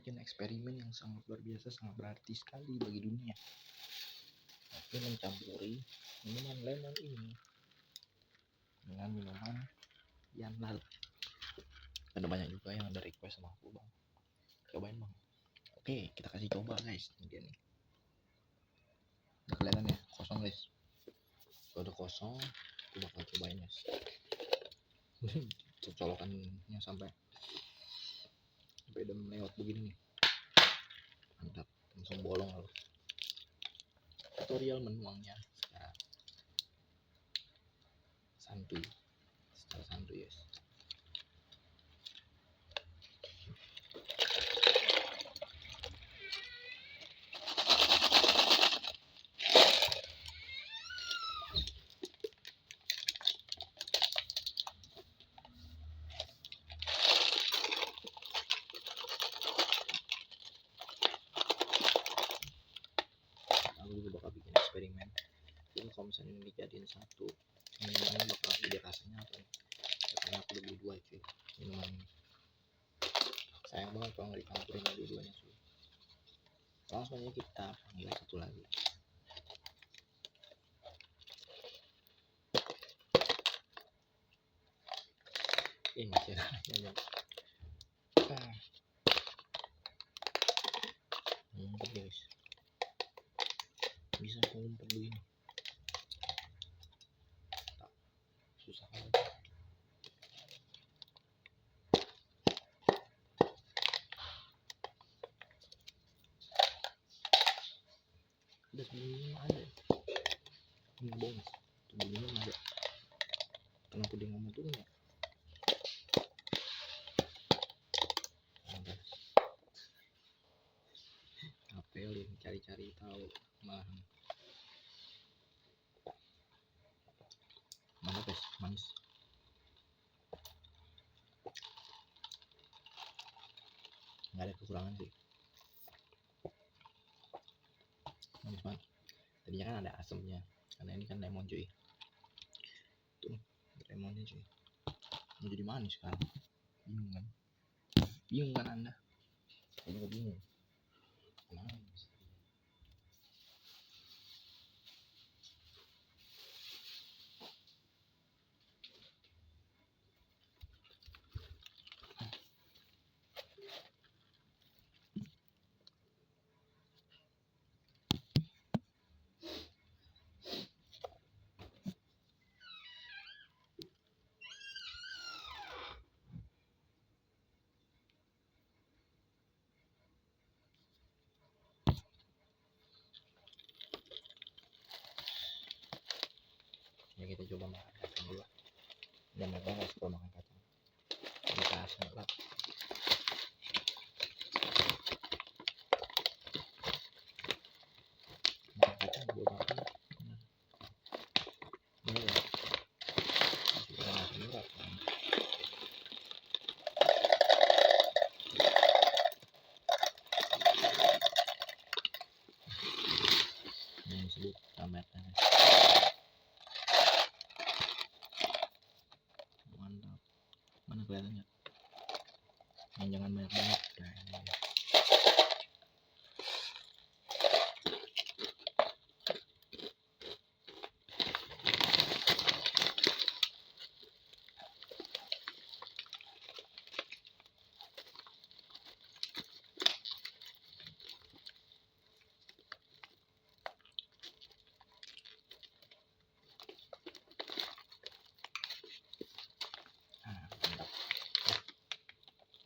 bikin eksperimen yang sangat luar biasa, sangat berarti sekali bagi dunia. Aku mencampuri minuman lemon ini dengan minuman Yanlal. Ada banyak juga yang ada request sama aku, bang, cobain bang. Oke, kita kasih coba guys. Ini nih, udah kelihatan ya, kosong guys. Kalau udah kosong, aku bakal cobain guys. Colokannya sampai udah melewat begini nih, mantap, langsung bolong loh. Tutorial menuangnya secara santuy guys. Aku juga bakal bikin eksperimen. Jadi kalau misalnya ini dijadiin satu, minumannya bakal ide rasanya apa nih? Karena aku udah beli 2 cuy minuman ini. Sayang banget kalau nggak dicampurin dua-duanya cuy. Langsung aja kita panggil satu lagi. Masih ada ya. Ngumpet guys, bisa ngumpet begini, susah banget. Udah sebelumnya ada ini bonus, sebelumnya ada. Kenapa dia ngomong tuh ya? Apelin, cari-cari tahu malahan. Mana guys, manis. Nggak ada kekurangan sih, manis banget. Tadinya kan ada asamnya, karena ini kan lemon cuy. Tuh lemonnya cuy, mau jadi manis kan? Bingung kan anda? Saya juga bingung. Manis. Ya kita coba makan kacang dulu. Dan mereka nggak suka makan kacang, kita asam lah. Makan kacang gue makan ini ya, masih kurang asam urat kan. Yang disebut tamatnya. Mantap, mana kelihatannya? Yang jangan banyak-banyak. Nah, ini. Mantap.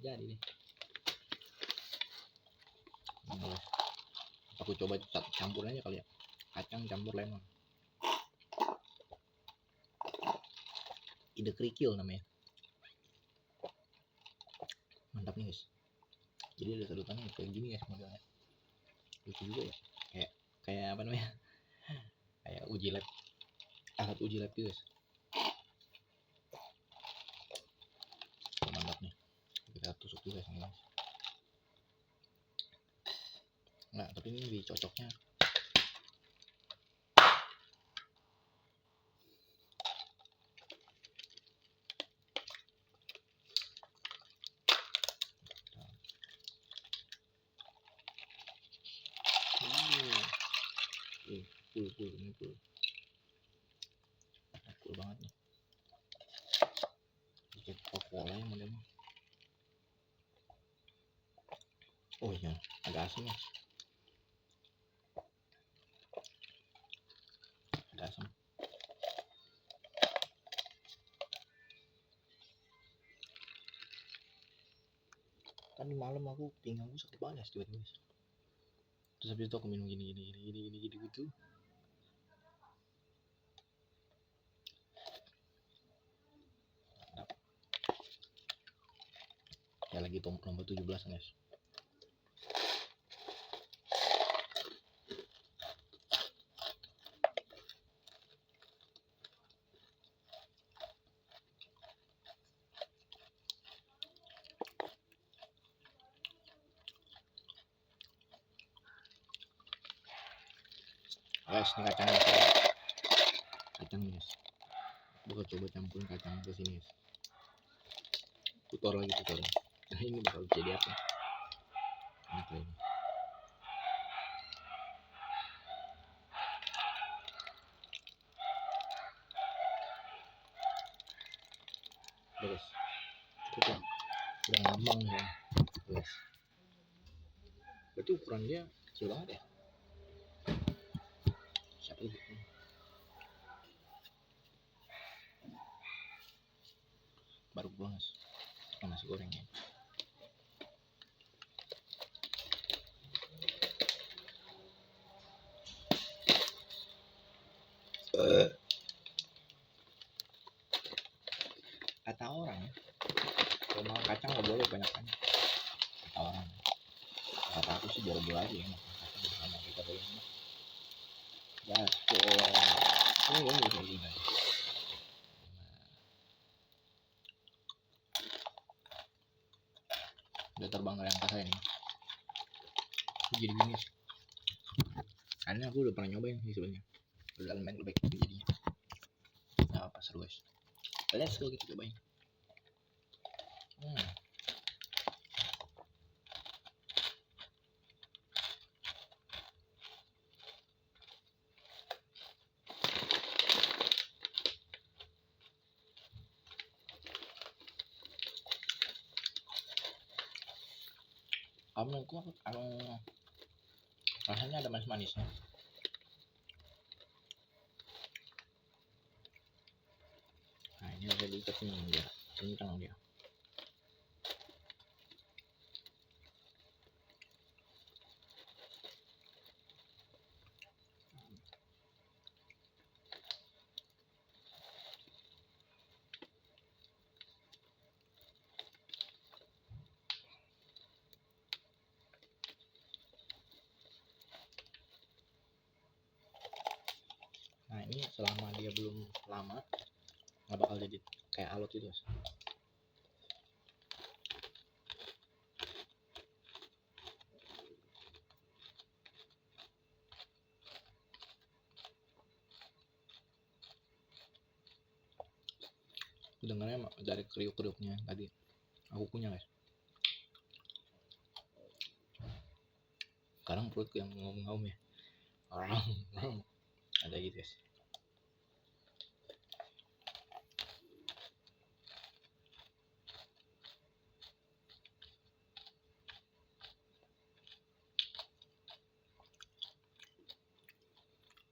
Jadi nih. Aku coba campur aja kali ya, kacang campur lemon. Ide kerikil namanya. Mantap nih guys. Jadi ada sedotannya kayak gini guys modelnya. Lucu juga ya. Kayak apa namanya? Kayak uji lab. Alat uji lab guys. Mantap nih. Kita tusuk juga sama guys. Nah, tapi ini lebih cocoknya full banget nih. Kayak Coca-Cola yang modelnya. Oh iya, ada asam ya. Ada asam. Kan di malam aku pinggang aku sakit banget tiba-tiba. Terus habis itu aku minum gini gitu. Ya lagi lomba 17 guys. Guys, ini kacangnya. Kacang guys. Bakal coba campurin kacang ke sini guys. Tutor. Nah ini bakal jadi apa? Enak ini. Guys, cukup udah ngambang ya guys. Berarti ukuran dia kecil banget ya. Siapa gitu? Baru pulang guys. Nasi gorengnya. Kata orang kalau mau kacang nggak boleh banyak-banyak. Kata orang. Kata aku sih boro-boro aja ya makan kacang sama kita boleh. Gaspol. Kayak gini. Udah terbang dari angkasa ini. Jadi gini. Karena aku udah pernah nyobain sih sebenarnya. Udah main lebih jadinya. Nah, apa seru guys. Let's go kita cobain. Kamu rasanya ada manis-manisnya. Nah ini udah diikat nih dia, kencang dia. Nah ini selama dia belum lama nggak bakal jadi kayak alot itu. Dengarnya dari kriuk-kriuknya tadi aku punya guys. Sekarang perut yang ngaum-ngaum ya. Orang ada gitu guys.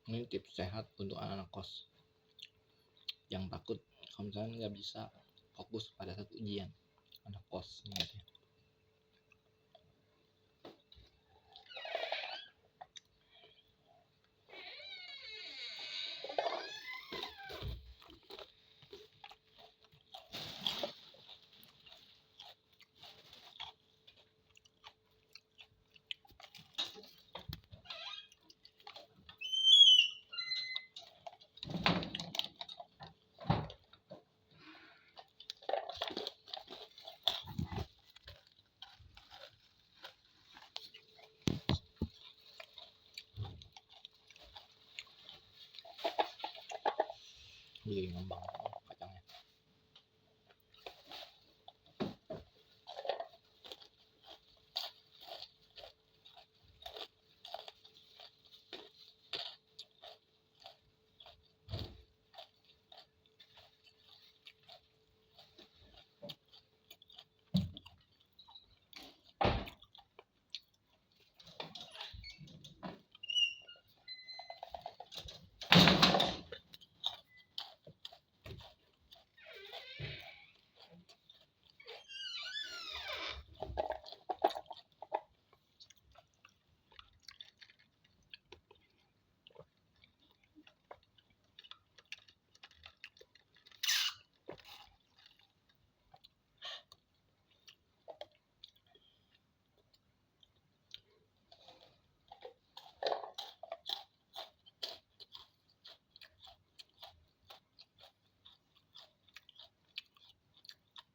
Ini tips sehat untuk anak-anak kos yang takut kalau misalnya nggak bisa fokus pada satu ujian. Anak kos ingat ya. Jadi ngembang kacangnya.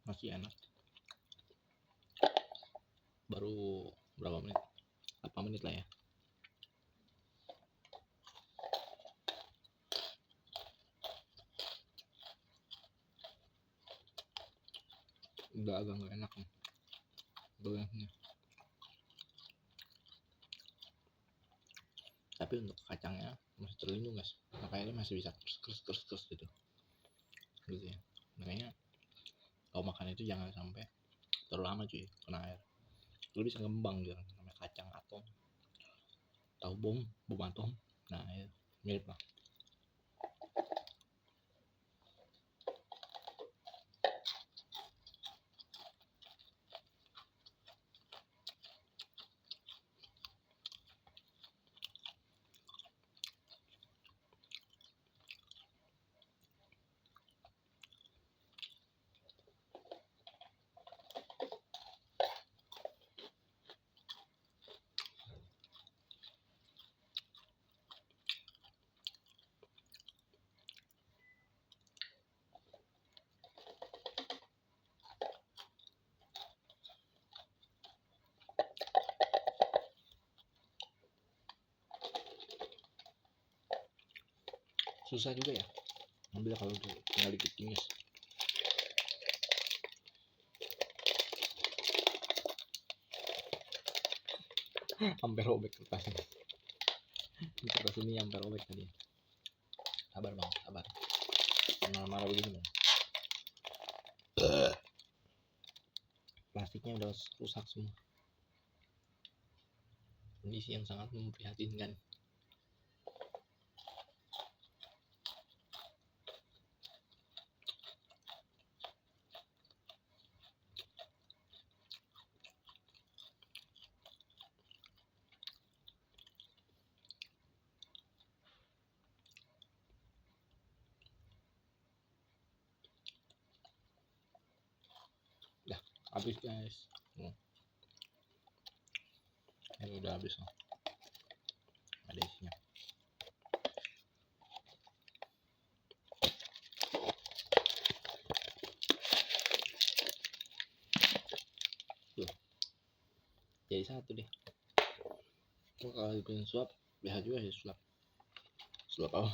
masih enak. Baru berapa menit? 8 menit lah ya. Udah agak nggak enak nih goyangnya. Tapi untuk kacangnya masih terlindung guys, makanya masih bisa terus gitu ya. Makanya kalau makan itu jangan sampai terlalu lama cuy kena air, lu bisa ngembang gitu. Namanya kacang atom, tahu bom atom, nah ya mirip lah. Susah juga ya ambil kalau tinggal dikit tumis. Hampir robek kertasnya. Kertas ini hampir robek tadi. Sabar bang, sabar. Jangan marah begini bang. Plastiknya udah rusak semua. Kondisi yang sangat memprihatinkan. Udah habis guys. Ini udah habis loh. Ada isinya. Tuh. Jadi satu deh. Kalau bikin suap, lihat juga ya sulap. Sulap apa?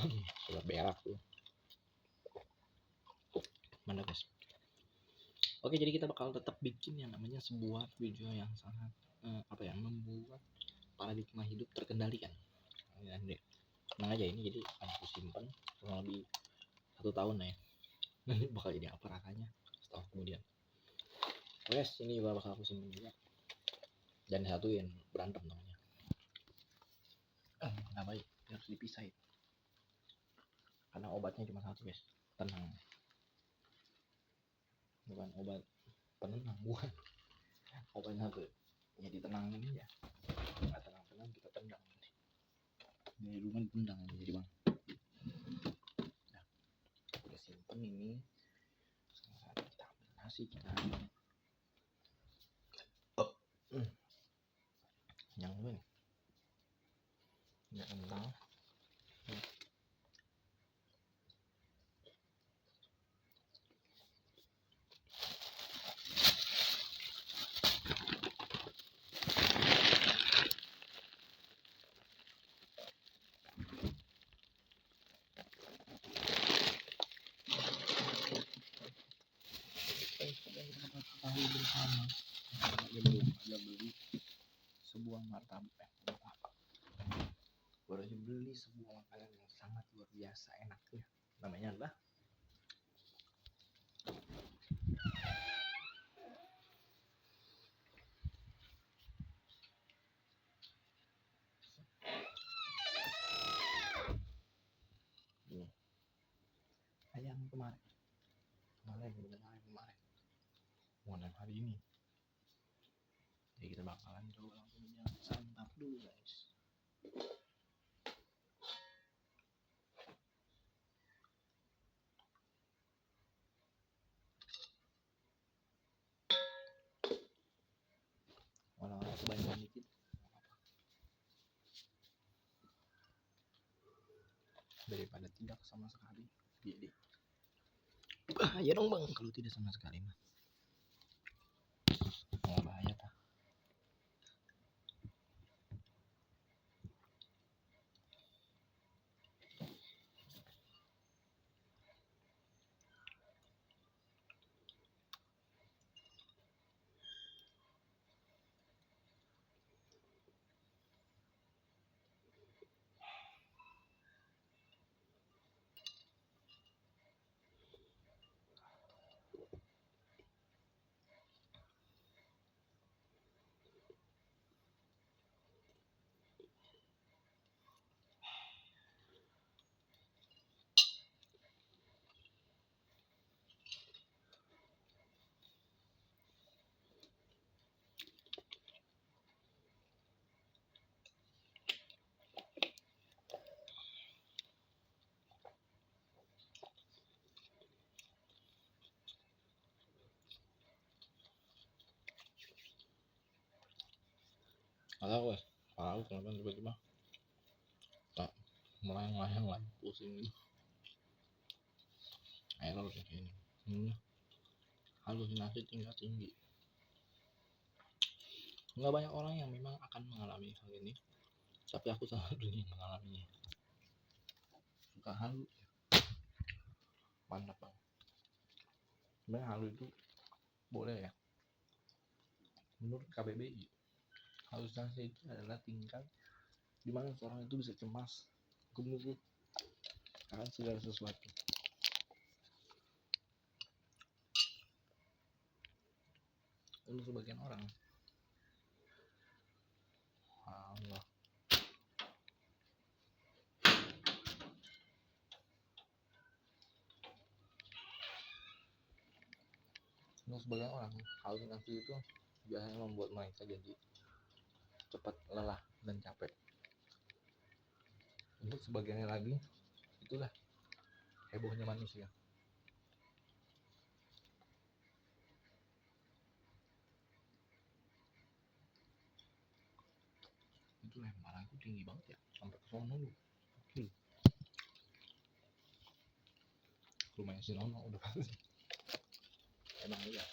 Sulap berak tuh. Mana guys? Oke, jadi kita bakal tetap bikin yang namanya sebuah video yang sangat membuat paradigma hidup terkendalikan. Tenang aja, ini jadi aku simpan kurang lebih 1 tahun ya. Nanti bakal jadi apa rasanya setahun kemudian. Guys, ini juga bakal aku simpan juga. Dan satuin berantem namanya. Nggak baik, harus dipisahin. Karena obatnya cuma satu guys, tenang. Bukan obat penenang, bukan. Obatnya satu, jadi tenangin aja. Nggak tenang kita tendang. Jadi rumah ditendang aja jadi bang. Nah, udah simpen ini. Sekarang kita ambil nasi kita. Yang ini nggak kentang. Tahu bersama dia beli sebuah martabak baru aja beli sebuah makanan yang sangat luar biasa enaknya, namanya adalah ini ayam kemarin bukan hari ini. Jadi kita bakalan coba langsung santap dulu guys. Walau kebanyakan dikit daripada tidak sama sekali. Jadi bahaya dong bang kalau tidak sama sekali mah. nggak bahaya tak. Atau wes, tahu kenapa tiba-tiba tak mulai ngayang lagi pusing gitu. Error ini. Halusinasi tingkat tinggi. Nggak banyak orang yang memang akan mengalami hal ini, tapi aku salah satu yang mengalaminya. Suka halu, mantap banget. Sebenarnya halu itu boleh ya. Menurut KBBI, halusinasi itu adalah tingkat di mana seorang itu bisa cemas, gemuruh akan segala sesuatu. Untuk sebagian orang, Allah. Untuk sebagian orang, halusinasi itu biasanya membuat mereka jadi cepat lelah dan capek. Untuk sebagiannya lagi, itulah hebohnya manusia. Itu lemparan aku tinggi banget ya, sampai ke sono lu. Oke. Rumahnya si Nono udah pasti. Emang iya,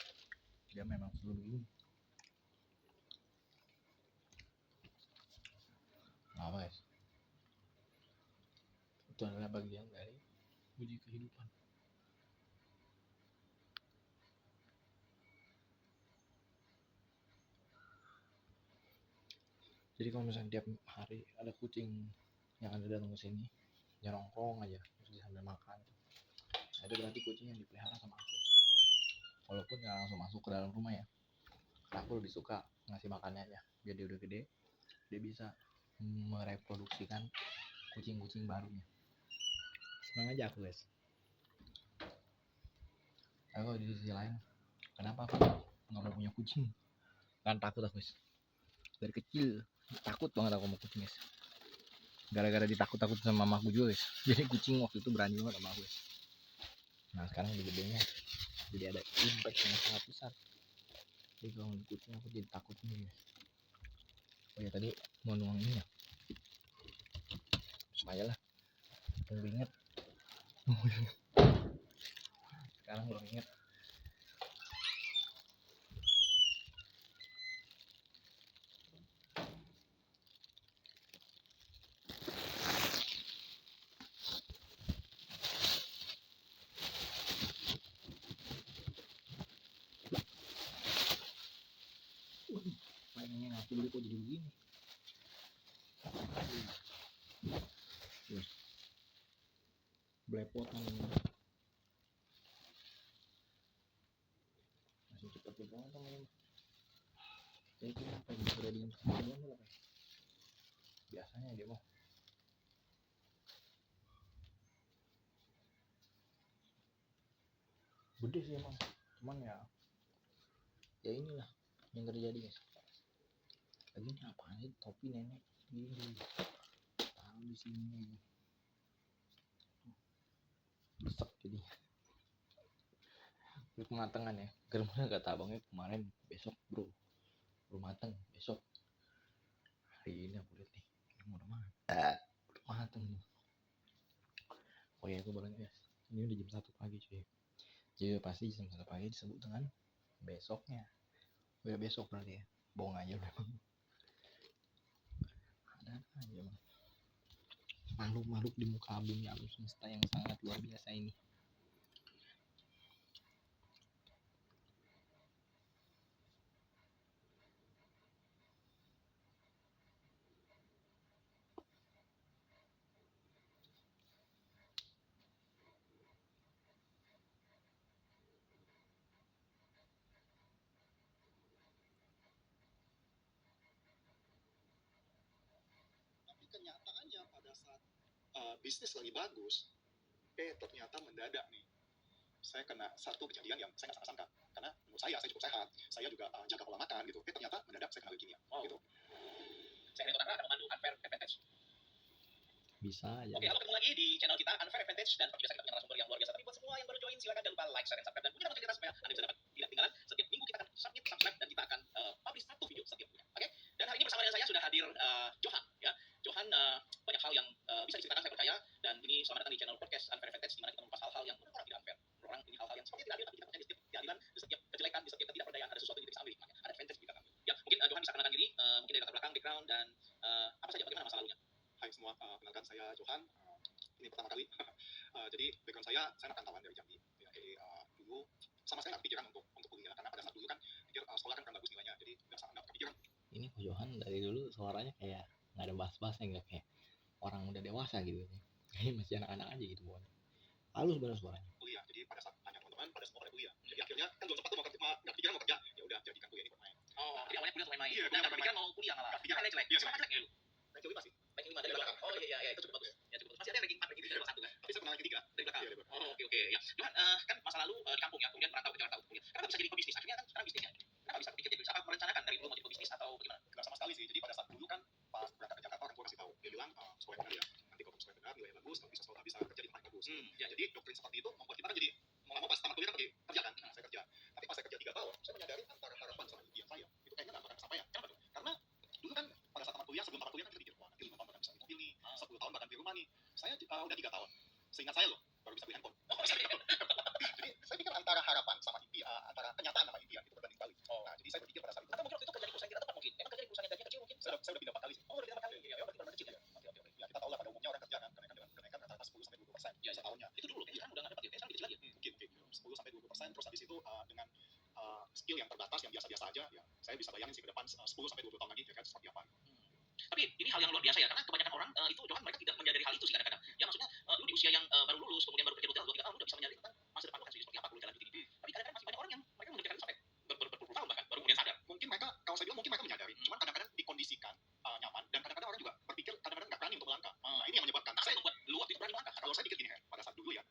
dia memang sebelum ini. Apa guys? Itu adalah bagian dari uji kehidupan. Jadi kalau misalnya tiap hari ada kucing yang ada datang ke sini, nyerongkrong aja, terus dia sambil makan, itu berarti kucing yang dipelihara sama aku. Walaupun nggak langsung masuk ke dalam rumah ya, karena aku lebih suka ngasih makannya aja. Biar dia udah gede, dia bisa mereproduksikan kucing-kucing barunya. Senang aja aku guys. Kalau di sisi lain, kenapa aku nggak mau punya kucing? Kan takut aku guys. Dari kecil takut banget aku sama kucing guys. Gara-gara ditakut-takut sama mamaku juga guys. Jadi kucing waktu itu berani banget sama aku guys. Nah sekarang udah gedenya, jadi ada impact yang sangat besar. Jadi kalau kucing aku jadi takut nih guys. Oh ya tadi mau nuang ini ya, supaya lah tunggu inget. Sekarang belum inget. Mainnya aku beli kok jadi begini. Belepotan masih cepat dipotong ya. Jadi kenapa sudah diinstruksikan lah guys. Biasanya dia mau gede sih emang, cuman ya inilah yang terjadi guys. Lagi ini apaan sih topi nenek gini taruh di sini besar jadi kematangan ya. Germana kata abangnya kemarin besok bro mateng besok. Hari ini aku lihat nih udah mateng nih. Oh ya aku baru guys, ini udah jam 1 pagi cuy. Jadi pasti jam 1 pagi disebut dengan besoknya. Ya besok berarti ya. Bohong aja udah. Ada aja bang. Makhluk-makhluk di muka bumi alam semesta yang sangat luar biasa ini. Tapi kenyataannya pada saat bisnis lagi bagus, ternyata mendadak nih saya kena satu kejadian yang saya nggak sangka, karena menurut saya cukup sehat, saya juga jaga pola makan gitu, ternyata mendadak saya kena leukemia. Gitu. Saya Reto Tara akan memandu Unfair Advantage. Bisa aja. Oke, halo, ketemu lagi di channel kita Unfair Advantage, dan seperti biasa kita punya narasumber yang luar biasa. Tapi buat semua yang baru join, silakan jangan lupa like, share, dan subscribe, dan bunyikan lonceng kita supaya Anda bisa dapat tidak ketinggalan. Setiap minggu kita akan subscribe, dan kita akan publish satu video setiap minggu. Oke? Dan hari ini bersama dengan saya sudah hadir Johan, ya. Johan banyak hal yang bisa diceritakan, saya percaya, dan ini selamat datang di channel podcast Unfair Advantage, di mana kita membahas hal-hal yang menurut orang tidak unfair. Menurut orang ini hal-hal yang seperti tidak adil, tapi kita percaya di setiap keadilan, di setiap kejelekan, di setiap ketidakberdayaan ada sesuatu yang kita bisa ambil hikmahnya, ada advantage di belakang. Ya, mungkin Johan bisa kenalkan diri, mungkin dari latar belakang, background, dan apa saja, bagaimana masa lalunya. Hai semua, kenalkan saya Johan. Ini pertama kali. Jadi background saya anak rantauan dari Jambi. Ya, jadi dulu sama saya nggak kepikiran untuk kuliah, karena pada saat dulu kan pikir sekolah kan kurang bagus nilainya, jadi nggak kepikiran. Ini kok Johan dari dulu suaranya kayak nggak ada bass-bassnya, nggak kayak orang udah dewasa gitu. Kayak masih anak-anak aja gitu bukan. Halus banget suaranya. Kuliah, jadi pada saat tanya teman-teman pada semua pada kuliah. Jadi akhirnya kan belum sempat tuh nggak kepikiran mau kerja, ya udah jadikan kuliah ini buat main. Oh, jadi awalnya kuliah untuk main-main. Iya, nggak kepikiran mau kuliah malah. Nggak kepikiran jelek. Iya, jelek nggak lu? Ranking 5 sih. Ranking 5 dari belakang. Oh iya, itu cukup bagus. Ya cukup bagus. Masih ada ranking 4, ranking 3, ranking 1 kan? Tapi saya pernah ranking 3 dari belakang. Oh, oke. Ya. Johan, kan masa lalu di kampung ya, kemudian merantau ke Jakarta untuk kuliah. Kenapa bisa jadi pebisnis? Akhirnya kan sekarang bisnisnya. Kenapa bisa pikir jadi apa merencanakan dari dulu mau jadi pebisnis atau bagaimana? Enggak sama sekali sih. Jadi pada saat dulu kan pas berangkat ke Jakarta orang tua kasih tahu. Dia bilang sesuai benar ya. Nanti kalau sesuai benar nilainya bagus, kalau bisa kerja di tempat yang bagus. Ya, jadi doktrin seperti itu membuat kita kan jadi mau nggak mau pas tamat kuliah kan pergi kerja kan. Nah, saya kerja. Tapi pas saya kerja 3 tahun, saya menyadari antara harapan sama impian saya itu kayaknya nggak bakal kesampaian. Kenapa tuh? Karena dulu kan pada saat tamat kuliah, sebelum tamat kuliah kan kita pikir, wah nanti 5 tahun bakal bisa beli mobil nih, 10 tahun bakal beli rumah nih. Saya udah 3 tahun. Seingat saya loh, baru bisa beli handphone. Jadi saya pikir antara harapan sama impian, antara kenyataan sama impian itu berbanding kali. Nah, jadi saya berpikir pada saat itu. Atau mungkin waktu itu kerja di perusahaan kita tetap mungkin. Emang kerja di perusahaan yang gajinya kecil mungkin. Saya udah pindah 4 kali sih. Oh, udah pindah 4 kali. Ya, berarti benar kecil ya. Oke. Ya, kita tahu lah pada umumnya orang kerja kan kenaikan rata-rata 10-20% ya setahunnya. Itu dulu ya. Sekarang udah nggak dapat ya. Sekarang lebih kecil lagi. Mungkin 10-20%, terus habis itu dengan skill yang terbatas, yang biasa-biasa aja, ya saya bisa bayangin sih ke depan 10-20 tahun lagi ya kan seperti apa. Tapi ini hal yang luar biasa ya, karena kebanyakan orang itu Johan mereka tidak menyadari hal itu sih kadang-kadang. Ya maksudnya lu di usia yang baru lulus kemudian baru kerja 2-3 tahun lu udah bisa menyadari tentang masa depan lu kan seperti apa, perlu jalan ini. Tapi kadang-kadang masih banyak orang yang mereka mengerjakan itu sampai berpuluh tahun bahkan baru kemudian sadar. Mungkin mereka, kalau saya bilang mungkin mereka menyadari, cuman kadang-kadang dikondisikan nyaman, dan kadang-kadang orang juga berpikir kadang-kadang nggak berani untuk melangkah. Nah, ini yang menyebabkan. Saya membuat lu waktu itu berani melangkah. Kalau saya pikir gini, pada saat dulu ya,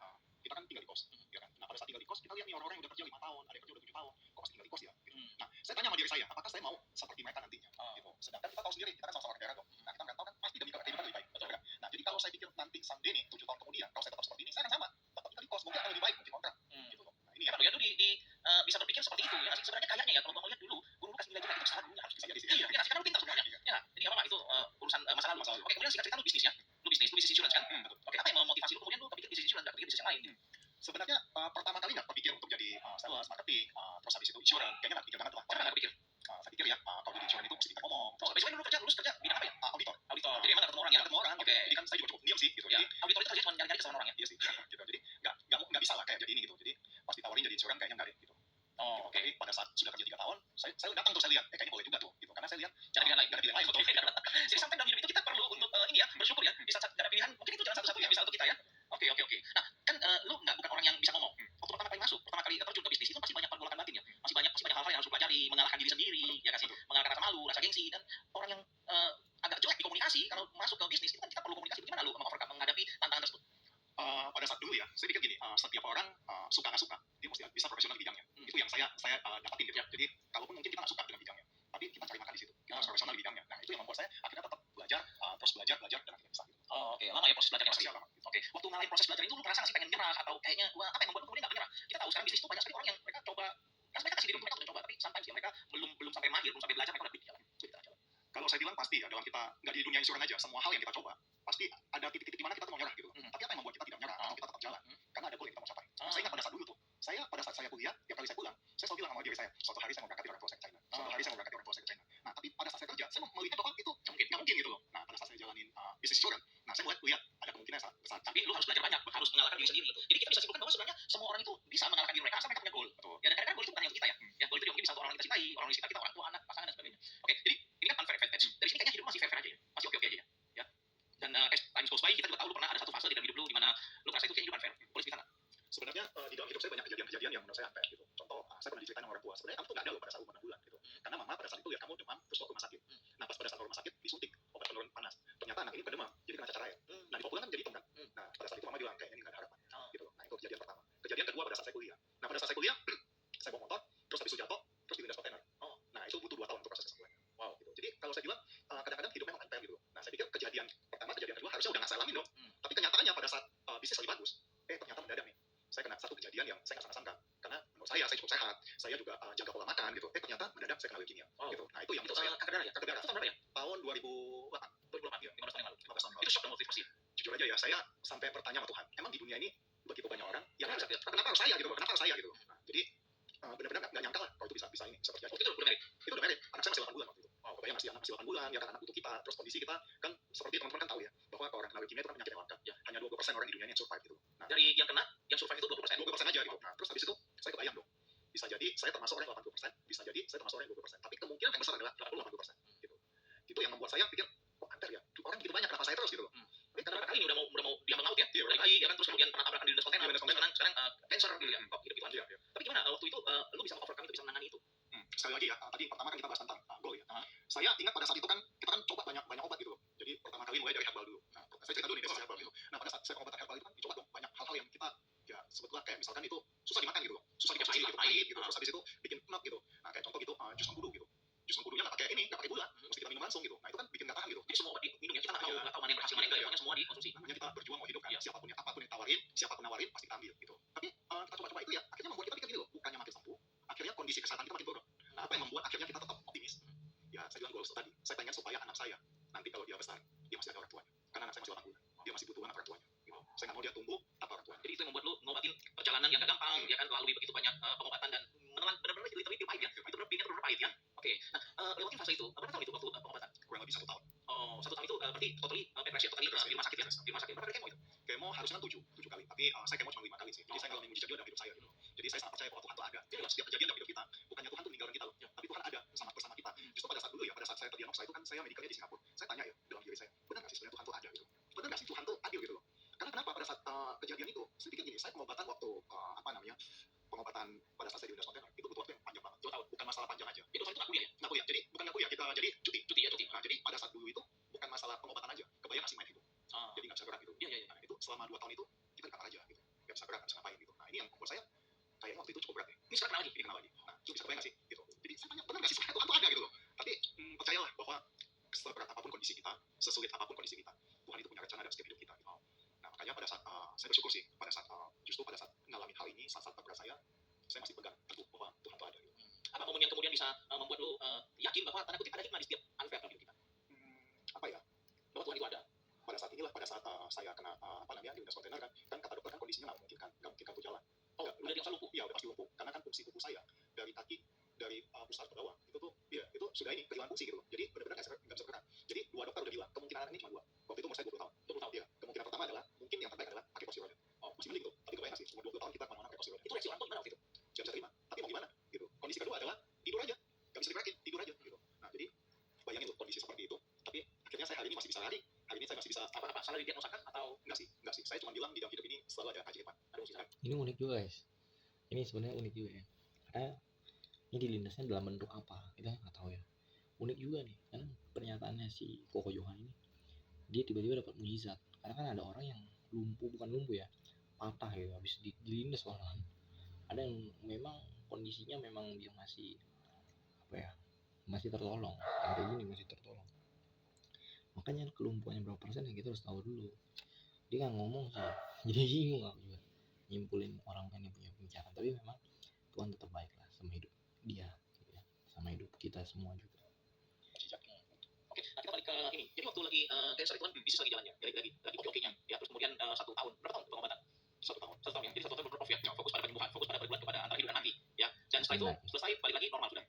kita kan tinggal di kos, ya kan. Nah, pada saat tinggal di kos kita lihat nih orang-orang yang udah kerja 5 tahun, ada yang kerja udah 7 tahun, kok masih tinggal di kos ya. Gitu. Nah, saya tanya sama diri saya, apakah saya mau seperti mereka nantinya? Gitu. Sedangkan kita tahu sendiri, kita kan sama-sama orang daerah tuh. Nah, kita merantau kan pasti demi kehidupan lebih baik, betul kan? Nah, jadi kalau saya pikir nanti someday nih 7 tahun kemudian, kalau saya tetap seperti ini, saya akan sama, tetap tinggal di kos, mungkin akan lebih baik, mungkin kontrak. Gitu loh. Nah, ini ya. Lu bisa berpikir seperti itu ya sih. Sebenarnya kayaknya ya kalau mau lihat dulu, guru kasih nilai jelek itu kesalahan gurunya harus bisa jadi sih. Iya, karena lu pintar sebenarnya. Ya, jadi apa itu urusan masa lalu. Oke, kemudian singkat cerita lu bisnis ya. Lu bisnis insurance kan? Oke, apa yang memotivasi lu kemudian lu kepikir bisnis insurance, enggak kepikir bisnis yang lain? Sebenarnya pertama kali nggak terpikir untuk jadi sales, marketing, terus habis itu insurance, kayaknya nggak pikir banget tuh. Kenapa nggak pikir? Saya pikir ya, kalau jadi insurance itu mesti kita ngomong. Oh, besoknya dulu lulus kerja bidang apa ya? Auditor. Jadi emang nggak ketemu orang ya? Ketemu orang. Oke. Jadi kan saya juga cukup diam sih, gitu. Jadi auditor itu kerja cuma nyari-nyari kesalahan orang ya? Iya sih. Gitu. Jadi nggak bisa lah kayak jadi ini gitu. Jadi pas ditawarin jadi insurance kayaknya nggak deh gitu. Oh, oke. Tapi pada saat sudah kerja 3 tahun, saya datang tuh, saya lihat, kayaknya boleh juga tuh, gitu. Karena saya lihat jangan pilihan lain, nggak ada pilihan lain betul. Jadi sampai dalam hidup itu kita perlu untuk ini ya, bersyukur ya. Di saat nggak ada pilihan, mungkin itu jalan satu-satunya bisa untuk kita ya. Oke. Nah, kan lu bukan orang yang bisa ngomong. Waktu pertama kali masuk, pertama kali terjun ke bisnis itu masih banyak pergolakan batin ya. Masih banyak hal-hal yang harus lu pelajari, mengalahkan diri sendiri, ya kasih, mengalahkan rasa malu, rasa gengsi, dan orang yang agak jelek di komunikasi kalau masuk ke bisnis itu kan kita perlu komunikasi. Gimana lu menghadapi tantangan tersebut? Pada saat dulu ya, saya pikir gini, setiap orang suka nggak suka, dia mesti bisa profesional di bidangnya. Itu yang saya dapatin gitu ya. Jadi kalaupun mungkin kita nggak suka dengan bidangnya, tapi kita cari makan di situ, kita harus profesional di bidangnya. Nah, itu yang membuat saya akhirnya tetap belajar, terus belajar dan akhirnya bisa gitu. Oke, lama ya proses belajarnya pasti. Lama. Oke, waktu ngalamin proses belajar itu lu merasa nggak sih pengen nyerah atau kayaknya apa yang membuat lu kemudian nggak menyerah? Kita tahu sekarang bisnis itu banyak sekali orang yang mereka coba, kan mereka kasih diri mereka untuk coba, tapi sometimes ya mereka belum sampai mahir, belum sampai belajar, mereka udah quit jalan. Kalau saya bilang pasti ya, dalam kita nggak di dunia insurance aja, semua hal yang kita coba pasti ada titik-titik di mana kita tuh mau nyerah gitu. Tapi apa yang membuat kita tidak nyerah atau kita tetap jalan? Karena ada goal yang kita mau capai. Saya ingat pada saat dulu tuh, pada saat saya kuliah, tiap kali saya pulang, saya selalu bilang sama diri saya, suatu hari saya mau berangkat di orang tua saya ke China. Suatu mencintai orang di sekitar kita, orang tua, anak, pasangan dan sebagainya. Oke, jadi ini kan unfair advantage. Dari sini kayaknya hidup masih fair aja ya, masih oke aja ya. Ya. Dan as time goes by, kita juga tahu lu pernah ada satu fase di dalam hidup lu di mana lu merasa itu kayaknya hidup unfair. Boleh cerita nggak? Sebenarnya di dalam hidup saya banyak kejadian-kejadian yang menurut saya unfair gitu. Contoh, saya pernah diceritain sama orang tua, sebenarnya kamu tuh nggak ada loh pada saat umur 6 bulan gitu. Karena mama pada saat itu lihat kamu demam terus bawa ke rumah sakit. Nah pas pada saat ke rumah sakit disuntik obat penurun panas. Ternyata anak ini bukan demam, jadi kena cacar air. Nah di bawah bulan kan jadi hitam kan. Nah pada saat itu mama bilang kayaknya ini nggak ada harapan. Gitu. Nah itu kejadian pertama. Kejadian kedua pada saat saya kuliah. Nah pada saat saya kuliah saya bawa motor, terus habis itu jatuh, terus dilindas kontainer. Nah itu butuh 2 tahun untuk proses kesembuhan. Wow gitu. Jadi kalau saya bilang kadang-kadang hidup memang unfair gitu. Nah saya pikir kejadian pertama, kejadian kedua harusnya udah nggak saya alamin dong. Tapi kenyataannya pada saat bisnis lagi bagus, ternyata mendadak nih. Saya kena satu kejadian yang saya nggak sangka-sangka. Karena menurut saya cukup sehat, saya juga jaga pola makan gitu. Ternyata mendadak saya kena leukemia. Gitu. Nah itu yang menurut saya kanker darah ya? kanker darah. Itu tahun berapa ya? Tahun 2008. 2008 ya, 15 tahun yang lalu. 15 tahun lalu. Itu shock dan motivasi. Jujur aja ya, saya sampai bertanya sama Tuhan, emang di dunia ini begitu banyak orang yang kenapa harus saya gitu? Kenapa harus saya gitu? Nah, jadi benar-benar nggak nyangka lah kalau itu bisa ini bisa terjadi. Itu udah merit. Itu udah merit. Anak saya masih 8 bulan waktu itu. Kebayang masih 8 bulan, ya kan anak butuh kita. Terus kondisi kita kan seperti teman-teman kan tahu ya, bahwa orang kena leukemia itu kan penyakit yang langka. Ya. Hanya 20% orang di dunia ini yang survive gitu. Nah, dari yang kena, yang survive itu 20%. 20% aja gitu. Nah, terus habis itu saya kebayang dong. Bisa jadi saya termasuk orang yang 80%, bisa jadi saya termasuk orang yang 20%. Tapi kemungkinan yang besar adalah 80% gitu. Itu yang membuat saya pikir, kok antar ya? Orang begitu banyak, kenapa saya terus gitu loh. Tapi karena kali ini udah mau dia melaut ya, dari bayi ya kan, terus kemudian pernah tabrakan di lindas kontainer, sekarang cancer gitu ya, kok hidup gitu aja. Tapi gimana waktu itu lu bisa overcome itu, bisa menangani itu? Sekali lagi ya, tadi pertama kan kita bahas tentang goal ya. Saya ingat pada saat itu kan kita kan coba banyak obat gitu loh. Jadi pertama kali mulai dari herbal dulu. Nah, saya cerita dulu nih dari herbal gitu. Nah, pada saat saya obat herbal itu kan dicoba dong banyak hal-hal yang kita ya sebetulnya kayak misalkan itu susah dimakan gitu loh. Susah dikonsumsi gitu, pahit gitu. Terus habis itu bikin enak gitu. Nah, kayak contoh gitu jus mengkudu gitu. Jus mengkudunya nggak pakai gula, mesti kita minum langsung gitu. Nah, itu kan bikin nggak tahan gitu. Jadi semua obat diminum ya, kita nggak tahu mana yang berhasil, mana yang enggak, semua dikonsumsi. Namanya kita berjuang mau hidup kan. Apapun yang tawarin, siapapun nawarin pasti kita ambil gitu. Tapi kita coba-coba itu ya, akhirnya membuat kita pikir gini loh, bukannya makin sembuh, akhirnya kondisi kesehatan kita makin turun. Nah, apa yang membuat akhirnya kita tetap optimis? Ya, saya bilang goals tadi. Saya pengen supaya anak saya nanti kalau dia besar, dia masih ada orang tuanya. Karena anak saya masih 8 bulan. Dia masih butuh anak orang tuanya. Gitu. Saya nggak mau dia tumbuh tanpa orang tuanya. Jadi itu yang membuat lu ngobatin perjalanan yang gak gampang, ya kan, melalui begitu banyak pengobatan dan menelan benar-benar literally pahit ya. Itu benar-benar pahit ya. Oke. Nah, lewatin fase itu, berapa tahun itu waktu pengobatan? Kurang lebih 1 tahun. Oh, 1 tahun itu berarti totally bed rest ya, totally di rumah sakit ya. Di rumah sakit berapa kali kemo itu? Kemo harusnya kan 7 kali, tapi saya kemo cuma 5 kali sih. Jadi saya ngalamin mujizat juga dalam hidup saya gitu. Jadi saya sangat percaya bahwa Tuhan itu ada. Jadi setiap kejadian dalam hidup kita, bukannya Tuhan tuh meninggalkan kita loh, tapi Tuhan ada bersama kita. Justru pada saat dulu ya, pada saat saya terdiagnosa itu kan saya medicalnya di Singapura. Saya tanya ya dalam diri saya, benar nggak sih sebenarnya Tuhan tuh ada gitu? Benar nggak sih Tuhan tuh adil gitu loh? Karena kenapa pada saat kejadian itu, saya pikir gini, saya pengobatan waktu pengobatan pada saat saya di lindas kontainer itu butuh waktu yang panjang banget. 2 tahun, bukan masalah panjang aja. Itu nggak kuliah ya? Nggak kuliah, jadi bukan nggak kuliah, kita jadi cuti. Nah, jadi pada saat dulu itu bukan masalah pengobatan aja, kebayang nggak sih main itu. Jadi nggak bisa gerak gitu. Iya. Nah, itu selama 2 tahun itu kita di kamar aja gitu, nggak bisa gerak, nggak bisa ngapain gitu. Nah ini yang membuat saya kayaknya waktu itu cukup berat ya. Ini sekarang kenal lagi. Nah itu bisa kebayang nggak sih gitu. Jadi saya tanya, benar nggak sih sebenarnya Tuhan tuh ada gitu loh. Tapi percayalah bahwa seberat apapun kondisi kita, sesulit apapun kondisi kita, Tuhan itu punya rencana dalam setiap hidup kita gitu. Nah makanya pada saat saya bersyukur sih pada saat justru pada saat ngalamin hal ini, saat terberat saya masih pegang teguh bahwa Tuhan tuh ada gitu. Apa momen yang kemudian bisa membuat lu yakin bahwa tanda kutip ada hikmah di setiap unfair dalam hidup kita? Apa ya? Bahwa Tuhan itu ada. Pada saat inilah, pada saat saya kena di lindas kontainer kan kata dokter kan kondisinya nggak memungkinkan untuk jalan. Oh, udah diangsa lumpuh? Iya, udah pasti lumpuh. Karena kan fungsi tubuh saya dari kaki, dari pusat ke bawah itu tuh, ya itu sudah ini kehilangan fungsi gitu loh. Jadi benar-benar nggak bisa bergerak. Jadi 2 dokter udah bilang kemungkinan anak ini cuma 2. Waktu itu umur saya 20 tahun. 20 tahun. Iya. Kemungkinan pertama adalah mungkin yang terbaik adalah pakai kursi roda. Oh, masih mending tuh. Tapi kebayang nggak sih umur 20 tahun kita kemana-mana pakai kursi roda. Itu reaksi orang tua gimana waktu itu? Nggak bisa terima. Tapi mau gimana? Gitu. Kondisi kedua adalah tidur aja. Nggak bisa digerakin, tidur aja gitu. Nah jadi bayangin loh kondisi seperti itu. Tapi akhirnya saya hari ini masih bisa lari. Hari ini saya masih bisa apa salah didiagnosakan atau enggak sih. Saya cuma bilang di dalam hidup ini selalu ada keajaiban. Ini unik juga guys. Ini sebenarnya unik juga ya. Karena ini dilindasnya dalam bentuk apa kita nggak tahu ya. Unik juga nih karena pernyataannya si Koko Johan ini, dia tiba-tiba dapat mujizat. Karena kan ada orang yang bukan lumpuh ya, patah gitu habis dilindas malahan. Ada yang memang kondisinya memang dia masih masih tertolong, yang kayak gini masih tertolong. Makanya kelumpuhannya berapa persen yang kita harus tahu dulu. Dia nggak ngomong sih, jadi bingung aku juga nyimpulin orang yang punya pembicaraan. Tapi memang Tuhan tetap baik lah sama hidup dia gitu ya, sama hidup kita semua juga. Oke, nah kita balik ke ini. Jadi waktu lagi cancer itu kan bisnis lagi jalannya, lagi oke-nya ya. Terus kemudian 1 tahun, berapa tahun pengobatan? 1 tahun ya. Jadi 1 tahun beroff ya, fokus pada penyembuhan, fokus pada berbuat kepada antara hidup dan mati ya. Dan setelah itu selesai balik lagi normal sudah.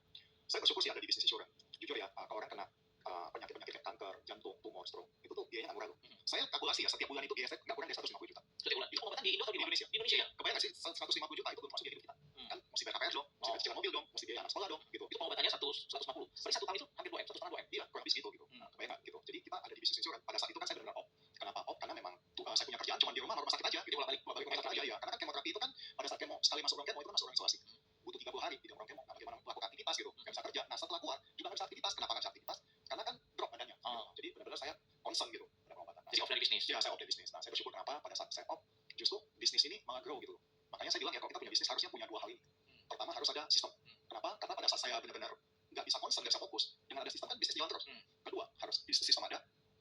Saya bersyukur sih ada di bisnis insurance. Jujur ya, kalau orang kena penyakit-penyakit kayak kanker, jantung, tumor, stroke, itu tuh biayanya nggak murah loh. Saya kalkulasi ya, setiap bulan itu biaya saya nggak kurang dari 150 juta. Setiap bulan. Itu pengobatan di Indo atau di Indonesia? Di Indonesia ya. Kebayang nggak sih 150 juta itu belum masuk biaya hidup kita. kan mesti bayar KPR dong, mesti bayar cicilan mobil dong, mesti biaya anak sekolah dong, gitu. Itu pengobatannya 150. Berarti 1 tahun itu hampir 2M, 1,5 2M. Iya, kurang lebih segitu gitu. Kebayang nggak gitu. Jadi kita ada di bisnis insurance. Pada saat itu kan saya benar-benar off. Kenapa off? Karena memang saya punya kerjaan cuma di rumah, rumah sakit aja. Gitu bolak-balik rumah sakit aja ya. Karena kan kemoterapi itu kan pada saat sekali masuk ruang kemo itu kan masuk ruang isolasi. Butuh 30 hari di dalam ruang kemo. Nah, bagaimana melakukan aktivitas gitu. Nggak bisa kerja. Nah, setelah keluar juga nggak bisa aktivitas. Kenapa nggak bisa aktivitas? Karena kan drop badannya. Jadi benar-benar saya concern gitu pada pengobatan. Jadi off dari bisnis. Ya, saya off dari bisnis. Nah, saya bersyukur kenapa pada saat saya off justru bisnis ini malah grow gitu. Makanya saya bilang ya kalau kita punya bisnis harusnya punya dua hal ini. Pertama harus ada sistem. Kenapa? Karena pada saat saya benar-benar nggak bisa concern, nggak bisa fokus, dengan ada sistem kan bisnis jalan terus. Kedua, harus sistem ada,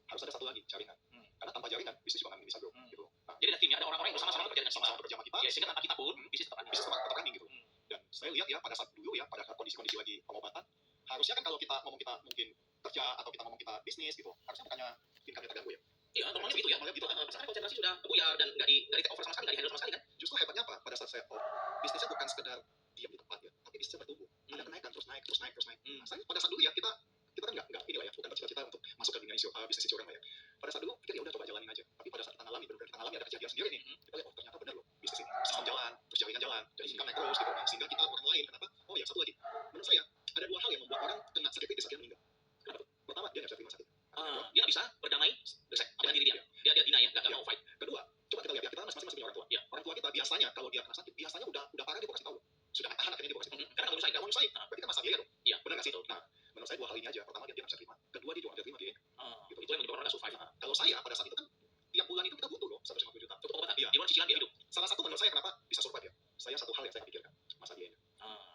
harus ada satu lagi jaringan. Karena tanpa jaringan bisnis juga nggak bisa grow. Gitu. Nah, Jadi ada timnya, ada orang-orang yang bersama-sama bekerja dengan sama-sama bekerja sama kita. Ya, sehingga tanpa kita pun bisnis tetap tetap running gitu. Dan saya lihat ya pada saat dulu ya pada kondisi-kondisi lagi pengobatan, harusnya kan kalau kita ngomong kita mungkin kerja atau kita ngomong kita bisnis gitu, harusnya bukannya income-nya terganggu ya. Iya, normalnya begitu ya. Normalnya begitu. Misalkan konsentrasi sudah buyar dan nggak di take over sama sekali, nggak di handle sama sekali kan? Justru hebatnya apa? Pada saat saya off, bisnisnya bukan sekedar diam di tempat ya, tapi bisnisnya bertumbuh. Ada kenaikan terus naik. Nah, saya pada saat dulu ya kita kan nggak inilah ya, bukan bercita-cita untuk masuk ke dunia bisnis insurance lah ya. Pada saat dulu pikir ya udah coba jalanin aja. Tapi pada saat kita ngalami, benar-benar kita ngalami ada kejadian sendiri nih. Kita lihat oh ternyata benar loh bisnis ini. Sistem jalan, terus jaringan jalan, jadi income naik terus gitu. Sehingga kita orang lain kenapa? Oh ya satu lagi. Menurut saya ada dua hal yang membuat orang kena sakit kritis akhirnya meninggal. Kenapa tuh? Pertama dia nggak bisa terima sakit. Dia nggak bisa berdamai dengan diri dia. Dia deny ya, nggak mau fight. Kedua, coba kita lihat ya, kita masing-masing punya orang tua. Ya. Orang tua kita biasanya kalau dia kena sakit, biasanya udah parah dia kasih tahu. Sudah nggak tahan akhirnya dia kasih tahu. Karena nggak mau nyusahin. Berarti kan masa biaya dong. Iya. Benar nggak sih? Nah, menurut saya dua hal ini aja. Pertama dia nggak bisa terima. Kedua dia juga nggak bisa terima biaya. Gitu. Itu yang menyebabkan orang nggak survive. Kalau saya pada saat itu kan tiap bulan itu kita butuh loh 150 juta untuk pengobatan. Iya. Di luar cicilan dia hidup. Salah satu menurut saya kenapa bisa survive ya. Saya satu hal yang saya pikirkan masa biayanya.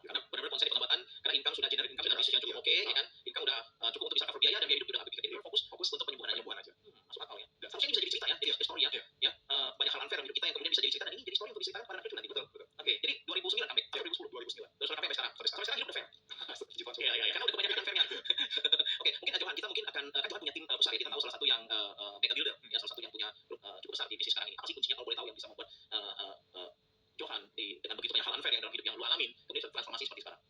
Karena benar-benar konsen di pengobatan, karena income sudah generate income dengan bisnis yang cukup oke, ya kan? Income udah cukup untuk bisa cover biaya dan biaya hidup udah nggak pikir fokus untuk penyembuhan aja. Masuk akal ya. Dan seharusnya ini bisa jadi cerita ya, jadi story ya. Ya, banyak hal unfair dalam hidup kita yang kemudian bisa jadi cerita dan ini jadi story untuk diceritakan pada anak cucu nanti. Betul. Oke, jadi 2009 comeback, 2010, 2009. Terus sampai sekarang. Sampai sekarang hidup udah fair. Iya, karena udah kebanyakan unfairnya. Oke, mungkin Johan kita mungkin akan kan Johan punya tim besar ya. Kita tahu salah satu yang mega builder, ya salah satu yang punya cukup besar di bisnis sekarang ini. Apa sih kuncinya kalau boleh tahu yang bisa membuat Johan dengan begitu banyak hal unfair yang dalam hidup yang lu alamin kemudian transformasi seperti sekarang?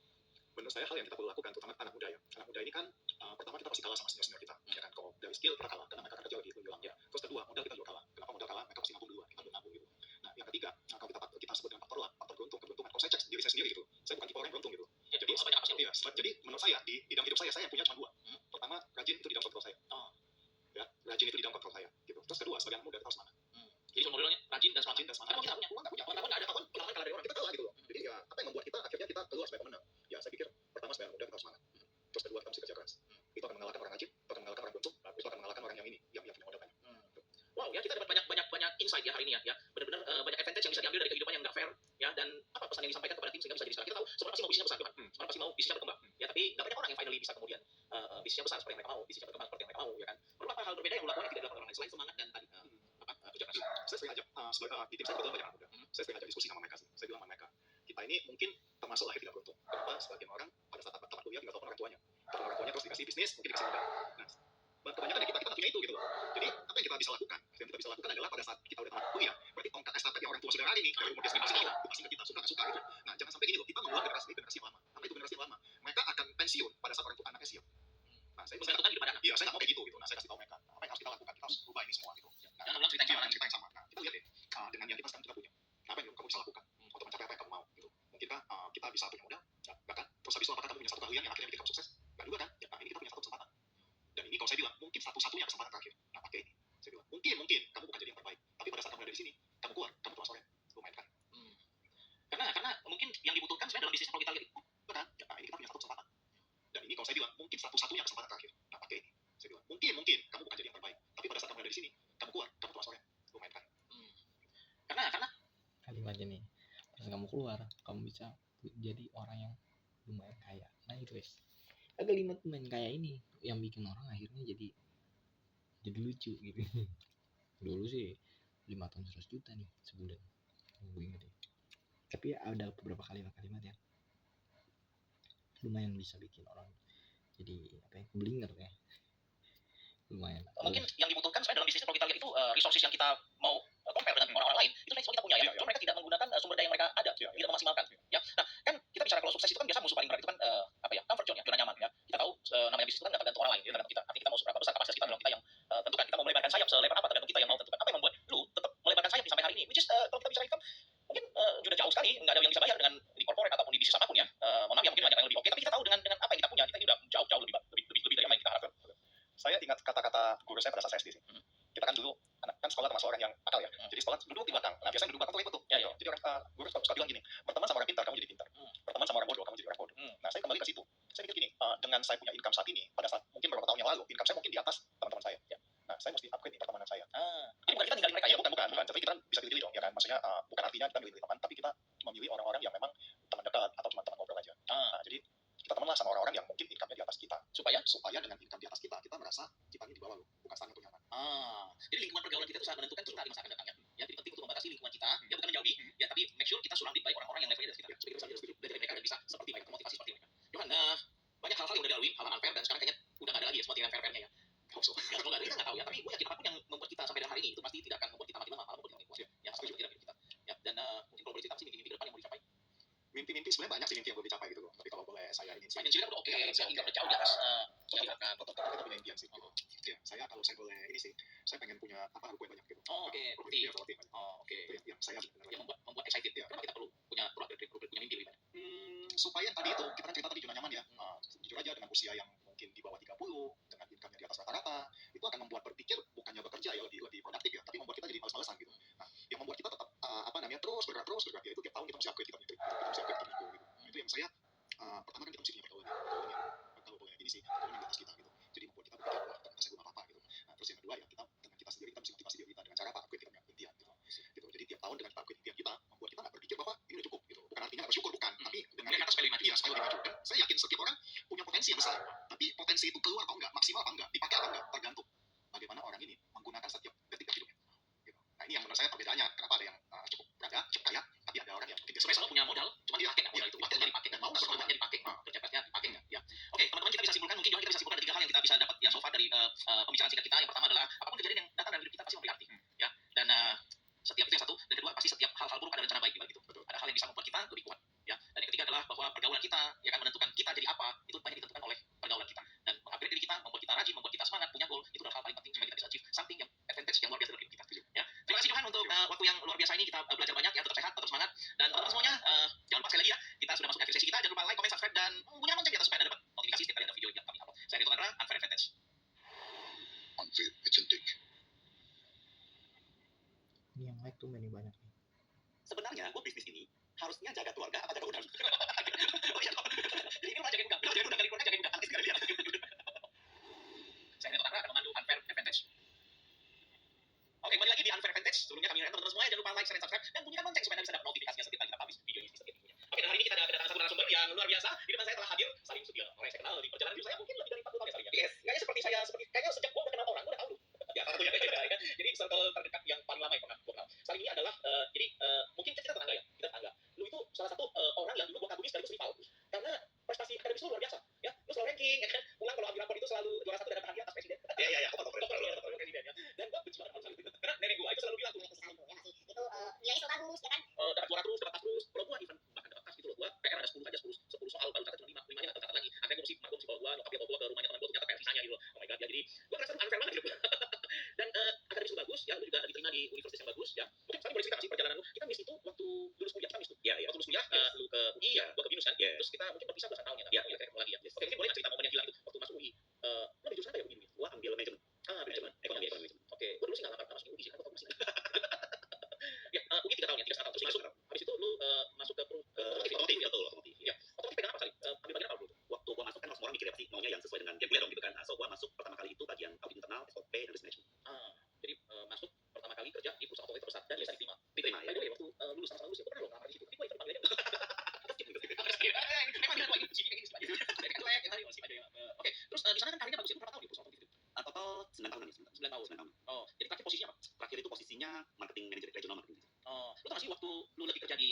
Menurut saya hal yang kita perlu lakukan terutama anak muda ya. Anak muda ini kan pertama kita pasti kalah sama senior kita. Ya kan kalau dari skill kita kalah karena mereka kerja lebih menjulang ya. Terus kedua modal kita juga kalah. Kenapa modal kalah? Mereka pasti nabung duluan, kita belum nabung gitu. Nah, yang ketiga, kalau kita sebut dengan faktor keberuntungan. Kalau saya cek diri saya sendiri gitu. Saya bukan tipe orang yang beruntung gitu. Ya, jadi banyak apa sih? Iya, jadi menurut saya di bidang hidup saya yang punya cuma dua. Pertama, rajin itu di dalam kontrol saya. Ya, rajin itu di dalam kontrol saya gitu. Terus kedua, sebagai anak muda kita harus semangat. Jadi semua modelnya rajin dan semangat. Karena kita punya uang nggak punya. Nggak ada kawan pengalaman kalah dari orang kita kalah gitu loh. Jadi ya apa yang membuat kita akhirnya kita keluar sebagai pemenang? Ya saya pikir pertama sebagai muda kita harus semangat. Terus kedua kita mesti kerja keras. Itu akan mengalahkan orang rajin, itu akan mengalahkan orang beruntung, itu akan mengalahkan orang yang punya modal banyak. Wow, ya kita dapat banyak insight ya hari ini ya. Benar-benar banyak advantage yang bisa diambil dari kehidupan yang nggak fair ya, dan apa pesan yang disampaikan kepada tim sehingga bisa jadi sekarang. Kita tahu semua pasti mau bisnisnya besar, Johan. Semua pasti mau bisnisnya berkembang. Ya, tapi nggak banyak orang yang finally bisa kemudian bisnisnya besar seperti yang mereka mau, bisnisnya berkembang seperti yang mereka mau, ya kan. Beberapa hal berbeda yang lu lakukan yang tidak dilakukan orang lain selain semangat dan tadi kerja keras. Saya sering ajak di tim saya kebetulan banyak anak muda. Saya sering ajak diskusi sama mereka. Saya bilang sama mereka, kita ini mungkin termasuk lahir tidak beruntung. Kenapa? Sebagian orang pada saat tamat kuliah tinggal telepon orang tuanya. Telepon orang tuanya terus dikasih bisnis, mungkin dikasih modal. Nah, kebanyakan dari kita nggak punya itu gitu loh. Jadi apa yang kita bisa lakukan? Yang kita bisa lakukan adalah pada saat kita udah tamat kuliah, berarti tongkat estafet yang orang tua sudah lari nih dari umur dia pasti kita suka nggak suka gitu. Nah, jangan sampai gini loh, kita membuat generasi yang lama. Apa itu generasi yang lama? Mereka akan pensiun pada saat orang tua anaknya siap. Nah, saya menggantungkan hidup anak. Iya, saya nggak mau kayak gitu. Nah, saya kasih tahu mereka apa yang harus kita lakukan. Kita harus ubah ini semua gitu. Jangan ulang cerita yang sama. Nah, kita lihat deh dengan yang kita sekarang kita punya. Apa yang kamu bisa lakukan untuk mencapai apa yang kamu mau gitu. Mungkinkah kita bisa punya modal? Ya, bahkan terus habis itu apakah kamu punya satu keahlian yang akhirnya bikin kamu sukses? Enggak juga kan? Ya, nah, ini kita punya satu kesempatan. Dan ini kalau saya bilang mungkin satu-satunya kesempatan terakhir. Nah, pakai ini. Saya bilang mungkin kamu bukan jadi yang terbaik, tapi pada saat kamu ada di sini, kamu keluar, kamu termasuk orang lumayan kan. Karena mungkin yang dibutuhkan sebenarnya dalam bisnis kalau kita lihat itu benar. Ya, nah, ini kita punya satu kesempatan. Dan ini kalau saya bilang mungkin satu-satunya kesempatan terakhir. Nah, pakai ini. Saya bilang mungkin kamu bukan jadi yang terbaik, tapi pada saat kamu ada di sini, kamu keluar, kamu termasuk orang lumayan kan. Karena kalimatnya nih, pas kamu keluar, kamu bisa jadi orang yang lumayan kaya. Nah itu guys, kalimat lumayan kaya ini yang bikin orang akhirnya jadi lucu gitu. Dulu sih 5 tahun 100 juta nih sebulan, gue inget ya. Tapi ada beberapa kalimat yang lumayan bisa bikin orang jadi apa ya, keblinger ya. Lumayan. Mungkin yang dibutuhkan sebenarnya dalam bisnis kalau kita lihat itu resources yang kita mau compare dengan orang-orang lain itu semua kita punya ya. Cuma mereka tidak menggunakan sumber daya yang mereka ada, tidak memaksimalkan. Ya. Nah, kan kita bicara kalau sukses itu kan biasa musuh paling berat itu kan comfort zone ya, zona nyaman ya. Kita tahu namanya bisnis itu kan tergantung orang lain, ya, tergantung kita. Artinya kita mau seberapa besar kapasitas kita dalam kita yang tentukan. Kita mau melebarkan sayap selebar apa tergantung kita yang mau tentukan. Apa yang membuat lu tetap melebarkan sayap sampai hari ini? Which is kalau kita bicara income mungkin sudah jauh sekali, nggak ada yang bisa bayar dengan di corporate atau guru saya pada saat saya SD sih. Kita kan dulu kan sekolah termasuk orang yang akal ya. Jadi sekolah duduk di belakang. Nah biasanya duduk di belakang tuh repot tuh. Jadi orang guru suka bilang gini, berteman sama orang pintar kamu jadi pintar. Berteman sama orang bodoh kamu jadi orang bodoh. Nah saya kembali ke situ. Saya pikir gini, dengan saya punya income saat ini, pada saat mungkin beberapa tahun yang lalu, income saya mungkin di atas teman-teman saya. Nah saya mesti upgrade nih pertemanan saya. Jadi bukan kita ninggalin mereka ya? Bukan. Tapi kita bisa pilih dong ya kan. Maksudnya bukan artinya kita milih teman, tapi kita memilih orang-orang yang memang teman dekat atau cuma teman ngobrol aja. Nah, jadi kita teman lah sama orang-orang yang mungkin income-nya di atas kita. Supaya dengan income di atas kita merasa kita ini di bawah loh, bukan stagnan atau nyaman. Jadi lingkungan pergaulan kita itu sangat menentukan kita di masa akan datang ya. Jadi penting untuk membatasi lingkungan kita, ya bukan menjauhi, ya tapi make sure kita surrounded by orang-orang yang levelnya dari kita. Supaya kita bisa dari mereka dan bisa seperti mereka, termotivasi seperti mereka. Johan, banyak hal-hal yang udah dilalui, hal-hal unfair dan sekarang kayaknya udah gak ada lagi ya seperti yang fair-fairnya ya. Ya semoga kita nggak tahu ya, tapi gue yakin apapun yang membuat kita sampai dengan hari ini itu pasti tidak akan membuat kita makin lama, malah membuat kita makin kuat. Ya, sampai tidak kita. Ya, dan mungkin kalau boleh cerita sih mimpi-mimpi depan yang mau dicapai. Mimpi sebenarnya banyak sih mimpi yang belum dicapai gitu. Tapi kalau boleh saya ingin sih. Financial kan udah oke, saya udah jauh di atas. Yang diharapkan. Tetap kita punya impian sih. Ya, saya kalau saya boleh ini sih, saya pengen punya ruko yang banyak gitu. Oke, properti. Ya, properti banyak. Oke. Itu yang saya sebenarnya. Yang membuat excited ya. Kenapa kita perlu punya mimpi lebih banyak? Supaya tadi itu kita kan cerita tadi zona nyaman ya. Jujur aja dengan usia yang mungkin di bawah 30 dengan income-nya di atas rata-rata, itu akan membuat berpikir bukannya bekerja ya lebih produktif ya, tapi membuat kita jadi malas-malasan gitu. Nah, yang membuat kita tetap terus bergerak ya itu tiap tahun kita mesti upgrade kita mesti upgrade gitu. Itu yang saya pertama kan kita mesti punya pergaulan yang kalau boleh ini sih pergaulan yang di atas kita gitu. Jadi membuat kita berpikir wah ternyata saya belum apa-apa gitu. Nah, terus yang kedua ya kita dengan kita sendiri kita mesti motivasi diri kita dengan cara apa upgrade kita punya impian gitu. Jadi tiap tahun dengan kita upgrade impian kita membuat kita nggak berpikir bahwa ini udah cukup gitu. Bukan artinya nggak bersyukur bukan, tapi dengan atas sekali maju. Iya, sekali lebih maju. Dan saya yakin setiap orang punya potensi yang besar. Tapi potensi itu keluar atau enggak, maksimal apa enggak, dipakai apa enggak, tergantung bagaimana orang ini menggunakan setiap detik hidupnya. Gitu. Nah ini yang menurut saya perbedaannya. Kenapa ada yang cukup berada, cukup kaya, tapi ada orang yang mungkin Sebenarnya selalu punya modal, cuma dia pakai nggak modal itu. Waktunya dipakai dan mau nggak berkorbannya dipakai, kerja dipakai nggak? Ya. Oke, teman-teman kita bisa simpulkan mungkin kita bisa simpulkan ada 3 hal yang kita bisa dapat ya so far dari pembicaraan singkat kita. Yang pertama adalah apapun kejadian yang datang dalam hidup kita pasti memberi arti. Ya. Dan setiap itu yang satu, dan kedua pasti setiap hal-hal buruk ada rencana baik gitu. Ada hal yang bisa membuat kita lebih kuat. Ya. Dan yang ketiga adalah bahwa pergaulan kita ya kan menentukan kita jadi apa itu banyak ditentukan oleh pergaulan kita. Dan mengupgrade diri kita, membuat kita rajin, membuat kita semangat, punya goal itu adalah hal paling penting supaya kita bisa achieve something yang advantage yang luar biasa dalam hidup kita. Ya. Terima kasih Johan untuk waktu yang luar biasa ini, kita belajar banyak ya, tetap sehat, tetap semangat, dan teman-teman semuanya jangan lupa sekali lagi ya, kita sudah masuk akhir sesi kita, jangan lupa like, comment, subscribe, dan bunyikan lonceng di atas supaya Anda dapat notifikasi setiap kali ada video yang kami upload. Saya Rito Chandra, Unfair Advantage. unfair advantage. Ini yang like tuh ini banyak nih. Sebenarnya gue bisnis ini harusnya jaga keluarga apa jaga udang? Oh iya, jadi ini jagain udang, jagain udang kali keluarga, jagain udang, nanti segala lihat. Saya Rito Chandra akan memandu Unfair Advantage. Oke, kembali lagi di Unfair Advantage. Sebelumnya kami ingatkan teman-teman semuanya jangan lupa like, share, dan subscribe, dan bunyikan lonceng supaya Anda bisa dapat notifikasinya setiap kali kita publish video ini setiap videonya. Oke, dan hari ini kita ada kedatangan satu narasumber yang luar biasa. Di depan saya telah hadir Salim Sugiono. Orang yang saya kenal di perjalanan hidup saya mungkin lebih dari 40 tahun ya Salim. Yes, kayaknya kayaknya sejak gua udah kenal orang, gua udah tahu. Ya, salah satunya kan. Jadi circle terdekat yang paling lama yang pernah gua kenal. Salim ini adalah mungkin kita tetangga ya, kita tetangga. Lu itu salah satu orang yang dulu gua kagumi sekaligus rival. Karena prestasi akademis lu luar biasa. Ya, lu selalu ranking ya kan. Pulang kalau ambil rapor itu selalu juara 1 dan dapat hadiah atas presiden. Iya, aku tahu presiden ya. Dan gua benci banget sama Salim itu. Karena nenek gua itu selalu bilang tuh itu nilainya selalu bagus ya kan. Dapat juara terus, dapat tas terus. Kalau gua even bahkan dapat tas gitu loh. Gua PR ada 10 aja 10 soal baru catat cuma 5, 5-nya enggak tercatat lagi. Akhirnya gua mesti bawa gua, nyokap dia bawa gua ke rumahnya teman gua ternyata PR sisanya gitu loh. Oh my god ya, jadi gua ngerasa unfair banget gitu. Dan akademis lu bagus ya, lu juga diterima di universitas yang bagus ya. Mungkin Salim boleh cerita sih perjalanan lu. Kita miss itu waktu lulus kuliah, kita miss itu. Iya. Waktu lulus kuliah lu ke UI ya, gua ke BINUS kan. Terus kita mungkin berpisah belasan tahun ya. Iya, kayak ketemu lagi ya. Oke, mungkin boleh cerita momen yang hilang itu waktu masuk UI. Lu ambil jurusan apa ya UI? Gua ambil manajemen. Manajemen. Ekonomi. Oke, gua dulu sih enggak masuk UI sih, aku tahu masih. Ya, UI 3 tahun ya, 3,5 tahun. Terus masuk. Habis itu lu masuk ke otomotif ya, otomotif. Iya. Otomotif pegang apa kali? Ambil bagian apa dulu? Waktu gua masuk kan semua orang mikir pasti maunya yang sesuai dengan game gue dong gitu kan. So gua masuk pertama kali itu bagian audit internal, SOP dan risk management. Jadi masuk pertama kali kerja di perusahaan otomotif terbesar dan bisa diterima. Diterima ya. Waktu lulus sama lulus ya, pernah lo ngelamar di situ. Tapi gua itu dipanggilnya. Memang dia gua ini kayak gini sih. Jadi kan layak yang tadi masih ada yang. Oke, terus di sana kan karirnya bagus ya. Berapa tahun di perusahaan otomotif itu? Total 9 tahunan ya, 9 tahun. Oh, jadi terakhir posisinya apa? Terakhir itu posisinya marketing manager, regional marketing. Lu tau gak sih waktu lu lagi kerja di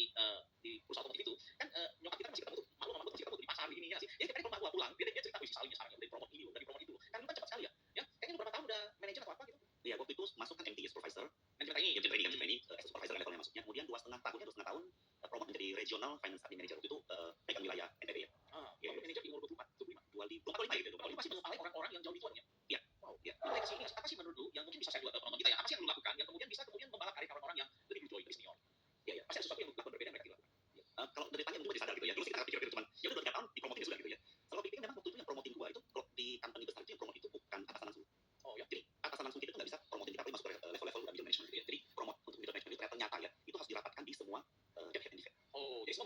perusahaan otomotif itu kan nyokap kita masih ketemu tuh, malu masih ketemu di pasar begini ya sih. Jadi ketika rumah gua pulang, dia cerita wih Salimnya sekarang udah dipromot ini loh, udah dipromot itu. Kan lu kan cepat sekali ya. Ya, kayaknya beberapa tahun udah manajer atau apa gitu. Iya, waktu itu masuk kan MT supervisor, Manajer training, as supervisor levelnya masuknya. Kemudian 2,5 tahun promote menjadi regional finance admin manager. Waktu itu pegang wilayah NTB ya. Waktu manajer di umur 24, 25 gitu. Lu pasti mengepalai orang-orang yang jauh lebih tua ya. Iya. Wow, ya. Mulai kesini apa sih menurut lu yang mungkin bisa saya buat penonton kita ya? Apa sih yang lu lakukan yang kemudian bisa membalap karir orang-orang yang lebih dulu lebih senior? Iya. Pasti ada sesuatu yang lu lakukan berbeda mereka lakukan. Kalau dari tanya mungkin masih sadar gitu ya. Dulu sih kita pikir cuman ya udah 2 tahun dipromotin sudah gitu ya. Kalau pikir memang waktu itu yang promotin gua itu kalau di company besar itu yang promote itu bukan atasan langsung. Oh ya. Jadi atasan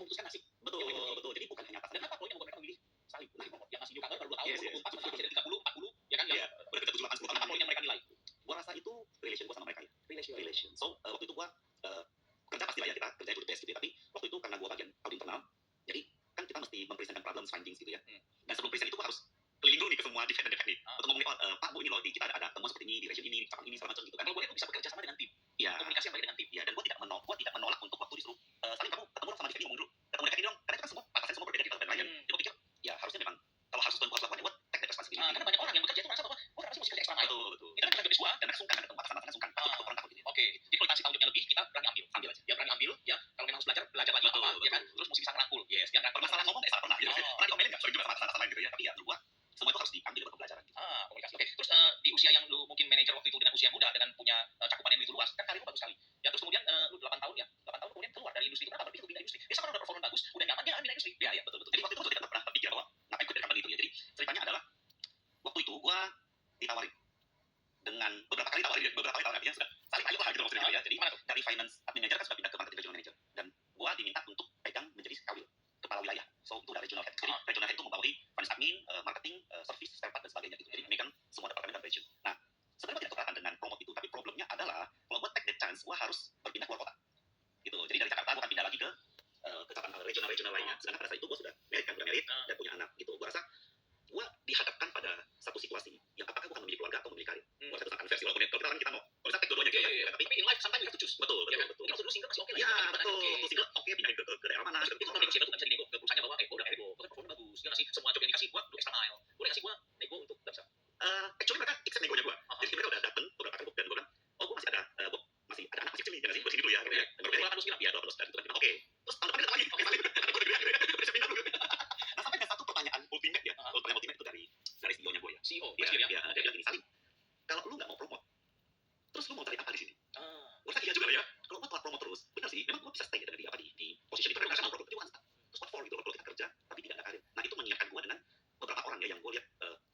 memutuskan nasib Betul, yang mereka betul. Jadi bukan hanya atas dan apa poinnya membuat mereka memilih Salim yang masih newcomer baru 2 tahun Yes, yes. 24 sementara masih ada 30 40 ya kan Iya, baru kerja 7, 8, 10 tahun. apa poin yang mereka nilai Gua rasa itu relation gua sama mereka ya. relation So, waktu itu gua kerja pasti lah ya, kita kerja itu the best gitu ya. Tapi waktu itu karena gua bagian audit internal, jadi kan kita mesti mempresentkan problem findings gitu ya. Dan sebelum present itu gua harus keliling dulu nih ke semua defend dan defend nih untuk ngomongin, Pak, Bu, ini loh, kita ada temuan seperti ini di region ini, di cabang ini, segala macam gitu kan. kalau boleh itu bisa bekerja sama dengan tim Iya, komunikasi yang baik dengan tim iya. Dan gua tidak menolak untuk waktu disuruh, Salim, kamu ketemu dong sama defend ini, ngomong dulu. Ketemu defend ini dong, karena itu kan semua atasan semua berbeda di tempat lain. Jadi gua pikir, ya harusnya memang kalau harus lakukan ya gua take that responsibility. karena banyak orang yang bekerja itu merasa bahwa gua kenapa sih mesti kerja ekstra mile Betul. itu kan bukan tugas gua Dan mereka sungkan, ada ketemu atasan-atasan sungkan. Takut orang takut gitu. oke jadi kalau dikasih tanggung jawabnya lebih kita berani ambil Ambil aja. ya berani ambil ya kalau memang harus belajar lagi Betul, apa ya kan betul. terus mesti bisa ngerangkul Yes. ya ngerangkul Masalah ngomong salah pernah gitu. Oh. Pernah diomelin enggak? Sering juga sama atasan-atasan lain gitu ya. Tapi ya menurut gua semua itu harus diambil untuk pelajaran gitu. komunikasi oke terus di usia yang lu mungkin manajer waktu itu dengan usia muda dengan punya cakupan yang begitu luas kan karir lu bagus sekali ya terus kemudian lu 8 tahun ya 8 tahun kemudian keluar dari industri itu kenapa berpikir pindah industri biasa kan udah performa bagus udah nyaman dia pindah industri Iya, iya, betul. Jadi waktu itu gua tidak pernah berpikir bahwa ngapain ikut dari company itu ya. Jadi ceritanya adalah waktu itu gua ditawarin dengan beberapa kali tawarin artinya sudah saling ayo lah gitu maksudnya gitu ya. Jadi gimana tuh dari finance admin manager kan sudah pindah ke marketing regional manager dan gua diminta untuk pegang menjadi kawil kepala wilayah. So itu udah regional head. Jadi regional head itu membawahi finance admin, marketing, service, spare part dan sebagainya gitu. Jadi megang semua departemen dan region. Nah, sebenarnya gua tidak keberatan dengan promote itu, tapi problemnya adalah kalau gua take that chance, gua harus berpindah keluar kota. Gitu. Jadi dari Jakarta gua akan pindah lagi ke cabang regional lainnya. Sedangkan pada saat itu gua sudah married dan punya anak gitu. Gua rasa gua dihadapkan pada satu situasi yang apakah gua akan memilih keluarga atau memilih karir. Gua rasa itu sangat unfair sih walaupun kalau kita mau kalau kita take dua-duanya gitu kan. tapi in life sometimes you have to choose Betul, ya kan betul. mungkin waktu dulu single masih oke lah Ya, ya, betul. oke. Waktu single oke pindahin ke daerah mana Terus itu kalau negosi itu nggak bisa dinego ke perusahaannya bahwa gue udah nego gue kan performa bagus dia ngasih semua job yang dikasih gue extra mile boleh ngasih gue nego untuk nggak bisa Actually mereka accept negonya gua. Jadi mereka udah datang beberapa kali dan gua bilang, "Oh, gua masih ada anak masih kecil nih, jangan sih gua sini dulu ya." Gitu ya. Dan Keluar harus bilang iya, 12 dan itu kan. Oke. Terus tahun depan datang lagi. Oke, Salim. Gua udah gede. Bisa pindah dulu. Nah, sampai ada satu pertanyaan ultimate ya. Pertanyaan ultimate itu dari CEO-nya gua ya. CEO Iya, ya iya, dia bilang gini, "Salim, kalau lu nggak mau promote, terus lu mau cari apa di sini?" Gua rasa iya juga lah ya. Kalau gua telat promote terus, benar sih, memang gua bisa stay ya dengan di position itu. Karena mau promote, tapi gua stuck. Terus what for gitu loh, kalau kita kerja tapi tidak ada karir. Nah, itu mengingatkan gua dengan beberapa orang ya yang gua lihat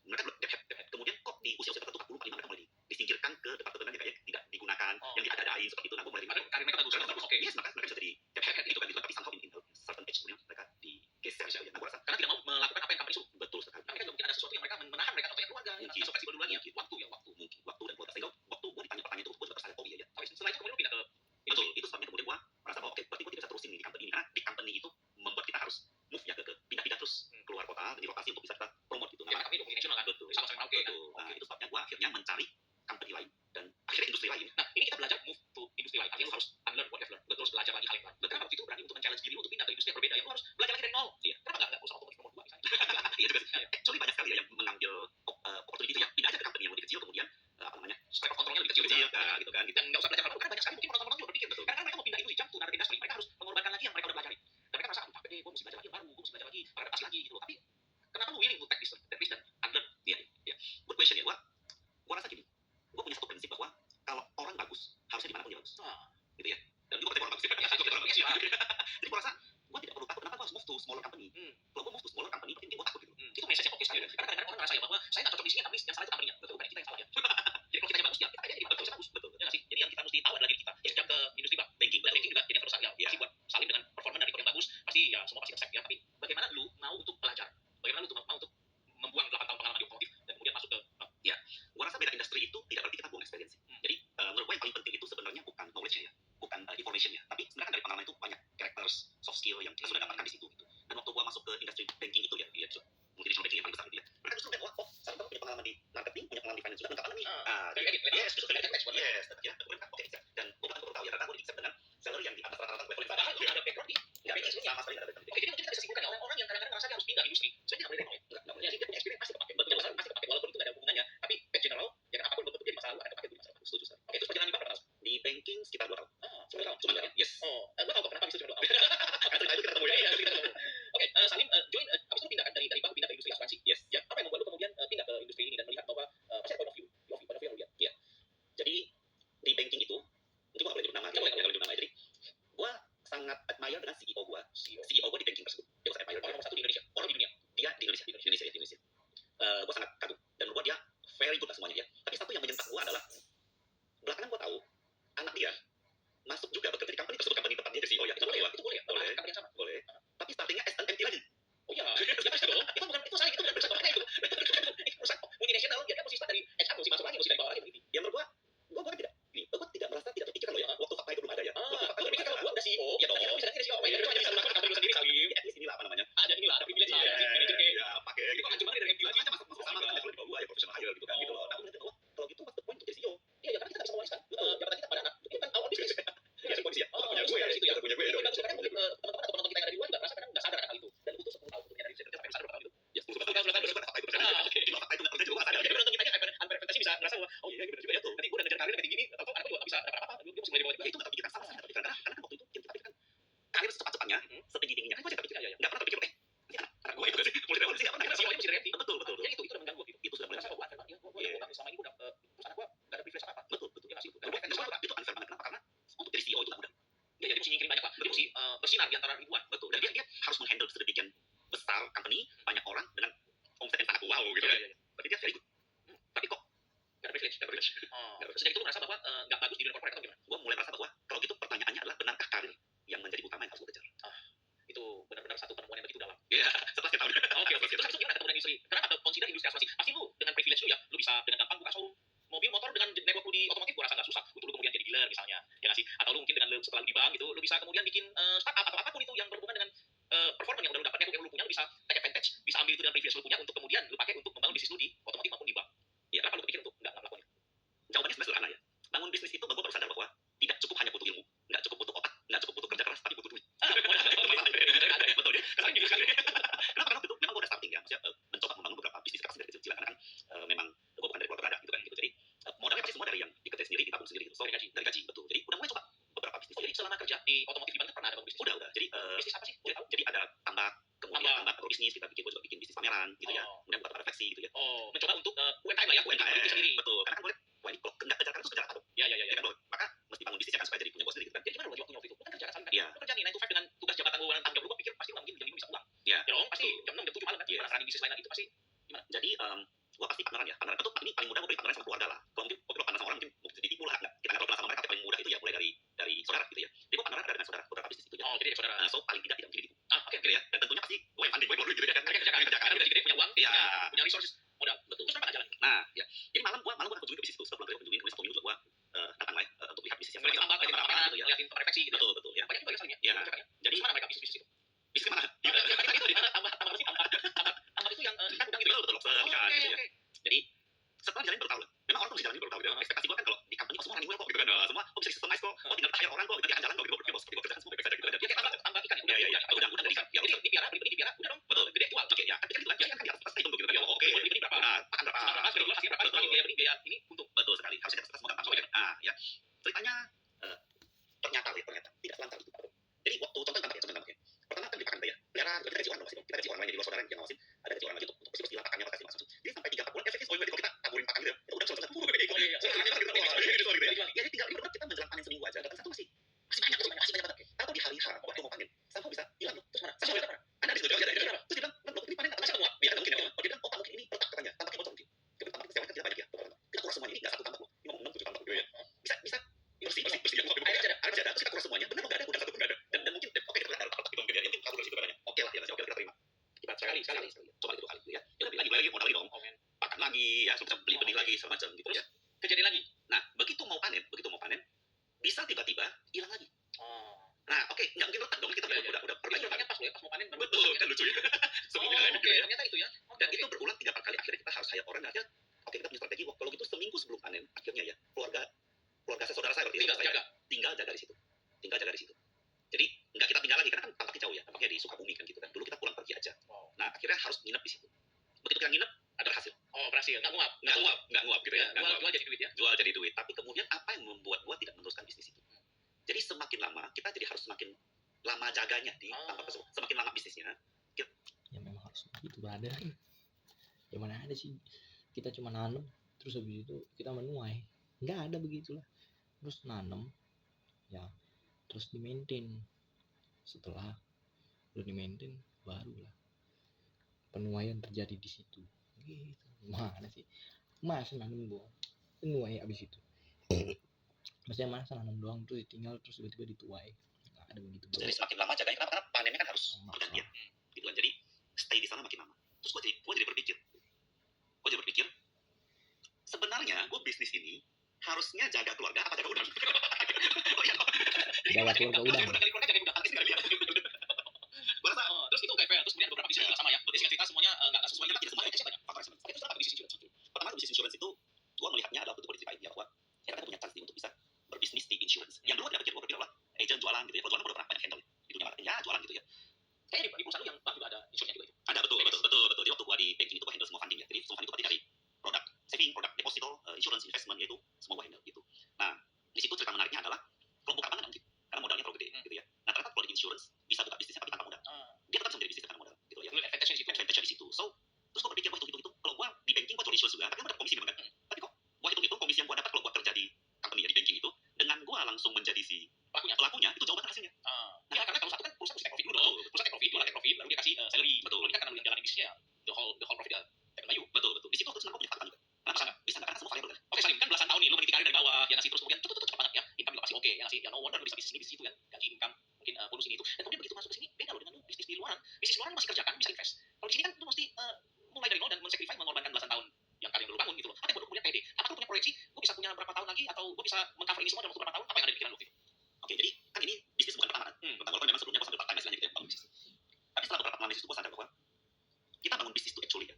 mereka udah dead. Kemudian kok di usia tertentu 40, 45 mereka mulai disingkirkan ke departemen yang kayak tidak digunakan, yang diada-adain seperti itu. Nah, gua mulai karir mereka bagus oke yes, maka mereka bisa jadi head gitu kan gitu. Tapi somehow in certain age kemudian mereka digeser ya. Nah, gua rasa karena tidak mau melakukan apa yang company suruh betul sekali. tapi kan mungkin ada sesuatu yang mereka menahan mereka atau keluarga yang Mungkin. masuk fleksibel dulu lagi ya waktu Mungkin waktu dan kualitas. Sehingga waktu gua ditanya pertanyaan itu gua juga bertanya, oh iya ya. oke setelah itu kemudian lu pindah ke Betul, itu sebabnya kemudian gua merasa bahwa oke, berarti gua tidak bisa terusin ini di company ini. Karena di company itu membuat kita harus move ya ke pindah-pindah terus keluar kota, jadi rotasi untuk bisa kita promote gitu. ya company multinasional kan betul. sama-sama oke kan Betul. Nah, itu sebabnya gua akhirnya mencari company lain dan akhirnya industri lain. nah ini kita belajar move to industri lain artinya lu harus unlearn what you've learned lu harus belajar lagi hal yang lain kenapa waktu itu berani untuk men-challenge diri lu untuk pindah ke industri yang berbeda yang lu harus belajar lagi dari nol Iya. kenapa nggak perusahaan otomotif nomor 2 misalnya Iya juga sih. Actually banyak sekali ya yang mengambil opportunity itu ya. Pindah aja ke company yang lebih kecil kemudian spread of controlnya lebih kecil kecil gitu kan gitu. dan nggak usah belajar hal baru karena banyak sekali mungkin orang-orang juga berpikir karena mereka mau pindah industri jump to another industry mereka harus mengorbankan lagi yang mereka udah pelajari dan mereka merasa aduh capek deh gue mesti belajar lagi yang baru gue mesti belajar lagi beradaptasi lagi gitu tapi kenapa lu willing to take this dan unlearn Iya. Good question ya. Gua rasa gini. Gua punya satu prinsip bahwa kalau orang bagus harusnya dimanapun dia bagus. Gitu ya. Dan juga orang bagus. ya Jadi gua rasa gua tidak perlu takut. Kenapa gua harus move to smaller company? Kalau gua move to smaller company, mungkin gua takut gitu. itu message yang oke sekali karena kadang-kadang orang ngerasa ya bahwa saya nggak cocok di sini tapi yang salah itu company-nya betul bukan kita yang salah ya jadi kalau kitanya bagus ya kita aja jadi bagus bagus Betul. ya nggak sih jadi yang kita mesti tahu adalah diri kita ya sejak ke industri banking juga jadi perusahaan ya pasti buat saling dengan performa dan report yang bagus pasti ya semua pasti accept ya tapi bagaimana lu mau untuk belajar bagaimana lu mau untuk membuang 8 tahun pengalaman di otomotif dan kemudian masuk ke Gua rasa beda industri itu tidak berarti kita buang experience. Jadi menurut gua yang paling penting itu sebenarnya bukan knowledge-nya ya, bukan information-nya, tapi sebenarnya kan dari pengalaman itu banyak characters, soft skill yang kita sudah dapatkan di situ gitu. Dan waktu gua masuk ke industri banking itu ya, multinational banking yang paling besar gitu ya. Mereka justru bilang, "Oh, sekarang kamu punya pengalaman di marketing, punya pengalaman di finance juga, lengkap banget nih." Yes, justru kayak gitu. Yes, ya. Kemudian kan oke, siap. Dan gua baru tahu ya, ternyata gua di-accept dengan salary yang di atas rata-rata level yang padahal sana. lu ada background di Nggak, banking sebelumnya sama sekali nggak ada. oke jadi mungkin kita bisa simpulkan ya orang-orang yang kadang-kadang ngerasa dia harus pindah industri sebenarnya nggak boleh reno ya Nggak boleh. ya sih dia punya experience pasti kepake betul pasti kepake walaupun itu nggak ada hubungannya tapi in general ya kan apapun bentuk jadi masalah lu ada kepake di masa depan Setuju sekali. oke terus perjalanan di berapa tahun Di banking sekitar 2 tahun. 10 tahun Cuma ya. Yes. gue tau kok kenapa bisa cuma 2 tahun Itu kita ketemu ya. iya kita ketemu oke Salim join abis itu pindah kan dari bank pindah ke industri asuransi Yes. ya apa yang membuat lu kemudian pindah ke industri ini dan melihat bahwa pasti ada point of view yang lu lihat Jadi di banking itu mungkin gua nggak boleh nyebut nama, nggak boleh nyebut nama. Jadi gua sangat admire dengan CEO gua. CEO gua di banking tersebut. Dia gua sangat admire. orang nomor 1 di Indonesia Orang di dunia. Dia di Indonesia. Gua sangat kagum dan menurut gua dia very good lah semuanya ya. Tapi satu yang menyentak gua adalah belakangan gua tahu anak dia masuk juga bekerja di company tersebut, company tempatnya jadi CEO ya. Itu boleh lah. itu boleh Boleh. company yang sama Boleh. ganti lagi. Aja masuk sama kan level di bawah gua ya profesional aja gitu kan gitu loh. Nah, aku ngeliatin, wah, kalau gitu what's the point untuk jadi CEO? Iya, karena kita nggak bisa mewariskan jabatan kita pada anak. Itu kan awal bisnis. Iya, posisi ya. Oh, Punya gue dari ya. situ ya. Punya gue ya. Jadi bagus kadang mungkin teman-teman atau penonton kita yang ada di luar juga merasa kadang nggak sadar akan hal itu. Dan butuh 10 tahun untuk menyadari diri sendiri. Sampai sadar berapa tahun itu? Ya, 10 10 tahun, 11 tahun. fakta itu. Oke. Di fakta itu enggak kerja juga enggak sadar. Jadi penonton kita yang hyper bisa ngerasa bahwa oh iya benar juga ya. Nanti gue udah ngejar karir sampai tinggi nih, atau anak gue juga bisa dapat apa-apa. Gue mesti mulai dari bawah. Ya itu enggak terpikirkan sama sekali, karena kan waktu itu yang kita pikirkan karir secepat-cepatnya, setinggi-tingginya kan gue aja pikir Ya. enggak pernah terpikir anak gue itu sih mulai dari awal sih apa Karena CEO mesti reaktif. betul. Ya itu udah mengganggu gitu. Itu sudah mulai Merasa bahwa unfair banget. Ya, gue selama ini gue udah terus anak gue gak ada privilege apa-apa. betul. Ya nggak sih? Dan gue itu unfair banget kenapa? Karena untuk jadi CEO itu enggak mudah. Ya, jadi mesti nyingkirin banyak lah. Dia mesti bersinar di antara ribuan. Betul. Dan dia harus menghandle sedemikian besar company, banyak orang dengan omset yang sangat wow gitu kan. Tapi dia very good. Tapi kok Gak ada privilege. nggak privilege. Sejak itu lu merasa bahwa gak bagus di dunia corporate atau gimana? Gue mulai merasa bahwa kalau gitu pertanyaannya adalah benarkah karir yang menjadi utama yang harus gue kejar? Itu benar-benar satu penemuan yang begitu dalam. Iya, setelah kita tahu. Oke. Terus habis itu gimana ketemu dengan industri? Karena ada consider industri asuransi. Pasti lu dengan privilege lu ya, lu bisa dengan gampang buka showroom mobil motor dengan network lu di otomotif, gua rasa nggak susah untuk lu kemudian jadi dealer misalnya, ya nggak sih? Atau lu mungkin dengan lu setelah lu di bank gitu, lu bisa kemudian bikin startup atau apapun itu yang berhubungan dengan performa yang udah lu dapat, network yang lu punya, lu bisa take advantage, bisa ambil itu dengan privilege lu punya untuk kemudian lu pakai untuk membangun bisnis lu di otomotif maupun di bank. Ya, kenapa lu kepikir untuk nggak melakukan itu? Jawabannya sebenarnya sederhana ya. Bangun bisnis itu gue baru sadar bahwa tidak cukup hanya butuh ilmu, nggak cukup butuh otak, nggak cukup butuh kerja keras, tapi butuh duit. Betul ya. Kenapa gitu? Kenapa? Karena waktu itu memang gue udah starting ya, maksudnya mencoba membangun beberapa bisnis kecil dari kecil-kecilan karena kan memang gue bukan dari keluarga berada gitu kan gitu. Jadi modalnya pasti semua dari yang dikerjain sendiri, ditabung sendiri gitu. So, dari gaji, betul. Jadi udah mulai coba beberapa bisnis. Jadi selama kerja di otomotif di bank pernah ada bisnis? Udah. Jadi Bisnis apa sih? Boleh tahu? jadi ada tambak, kemudian tambak bisnis, kita bikin, gue juga bikin bisnis pameran gitu ya. Kemudian buat refleksi gitu ya. Oh, mencoba untuk UMKM lah ya, UMKM sendiri. Betul. Karena kan gue lihat, wah ini kalau nggak kejar karir itu kejar apa dong? Ya Ya kan bro? Maka mesti bangun bisnis ya kan supaya jadi punya gue sendiri gitu kan. Jadi gimana lu bagi waktunya waktu itu? Lu kan kerja kan saling kan? Iya. Lu kerja nih 9 to 5 dengan tugas jabatan lu dan tanggung jawab lu, pikir pasti lu nggak mungkin jam 5 bisa pulang. Iya. Ya dong, pasti jam 6 jam 7 malam kan. Gimana running bisnis lain itu pasti gimana? Jadi gue pasti partneran ya. Partneran itu ini paling mudah gue beri partneran sama keluarga lah. Kalau mungkin waktu lo partner sama orang mungkin ditipu lah. Kita nggak tahu partner sama mereka, tapi paling mudah itu ya mulai dari saudara gitu ya. Jadi gue partneran ada dengan saudara beberapa bisnis itu ya. Oh, jadi dari saudara. So paling tidak mungkin ditipu. Oke. Gitu ya. Dan tentunya pasti gue yang funding, gue keluar duit gitu ya kan. Mereka kerjakan, karena gaji gede, punya uang, Iya. punya resources, modal. Betul. Terus kenapa nggak jalan? Nah ya. Jadi malam gue kunjungin ke bisnis itu. Setelah pulang dari kunjungin, kemudian 1 minggu juga gue datang lah ya, untuk lihat bisnis yang Ngeliatin tambak, ngeliatin pameran, gitu ya. ngeliatin tempat refleksi gitu. Betul ya. Banyak juga ya salingnya. Iya. Jadi mana mereka bisnis itu? Bisnis kemana? Itu di mana tambak apa sih tambak itu yang ikan udang gitu. Betul lobster ikan gitu ya. Oke. Jadi setelah jalanin baru tahu lah. Memang orang tuh bisa jalanin baru tahu gitu. Ekspektasi gue kan kalau di company semua running well kok gitu kan. Semua bisa systemize kok. Tinggal hire orang kok. Nanti akan jalan kok gitu. Bos gue kerjaan semua baik saja gitu. Ya kayak tambak ikan ya. Iya. Udang dari ikan. Ya Jadi dipiara, dipiara, udah dong. betul. Gede jual. Oke ya. Kan pikir gitu kan. Ya kan pasti hitung gitu kan. Oke. Ini berapa? Nah, makan berapa? Berapa? Sudah jelas berapa? Betul. Biaya beli, biaya ini untung. Betul sekali. Harusnya kita semua gampang. Nah ya. Ceritanya ternyata tidak selancar itu. Jadi waktu contoh tampaknya. Pertama kan dipakan ya. Peliharaan kita gaji orang masih. Kita gaji orang lain di luar saudara yang ngawasin. Ada gaji orang lagi untuk bersih pakannya apa kasih masuk. Jadi sampai 3-4 bulan efektif kalau kita taburin pakan gitu. Ya udah selesai. Ya jadi tinggal ini kita menjelang panen seminggu aja. Datang satu masih banyak banget. Atau di hari H waktu mau panen, sampah bisa hilang. Terus mana? Sampah mana? Ada di situ aja. Terus dia bilang, ini panen atau semua? Dia mungkin. Oh dia bilang, oh mungkin ini retak katanya. Tampaknya bocor mungkin. Tapi tampaknya sewa kita banyak ya. Kita kurang semuanya ini nggak satu tambak loh. Ini ngomong 7 tambak gitu ya. Bisa bersih. Ada terus kita kurang semuanya. Benar nggak ada? Udah satu pun nggak ada. Dan mungkin oke kita ada retak gitu mungkin ya. Mungkin kabur dari situ katanya. Oke lah ya, oke kita terima. Sekali. Coba itu kali ya. Ya lagi modal lagi dong. Pakan lagi ya, semacam beli benih lagi semacam gitu ya. Kejadian lagi. Nah, begitu mau panen, bisa tiba-tiba hilang lagi. Nah, oke, nggak mungkin retak dong, kita udah pernah Itu pas lo ya, pas mau panen. betul kan lucu ya. Sebenarnya Oke, ternyata itu ya. dan itu berulang 3-4 kali. Akhirnya kita harus hire orang. Dan akhirnya, oke kita punya strategi. Kalau gitu seminggu sebelum panen, akhirnya ya keluarga saudara saya berarti tinggal jaga di situ. Jadi nggak kita tinggal lagi karena kan tampaknya jauh ya, tampaknya di Sukabumi kan gitu kan. Dulu kita pulang pergi aja. Nah, akhirnya harus nginep di situ. Begitu kita nginep, ada hasil. Oh, berhasil. Nggak nguap Gitu ya. Jual jadi duit ya. Jual jadi duit. Tapi kemudian apa yang membuat gua tidak meneruskan bisnis itu? Jadi semakin lama kita jadi harus semakin lama jaganya di tambak tersebut. Semakin lama bisnisnya. Ya memang harus begitu, brother. Ya mana ada sih kita cuma nanam terus habis itu kita menuai. Nggak ada begitulah. Terus nanam ya terus di maintain. Setelah udah di maintain barulah penuaian terjadi di situ. Gitu. Mana sih? Masa nanam gua menuai abis itu. Maksudnya masa nanam doang terus ditinggal terus tiba-tiba dituai. Nggak ada begitu, bro. Jadi semakin lama jaganya kenapa? Karena panennya kan harus bergantian. Gitu kan. Jadi stay di sana makin lama. Terus gue jadi berpikir sebenarnya gue bisnis ini harusnya jaga keluarga apa jaga udang? Jaga keluarga udang. Gue rasa Terus itu kayak fair. Terus kemudian beberapa bisnis juga sama ya. Jadi singkat cerita semuanya nggak sesuai. Kita tidak semua banyak. banking itu gue handle semua funding ya. Jadi semua funding itu terdiri dari produk saving, produk deposito, insurance, investment, yaitu semua gue handle gitu. Nah, di situ cerita menariknya adalah kalau buka bank kan mungkin karena modalnya terlalu gede gitu ya. Nah, ternyata kalau di insurance bisa buka bisnisnya tapi tanpa modal. Dia tetap bisa menjadi bisnis tanpa modal gitu ya. Advantage-nya di situ. So, terus gue berpikir, wah hitung-hitung kalau gue di banking gue jual insurance juga, tapi kan gue dapat komisi memang kan. Tapi kok gue hitung-hitung komisi yang gue dapat kalau gue kerja di company ya, di banking itu dengan gue langsung menjadi si pelakunya itu jauh banget hasilnya. Nah, karena kalau satu kan perusahaan mesti take profit dulu dong. Perusahaan take profit, jualan take profit, baru dia kasih salary. Betul. Kalau ini kan karena lu yang jalanin bisnisnya, the whole profit taken by you. Betul. Di situ aku sebenarnya punya fakta juga. Kenapa bisa nggak? Karena semua variable kan. Oke, Salim, kan belasan tahun nih lu meniti karir dari bawah, yang ngasih terus kemudian cepet banget ya. Income juga pasti oke, yang ngasih ya no wonder lu bisa bisnis ini, bisnis itu kan. Gaji, income, mungkin bonus ini itu. Dan kemudian begitu masuk ke sini beda loh dengan lu bisnis di luaran. Bisnis luaran lu masih kerjakan, bisa invest. Kalau di sini kan lu mesti mulai dari nol dan men-sacrifice, mengorbankan belasan tahun yang kalian dulu bangun gitu loh. Apa yang buat lu kemudian pede? Apa lu punya proyeksi? Gue bisa punya berapa tahun lagi atau gue bisa mengcover ini semua dalam waktu berapa tahun? Apa yang ada di pikiran lu gitu? Oke, jadi kan ini bisnis bukan pertama kan. Walaupun memang sebelumnya gue sambil part-time istilahnya gitu ya, bangun bisnis. Tapi setelah beberapa tahun di situ gue sadar bahwa kita bangun bisnis itu actually ya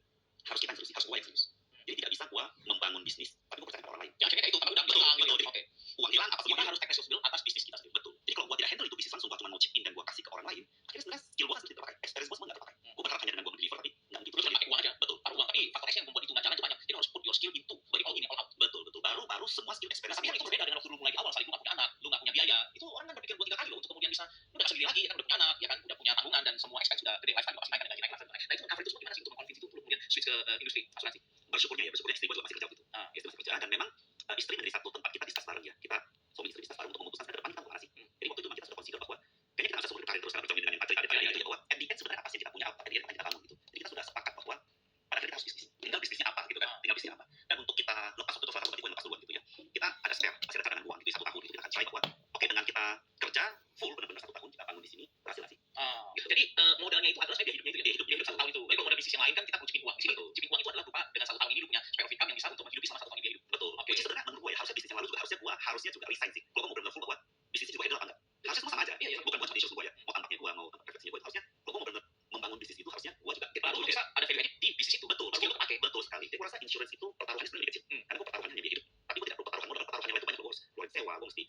harus kita yang serius, harus gue yang serius. Jadi tidak bisa gue membangun bisnis tapi gue percaya pada orang lain. Ya akhirnya kayak itu, tapi udah hilang gitu. Oke. Uang hilang apa semua harus take responsible atas bisnis kita sendiri. Betul. Jadi kalau gue tidak handle itu bisnis langsung, gue cuma mau chip in dan gue kasih ke orang lain, akhirnya sebenarnya skill gue kan sudah terpakai, experience gue semua nggak terpakai. Gue berharap hanya dengan gue deliver tapi nggak gitu. Cuma pakai uang aja. Betul. Taruh uang, tapi faktor X yang membuat itu nggak jalan itu banyak. Jadi harus put your skill into beri all in all out. Betul. Baru semua skill experience. Tapi itu berbeda dengan waktu lu mulai di awal, saling lu nggak punya anak, lu nggak punya biaya. Itu orang kan berpikir 2-3 kali loh untuk kemudian bisa lu udah sendiri lagi, ya kan udah punya anak, ya kan udah punya tanggungan dan semua expense sudah gede, lifestyle juga pasti naik, gaji naik. Nah itu cover itu semua gimana sih untuk mengkonvinsi itu kemudian switch ke industri asuransi? Bersyukurnya istri gue juga masih kerja gitu. Istri masih kerja dan memang istri dari satu tempat kita discuss bareng ya, kita suami istri discuss bareng untuk memutuskan ke depan kita mau kemana sih. Jadi waktu itu memang kita sudah consider bahwa kayaknya kita nggak bisa seumur karir terus karena bercermin dengan yang adik gitu ya, bahwa at the end sebenarnya apa sih kita punya, apa at the end apa yang kita bangun gitu. Jadi kita sudah sepakat bahwa pada akhirnya kita harus bisnis, tinggal bisnisnya apa gitu kan, dan untuk kita lepas waktu itu salah satu tadi gue lepas duluan gitu ya, kita ada spare, masih ada cadangan uang gitu 1 tahun gitu, kita akan try bahwa oke dengan kita kerja full benar-benar 1 tahun kita bangun di sini berhasil nggak sih gitu. Jadi modalnya itu adalah sebenarnya hidupnya itu ya, dia hidup 1 tahun itu. Tapi kalau modal bisnis yang lain kan kita perlu cipin uang. Di sini cipin uang itu adalah berupa dengan 1 tahun ini lu punya spare of income yang bisa untuk menghidupi sama 1 tahun ini dia hidup. Betul. Which is sebenarnya menurut gue ya harusnya bisnis yang lalu juga harusnya juga resign sih. Kalau gue mau benar-benar full bahwa bisnis juga handle apa enggak, harusnya semua sama aja. Iya. Bukan buat insurance gue ya, mau tampaknya gue, mau refleksinya gue, harusnya kalau gue mau benar-benar membangun bisnis itu harusnya gue juga kita bisa ada value added di bisnis itu. Betul. Skill terpakai. Betul sekali. Jadi gue rasa insurance itu pertaruhannya sebenarnya kecil. Karena gue pertaruhannya hanya biaya hidup. Tapi gue tidak perlu pertaruhan modal, pertaruhannya itu banyak. Gue harus keluarin sewa, gue mesti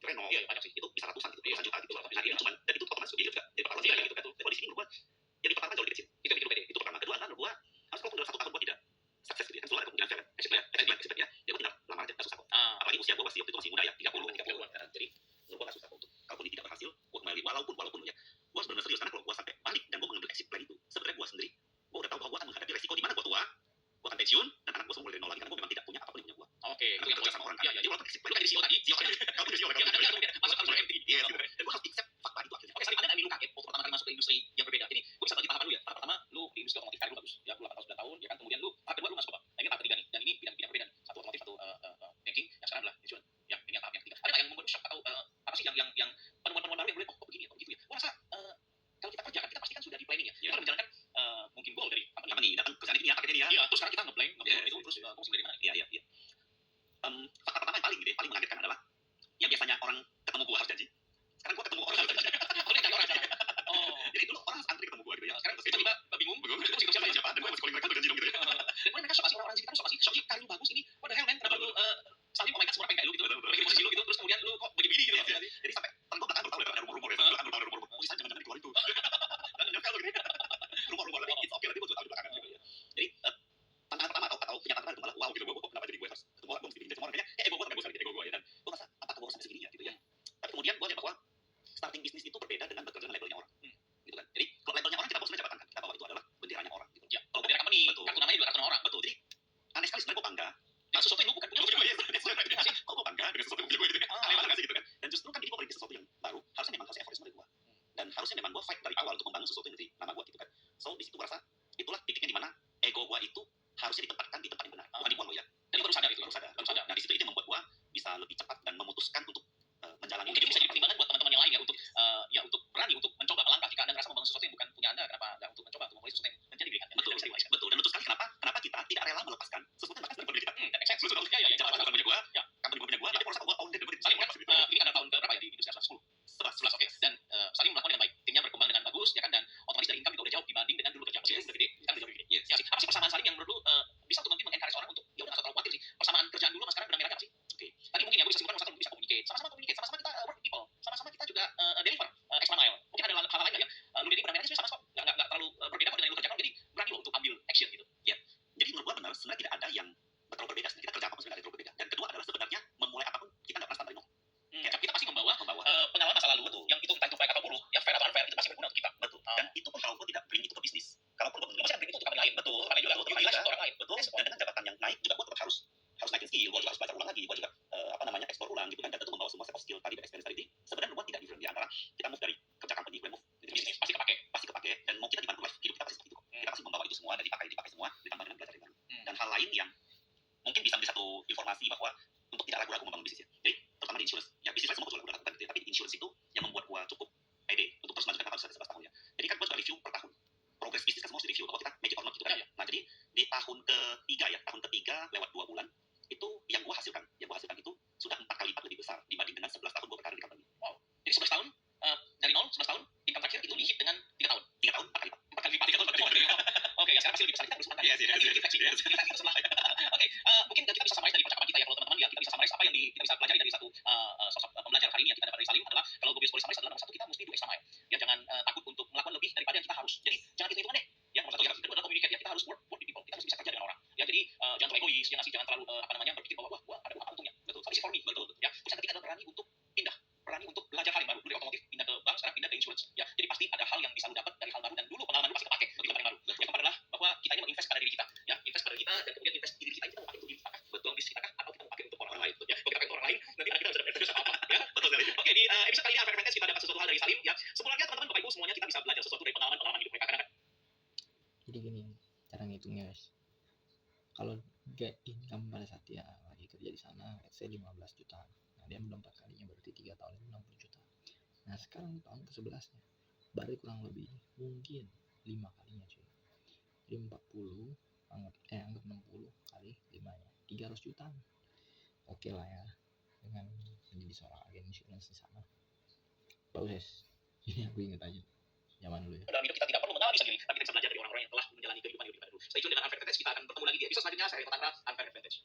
renov. Iya banyak sih. Itu bisa ratusan gitu, ratusan juta gitu. Nah ini cuma dan itu otomatis biaya juga. Jadi pertaruhannya gitu kan. Dan kalau di sini menurut gue jadi pertama jauh lebih kecil. Itu yang pede. Itu pertama. Kedua kan menurut gue harus kalau dalam 1 tahun gue tidak sukses gitu ya. Kan selalu ada kemungkinan fail kan. Exit ya. Ya gue tinggal lama aja, gak susah kok. Apalagi usia gue waktu itu masih muda ya, 30-an. Jadi menurut gue gak susah kok untuk kalau ini tidak berhasil, gue kembali walaupun ya. Gue harus benar-benar serius karena kalau gue sampai balik dan gue mengambil exit plan itu, sebenarnya gue sendiri, gue udah tahu bahwa gue akan menghadapi resiko di mana gue tua, gue akan pensiun dan anak gue semua mulai dari nol lagi karena gue memang tidak punya apapun yang punya gue. Oke. Itu yang kerja sama orang kan. Jadi walaupun exit plan, lu kayak di CEO tadi, CEO kan. Kamu jadi CEO kan. Masuk harus MT. Iya. Dan gue harus accept fakta itu akhirnya. Oke, Salim, ada nggak lu kaget waktu pertama kali masuk ke industri yang berbeda? Jadi gue bisa bagi tahapan lu ya. Tahap pertama lu di industri otomotif karir lu bagus. Ya, lu 8 tahun 9 tahun ya kan. Kemudian lu tahap kedua lu masuk apa? Nah, ini tahap ketiga nih. Dan ini bidang berbeda. Satu otomotif, satu banking. Yang sekarang adalah insurance. Yang ini tahap yang ketiga. Ada nggak yang membuat shock atau apa sih yang penemuan-penemuan baru yang boleh kok begini atau begitu ya? Gue rasa kalau kita kerja kan kita pastikan sudah di planning ya. Kita menjalankan mungkin goal dari company datang kerjaan ini ya, target ini ya. Iya, terus sekarang kita nge-plan itu terus gue mesti dari mana? Iya. Fakta pertama yang paling mengagetkan adalah yang biasanya orang ketemu gue harus janji. Sekarang gue ketemu orang harus janji. Oleh kantor aja. Jadi dulu orang harus antri ketemu gue gitu ya. Sekarang tiba-tiba bingung. Gue mesti siapa? Dan gue masih calling mereka untuk janji dong gitu ya. Dan mereka shock sih, orang di sekitar shock sih. Shock karir lu bagus ini. What the hell man? Kenapa lu Salim, oh my god, semua pengen kayak lu gitu. Pengen posisi lu gitu. Terus kemudian lu kok begini gitu ya. Jadi sampai temen gue belakang baru tahu ada rumor-rumor ya. Belakang baru tahu ada rumor-rumor. Oh, jangan keluar itu. Dan nyokap lu gini. Rumor-rumor tapi it's okay, nanti gue juga tahu di belakangan gitu ya. Jadi tantangan pertama atau kenyataan itu malah wow gitu, gue kenapa jadi gue harus ketemu orang, gue mesti jadi orang kayaknya ego gue sampai ego gue ya, dan gue merasa apakah gue harus sampai segini ya gitu ya. Tapi kemudian gue lihat bahwa starting bisnis itu berbeda dengan bekerja dengan labelnya orang gitu kan. Jadi kalau labelnya orang kita bawa sebenarnya jabatan kan, kita bawa itu adalah benderanya orang gitu ya. Kalau bendera company, kartu namanya juga kartu nama orang. Betul. Jadi aneh sekali sebenarnya gue bangga dengan sesuatu yang lu bukan punya lu juga ya. Kok gue bangga dengan sesuatu yang punya gue gitu kan, aneh banget gak sih gitu kan. Dan justru kan ini gue merintis sesuatu yang baru, harusnya effort dari gue, dan harusnya memang gue fight dari awal untuk membangun sesuatu yang dari nama gue gitu kan. So di situ gue rasa itulah titiknya di mana ego gue itu harusnya ditempatkan di tempat yang benar, bukan dibuang loh ya. Dan baru sadar itu, baru sadar. Nah di situ itu yang membuat gue bisa lebih cepat dan memutuskan untuk menjalani. Mungkin itu bisa jadi pertimbangan buat teman-teman yang lain ya untuk berani untuk mencoba melangkah jika anda merasa membangun sesuatu yang bukan punya anda, kenapa nggak untuk mencoba untuk memulai sesuatu yang menjadi milik anda. Betul. Dan betul sekali kenapa kita tidak rela melepaskan sesuatu yang bahkan sebenarnya kita. That makes sense. Betul. Ya. Jabatan punya gue, company gue punya gue. Jadi gue rasa gue own it. Salim kan ini ada tahun berapa ya di industri asuransi? 11. Oke. Dan Salim melakukan dengan baik. Timnya berkembang dengan bagus ya kan, dan otomatis dari income juga udah jauh dibanding dengan dulu kerja. Masih udah gede. Sekarang udah jauh lebih gede. Yes. Apa sih persamaan Salim yang menurut lu bisa untuk nanti meng-encourage nilai juga. orang lain. Betul. Dan dengan jabatan yang naik juga gue tetap harus naikin skill, gue juga harus belajar ulang lagi, gue juga explore ulang gitu kan, dan tentu membawa semua set of skill tadi dan experience tadi. Sebenarnya memang tidak different di antara kita move dari kerja company, gue move dari bisnis, pasti kepake, dan mau kita dibantu life hidup kita pasti seperti itu kok. Kita pasti membawa itu semua dan dipakai semua ditambah dengan belajar yang baru. Dan hal lain yang mungkin bisa menjadi satu informasi bahwa untuk tidak ragu-ragu membangun bisnis ya. Jadi terutama di insurance, ya bisnis lain semua gue udah lakukan gitu ya, tapi di insurance itu yang membuat gue cukup pede untuk terus melanjutkan apa 11 tahun ya. Jadi kan gue suka review per tahun. Progress bisnis kan semua harus review bahwa kita make it or not gitu kan. Nah jadi di tahun ketiga lewat 2 bulan itu yang gue hasilkan itu sudah 4 kali lipat lebih besar dibanding dengan 11 tahun gue berkarir di company. Wow. Jadi 11 tahun dari 0 11 tahun income terakhir itu dihit dengan 3 tahun. 3 tahun 4 kali lipat. 4 kali lipat. 3 tahun 4 kali lipat. Oke, ya sekarang pasti lebih besar kita berusaha. Yes. Oke, mungkin kita bisa summarize dari percakapan kita ya kalau teman-teman ya, kita bisa summarize apa yang kita bisa pelajari dari satu sosok pembelajar hari ini yang kita dapat dari Salim adalah kalau gue bisa summarize adalah nomor satu kita mesti do extra mile. Ya jangan takut untuk melakukan lebih daripada yang kita harus. Jadi jangan hitung-hitungan deh. Ya nomor satu ya, kedua adalah communicate ya, kita harus work with people. Kita harus bisa kerja dengan orang. Ya jadi jangan terlalu egois, jangan terlalu berpikir bahwa wah gua ada apa untungnya. Betul. Tapi for me betul. Ya. Terus yang ketiga adalah berani untuk pindah, berani untuk belajar hal yang baru. Dulu dari otomotif pindah ke bank, sekarang pindah ke insurance. Ya, jadi pasti ada hal yang bisa lu dapat dari hal baru dan dulu pengalaman lu pasti kepake di tempat yang baru. Yang keempat adalah bahwa kita ini menginvest pada diri kita. Ya, invest pada diri kita dan kemudian invest di diri kita mau pakai untuk diri kita. Betul bisnis kita atau kita mau pakai untuk orang lain. Ya, kalau kita pakai untuk orang lain nanti kita bisa dapat apa-apa. Ya, betul sekali. Oke, di episode kali ini Unfair Advantage kita dapat sesuatu hal dari Salim ya. Sebenarnya teman-teman Bapak Ibu semuanya kita bisa belajar sesuatu dari pengalaman hidup mereka kadang-kadang. Jadi gini cara ngitungnya guys, kalau get income pada saat dia lagi kerja di sana let's say 15 juta, nah dia udah 4 kalinya berarti 3 tahun itu 60 juta. Nah sekarang tahun ke-11 nya baru kurang lebih mungkin 5 kalinya cuy, jadi 40 anggap 60 kali 5 nya 300 juta. Oke lah ya dengan menjadi seorang agen insurance di sana. Bagus ini aku inget aja zaman dulu ya. Dalam hidup kita tidak perlu mengalami sendiri, tapi kita bisa belajar dari orang-orang yang telah menjalani kehidupan hidup kita dulu. Stay tune dengan Unfair Advantage, kita akan bertemu lagi di episode selanjutnya. Saya Riko Tantra, Unfair Advantage.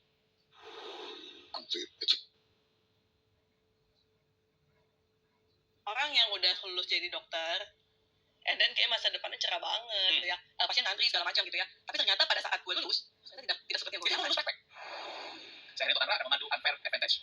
Orang yang udah lulus jadi dokter, and then kayak masa depannya cerah banget gitu ya, pasien ngantri segala macam gitu ya, tapi ternyata pada saat gue lulus ternyata tidak seperti yang gue Kita lulus harapkan. pepek. Saya Riko Tantra akan memandu Unfair Advantage.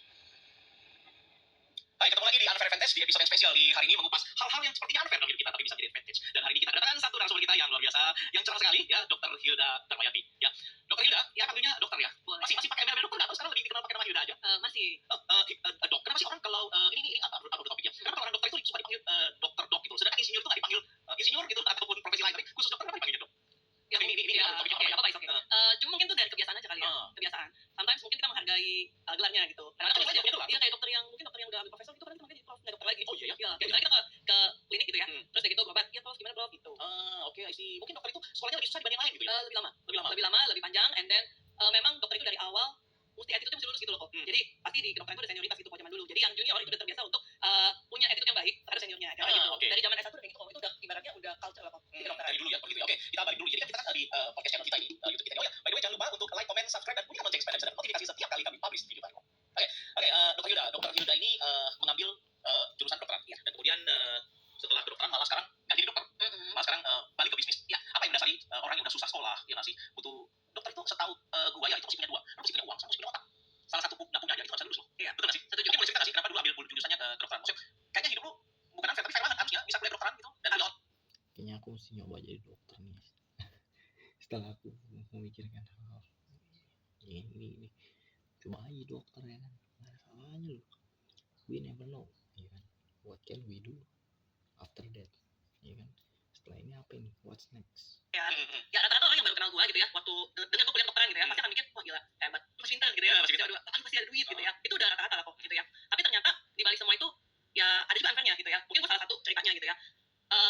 Hai, ketemu lagi di Unfair Advantage di episode yang spesial di hari ini mengupas hal-hal yang sepertinya unfair dalam hidup kita tapi bisa jadi advantage. Dan hari ini kita kedatangan satu narasumber kita yang luar biasa, yang cerah sekali ya, Dr. Hilda Darmayanti. Ya, Dr. Hilda, ya panggilnya dokter ya. Boleh. Masih pakai embel-embel dokter atau sekarang lebih dikenal pakai nama Hilda aja? Masih Dok, kenapa sih orang kalau ini apa topik ya? Kenapa kalau orang dokter itu suka dipanggil dokter dok gitu? Sedangkan insinyur itu nggak dipanggil insinyur gitu ataupun profesi lain, tapi khusus dokter kenapa dipanggilnya dok? ya Ini ya, topiknya oke, apa apa oke. Cuma mungkin tuh dari kebiasaan aja kali ya, kebiasaan. Sometimes mungkin kita menghargai gelarnya gitu. Karena Gelar kalau aja, gelar. iya kayak dokter yang mungkin dokter yang udah ambil profesor gitu kan kita manggilnya prof, nggak dokter lagi. Oh iya ya? Ya, kayak misalnya kita ke klinik gitu ya, terus kayak gitu berobat, iya prof gimana prof gitu. Oke, I see. Mungkin dokter itu sekolahnya lebih susah dibanding yang lain gitu ya? Lebih lama, lebih panjang, and then memang dokter itu dari awal mesti attitude mesti lurus gitu loh kok. Jadi pasti di kedokteran itu ada senioritas gitu kok zaman dulu. Jadi yang junior itu udah terbiasa untuk punya attitude yang baik terhadap seniornya kayak gitu. Oke. Dari zaman S1 udah kayak gitu kok. Itu udah ibaratnya udah culture lah kok di kedokteran. Dari dulu ya, begitu ya. Oke, kita balik dulu. Jadi kan kita kan di podcast channel kita ini, YouTube kita ini. Oh ya, by the way jangan lupa untuk like, comment, subscribe dan bunyikan lonceng supaya bisa dapat notifikasi setiap kali kami publish video baru. Oke, Dr. Hilda ini mengambil jurusan kedokteran ya. Dan kemudian setelah kedokteran malah sekarang nggak jadi dokter. Malah sekarang balik ke bisnis. Ya, apa yang mendasari orang yang udah susah sekolah, ya masih butuh dokter itu setahu gua ya itu mesti punya dua. Mesti punya uang, sama mesti punya otak. Salah satu nggak punya aja itu nggak bisa lulus loh. Iya. Betul nggak sih? Setuju. Mungkin boleh cerita nggak sih kenapa dulu ambil jurusannya kedokteran? Maksudnya kayaknya hidup lu bukan unfair tapi fair banget harusnya bisa kuliah kedokteran gitu dan ambil Kayaknya aku mesti nyoba jadi dokter nih setelah aku memikirkan hal ini cuma aja dokter ya kan, nggak ada salahnya loh, we never know ya kan, what can we do after that ya kan, setelah ini apa ini, what's next. Ya rata-rata orang yang baru kenal gua gitu ya, waktu dengan gua kuliah kedokteran gitu ya, pasti akan mikir wah gila hebat, lu masih pintar gitu ya, masih pintar. Waduh, pasti ada duit gitu ya. Itu udah rata-rata lah kok gitu ya. Tapi ternyata di balik semua itu ya ada juga unfairnya gitu ya. Mungkin gua salah satu ceritanya gitu ya.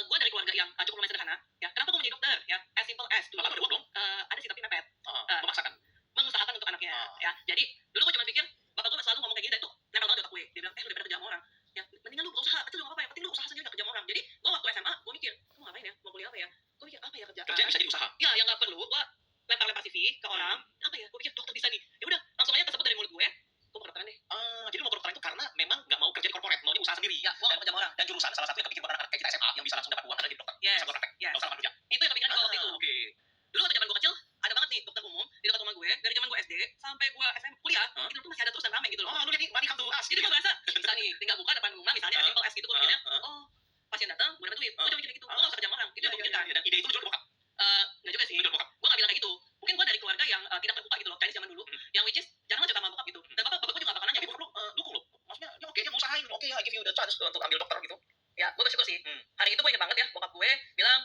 Gua dari keluarga yang cukup lumayan sederhana ya. Kenapa gua menjadi dokter ya? As simple as dulu. Bapak ada uang dong? Ada sih tapi mepet. Memaksakan. Mengusahakan untuk anaknya ya. Jadi dulu gua cuma pikir bapak gua selalu ngomong kayak gini dan itu nempel banget di otak gue. Dia bilang lu daripada kerja sama orang ya mendingan lu berusaha itu juga apa ya, penting lu usaha sendiri gak kerja sama orang. Jadi gua waktu SMA gua mikir gua ngapain ya, mau kuliah apa ya, gua mikir apa ya kerjaan Kerjaan bisa jadi usaha. ya yang nggak perlu gua lempar-lempar CV ke orang apa ya, gua pikir dokter bisa nih, ya udah langsung aja tersebut dari mulut gue gua mau kedokteran deh. Jadi lu mau kedokteran itu karena memang nggak mau kerja di corporate, maunya usaha sendiri. Ya gua nggak kerja sama orang. Dan jurusan salah satu yang kepikir buat anak-anak kayak kita SMA yang bisa langsung dapat uang adalah jadi dokter. Yes. Bisa buat praktek. Yes. Nggak usah lama kerja. Itu yang kepikiran gua waktu itu. Oke. Dulu waktu zaman gua kecil ada banget nih dokter umum di dekat rumah gue, dari zaman gua SD sampai gua SMA kuliah itu tuh masih ada terus dan ramai gitu loh. Lu lihat nih, money come to us. Jadi gua merasa bisa nih tinggal buka depan rumah misalnya simple as gitu, gua mikirnya oh pasien datang gua dapat duit, gua cuma mikir gitu, gua nggak usah kerja sama orang, itu yang gua pikirkan. Dan ide itu lu jual ke bokap. Nggak juga sih, Lu jual ke bokap. gua nggak bilang kayak gitu, mungkin gua dari harus untuk ambil dokter gitu? Ya gue bersyukur sih. Hari itu gue inget banget ya, bokap gue bilang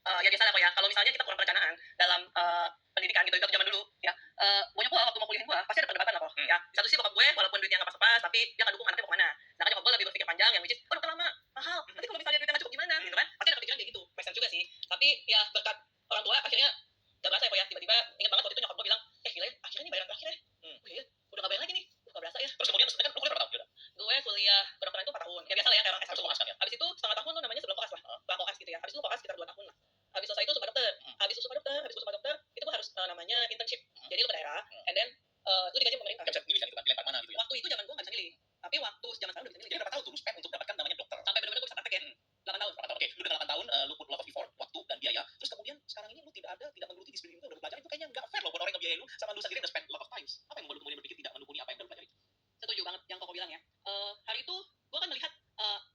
ya biasa lah kok ya, kalau misalnya kita kurang perencanaan dalam pendidikan gitu, itu zaman dulu ya, bokap gue waktu mau kuliahin gue pasti ada perdebatan lah kok. Ya di satu sisi bokap gue walaupun duitnya nggak pas-pas, tapi dia kan dukung anaknya mau kemana. Sedangkan nyokap gue lebih berpikir panjang, yang which is dokter lama mahal, nanti kalau misalnya duitnya nggak cukup gimana gitu kan, pasti ada kepikiran kayak gitu. Make sense juga sih, tapi ya berkat orang tua akhirnya gak berasa ya kok ya, tiba-tiba inget banget waktu itu nyokap gue bilang gila ya, akhirnya ini bayaran terakhir ya. Oh iya, udah gak bayar lagi nih, gak berasa ya. Terus kemudian kan lu kuliah berapa tahun? Gue kuliah kedokteran itu 4 tahun, ya biasa lah ya kayak orang S1. Harus koas kan ya? Habis itu setengah tahun tuh namanya sebelum koas lah, bang koas gitu ya. Habis itu koas sekitar 2 tahun lah. Habis selesai itu sumpah dokter. Habis itu sumpah dokter, itu gue harus namanya internship. Jadi lu ke daerah, and then lu digaji pemerintah. Gak bisa milih kan gitu kan, dilempar mana gitu ya? Waktu itu zaman gue gak bisa milih, tapi waktu zaman sekarang udah bisa Jadi milih. berapa tahun tuh lu spend untuk dapatkan namanya dokter? Sampai benar-benar gue bisa praktek ya, 8 tahun. 8 tahun, oke. Lu dengan 8 tahun, lu put lot of effort, waktu dan biaya. Terus kemudian sekarang ini lu tidak menggeluti disiplin itu udah belajar, itu kayaknya nggak fair loh buat orang yang ngebiayain lu, sama lu sendiri udah spend a lot of times. Apa yang membuat lu kemudian berpikir tidak mendukung apa yang udah lu pelajari? Setuju banget yang Koko bilang ya. Hari itu gue kan melihat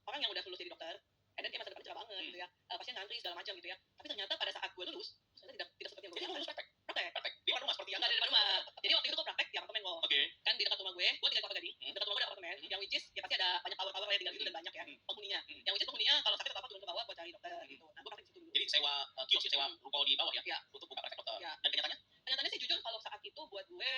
orang yang udah lulus jadi dokter, dan dia masa depan cerah banget gitu ya, pasien ngantri segala macam gitu ya. Tapi ternyata pada saat gue lulus, ternyata tidak seperti yang gue Jadi lu bayangkan. lulus praktek? Praktek. Praktek? Di mana rumah seperti yang Nggak ada di depan rumah. Jadi waktu itu gue praktek di apartemen kok. Oke. Kan di dekat rumah gue tinggal di Kelapa Gading. Dekat rumah gue ada apartemen, yang which is ya pasti ada banyak tower-tower yang tinggal di situ dan banyak ya penghuninya. Yang which is penghuninya kalau sakit atau apa turun ke bawah buat cari dokter gitu. Nah gue praktek di situ dulu. Jadi sewa kios ya, sewa ruko di bawah ya? Ya. Untuk buka praktek dokter. Ya. Dan kenyataannya? Kenyataannya sih jujur kalau saat itu buat gue